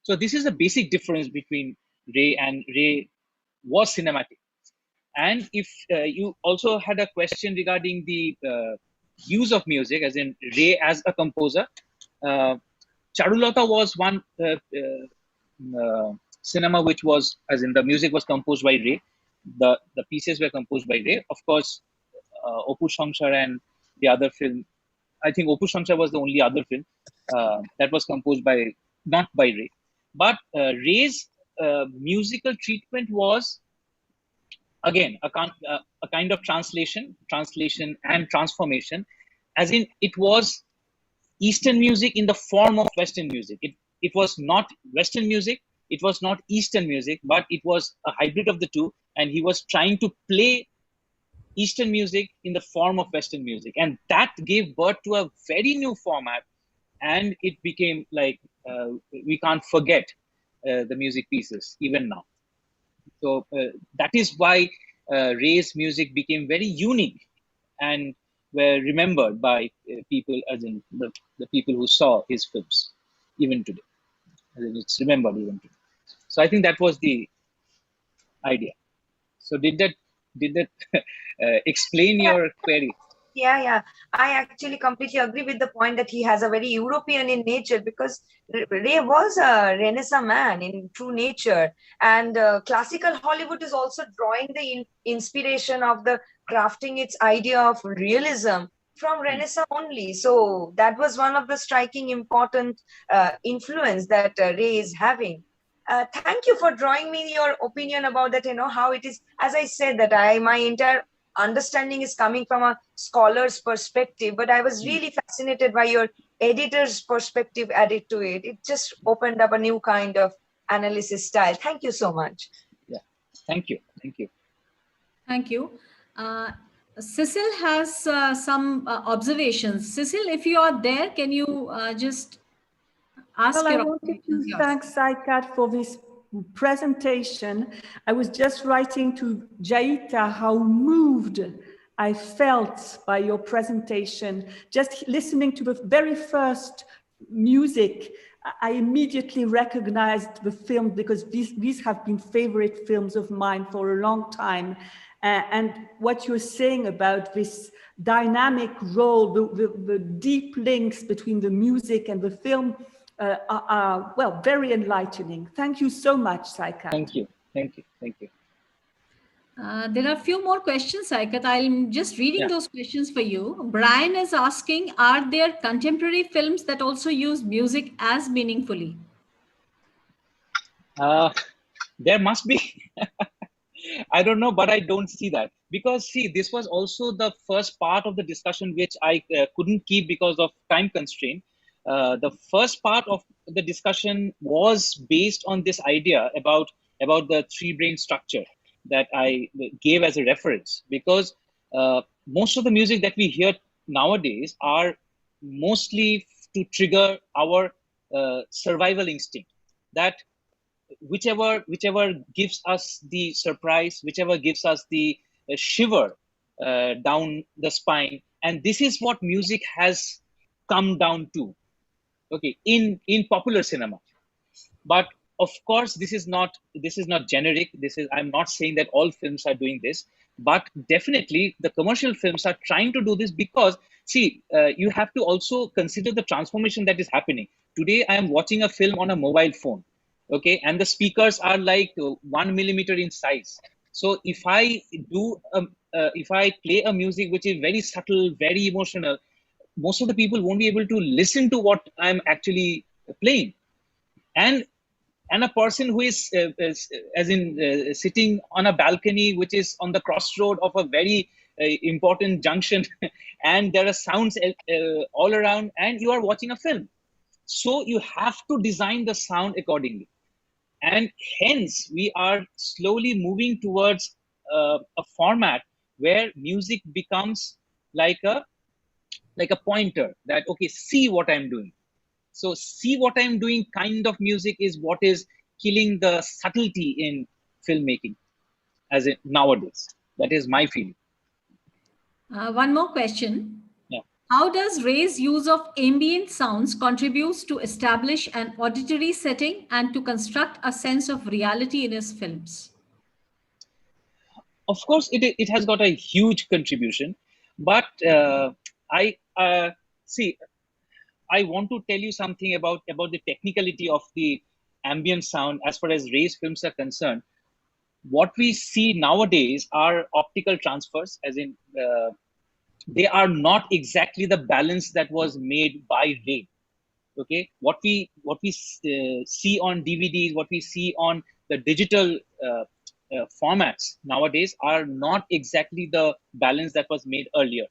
So this is a basic difference between Ray, and Ray was cinematic. And if you also had a question regarding the use of music, as in Ray as a composer, Charulata was one cinema which was, as in the music was composed by Ray. The pieces were composed by Ray. Of course, Opus Sangsar and the other film, I think Opus Sangsar was the only other film that was composed by, not by Ray. But Ray's musical treatment was, again, a kind of translation and transformation, as in it was Eastern music in the form of Western music. It was not Western music, it was not Eastern music, but it was a hybrid of the two, and he was trying to play Eastern music in the form of Western music, and that gave birth to a very new format, and it became like we can't forget the music pieces even now. So that is why Ray's music became very unique and were remembered by people, as in the people who saw his films, even today. As in it's remembered even today. So I think that was the idea. So did that explain your query? Yeah. I actually completely agree with the point that he has a very European in nature, because Ray was a Renaissance man in true nature. And classical Hollywood is also drawing the inspiration of the crafting its idea of realism from Renaissance only. So that was one of the striking important influence that Ray is having. Thank you for drawing me your opinion about that, how it is. As I said, that my entire understanding is coming from a scholar's perspective, but I was really fascinated by your editor's perspective added to it. It just opened up a new kind of analysis style. Thank you so much. Yeah, thank you. Thank you. Cecil has some observations. Cecil, if you are there, can you just ask Well, your I wanted to observations? thank Saikat for this presentation. I was just writing to Jaita how moved I felt by your presentation. Just listening to the very first music I immediately recognized the film because these have been favorite films of mine for a long time. And what you're saying about this dynamic role, the deep links between the music and the film are, well, very enlightening. Thank you so much, Saikat. Thank you. Thank you. Thank you. There are a few more questions, Saikat. I'm just reading those questions for you. Brian is asking, are there contemporary films that also use music as meaningfully? There must be. I don't know, but I don't see that. Because see, this was also the first part of the discussion which I couldn't keep because of time constraint. The first part of the discussion was based on this idea about the three brain structure that I gave as a reference, because most of the music that we hear nowadays are mostly to trigger our survival instinct, that whichever gives us the surprise, whichever gives us the shiver down the spine, and this is what music has come down to, okay, in popular cinema. But of course, this is not generic. I'm not saying that all films are doing this, but definitely the commercial films are trying to do this, because see, you have to also consider the transformation that is happening today. I am watching a film on a mobile phone, okay, and the speakers are like 1 millimeter in size. So if I play a music which is very subtle, very emotional, most of the people won't be able to listen to what I'm actually playing. And a person who is sitting on a balcony which is on the crossroad of a very important junction and there are sounds all around, and you are watching a film, so you have to design the sound accordingly. And hence we are slowly moving towards a format where music becomes like a pointer, that okay, see what I'm doing. So see what I'm doing kind of music is what is killing the subtlety in filmmaking as in nowadays. That is my feeling. One more question. Yeah. How does Ray's use of ambient sounds contributes to establish an auditory setting and to construct a sense of reality in his films? Of course, it has got a huge contribution, but I see. I want to tell you something about the technicality of the ambient sound as far as Ray's films are concerned. What we see nowadays are optical transfers, as in they are not exactly the balance that was made by Ray. Okay, what we see on DVDs, what we see on the digital formats nowadays are not exactly the balance that was made earlier.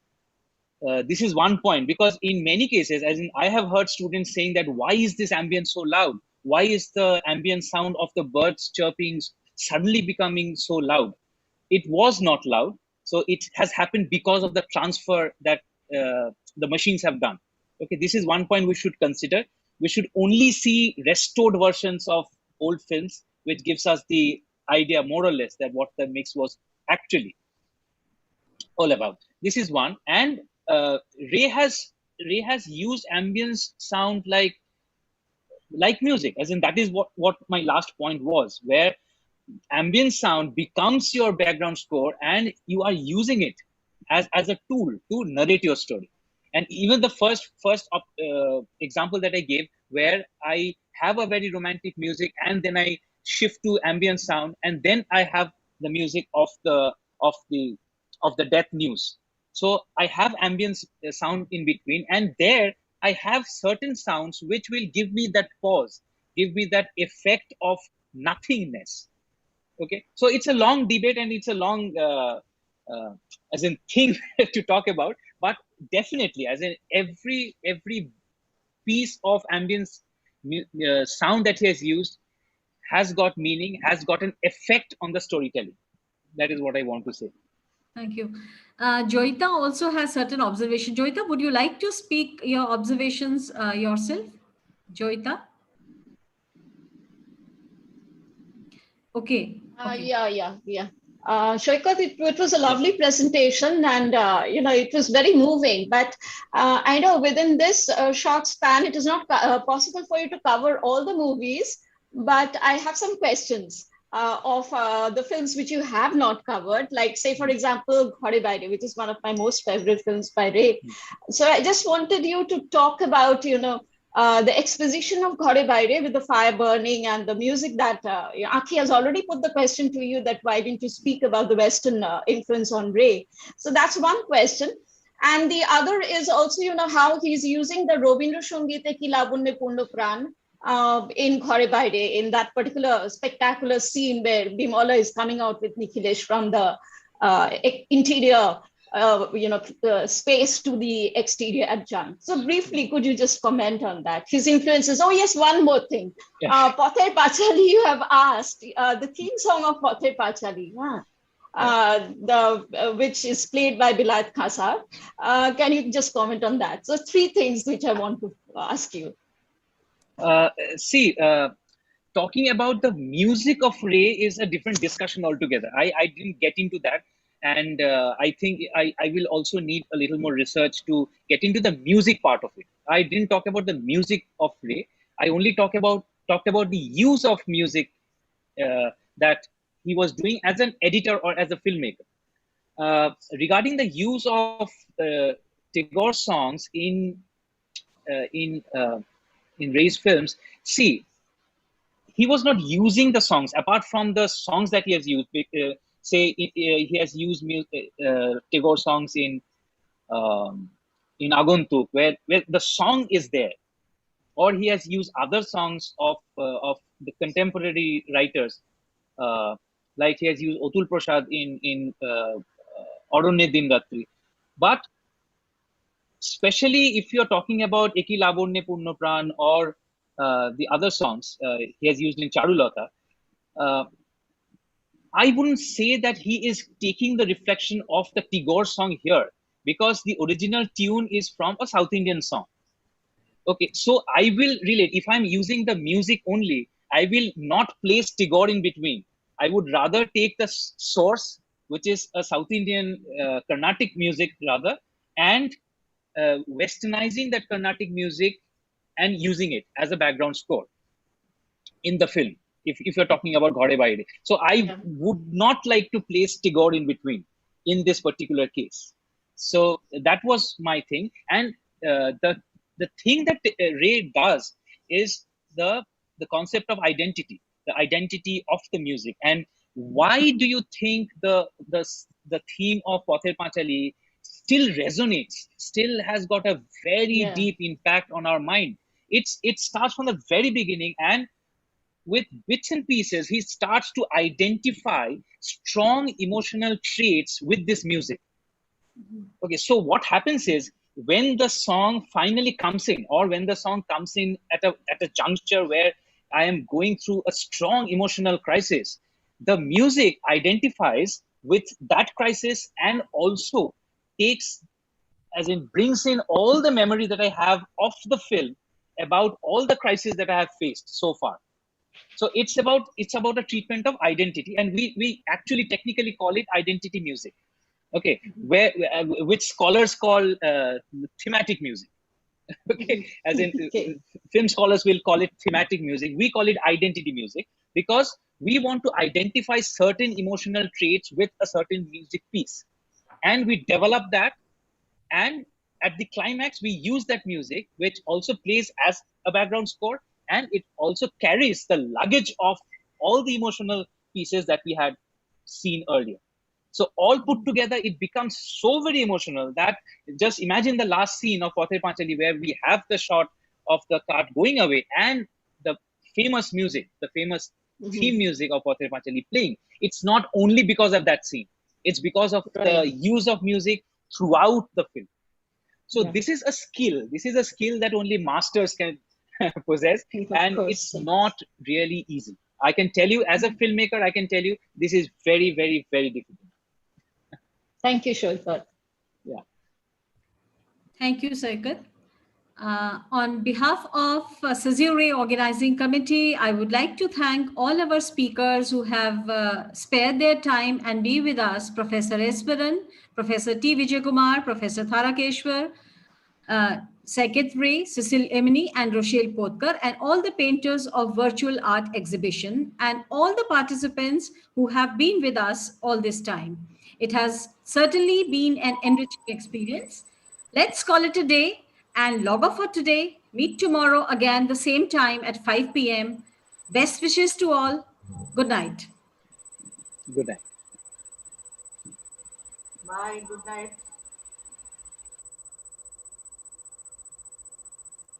This is one point, because in many cases, as in I have heard students saying that why is this ambient so loud? Why is the ambient sound of the birds chirping suddenly becoming so loud? It was not loud. So it has happened because of the transfer that the machines have done. Okay, this is one point we should consider. We should only see restored versions of old films, which gives us the idea more or less that what the mix was actually all about. This is one. And Ray has used ambience sound like music, as in that is what my last point was, where ambient sound becomes your background score and you are using it as a tool to narrate your story. And even the first example that I gave, where I have a very romantic music and then I shift to ambient sound, and then I have the music of the death news. So I have ambient sound in between, and there I have certain sounds which will give me that pause, give me that effect of nothingness. Okay, so it's a long debate and it's a long as in thing to talk about, but definitely, as in every piece of ambience sound that he has used has got meaning, has got an effect on the storytelling. That is what I want to say. Thank you. Joyita also has certain observations. Joyita, would you like to speak your observations yourself? Joyita? Okay. Yeah. Shoikat, it was a lovely presentation, and it was very moving. But I know within this short span, it is not possible for you to cover all the movies. But I have some questions of the films which you have not covered, like say for example, Ghare Baire, which is one of my most favorite films by Ray. So I just wanted you to talk about, the exposition of Ghare Baire with the fire burning and the music that Aki has already put the question to you that why didn't you speak about the Western influence on Ray? So that's one question. And the other is also, how he's using the Robindra Sangite Ki Labunne Purno Pran in Ghare Baire, in that particular spectacular scene where Bimola is coming out with Nikhilesh from the interior space to the exterior adjunct. So briefly, could you just comment on that? His influences. Oh yes, one more thing. Pather Pachali, you have asked the theme song of Pather Pachali, which is played by Bilayat Khasar. Can you just comment on that? So three things which I want to ask you. Talking about the music of Ray is a different discussion altogether. I didn't get into that. And I think I will also need a little more research to get into the music part of it. I didn't talk about the music of Ray. I only talked about the use of music that he was doing as an editor or as a filmmaker. Regarding the use of Tagore songs in Ray's films, see, he was not using the songs apart from the songs that he has used. He has used Tagore songs in Aguntuk, where the song is there, or he has used other songs of the contemporary writers, like he has used Atul Prasad in Aranye Din Ratri. But especially if you're talking about Eki Labonne Purno Pran or the other songs he has used in Charulata, I wouldn't say that he is taking the reflection of the Tagore song here, because the original tune is from a South Indian song. Okay, so I will relate. If I'm using the music only, I will not place Tagore in between. I would rather take the source, which is a South Indian Carnatic music rather, and westernizing that Carnatic music and using it as a background score in the film. If you're talking about Ghare Baire. So I would not like to place Tagore in between in this particular case. So that was my thing. And the thing that Ray does is the concept of identity, the identity of the music. And why do you think the theme of Pather Pachali still resonates, still has got a very deep impact on our mind? It starts from the very beginning, and with bits and pieces, he starts to identify strong emotional traits with this music. Okay, so what happens is, when the song finally comes in, or when the song comes in at a juncture where I am going through a strong emotional crisis, the music identifies with that crisis and also brings in all the memory that I have of the film about all the crises that I have faced so far. So it's about a treatment of identity, and we actually technically call it identity music. Okay, which scholars call thematic music. Okay, as in film scholars will call it thematic music. We call it identity music because we want to identify certain emotional traits with a certain music piece, and we develop that. And at the climax, we use that music, which also plays as a background score, and it also carries the luggage of all the emotional pieces that we had seen earlier. So all put together, it becomes so very emotional that just imagine the last scene of Pather Pachali, where we have the shot of the cart going away and the famous music, the famous theme music of Pather Pachali playing. It's not only because of that scene. It's because of the use of music throughout the film. So this is a skill. This is a skill that only masters can possess, and it's not really easy. I can tell you, as a filmmaker, I can tell you this is very, very, very difficult. Thank you, Shoikat. Yeah. Thank you, Saikat. On behalf of Caesurae Organizing Committee, I would like to thank all our speakers who have spared their time and be with us, Professor Eswaran, Professor T. Vijayakumar, Professor Tharakeshwar, Secretary Cecil Emini and Rochelle Potkar, and all the painters of virtual art exhibition, and all the participants who have been with us all this time. It has certainly been an enriching experience. Let's call it a day and log off for today. Meet tomorrow again the same time at 5 p.m. Best wishes to all. Good night. Good night. Bye. Good night.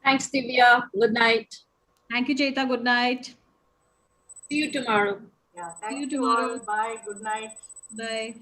Thanks, Divya. Good night. Thank you, Chaita. Good night. See you tomorrow. Yeah. See you Thank you tomorrow. all. Bye. Good night. Bye.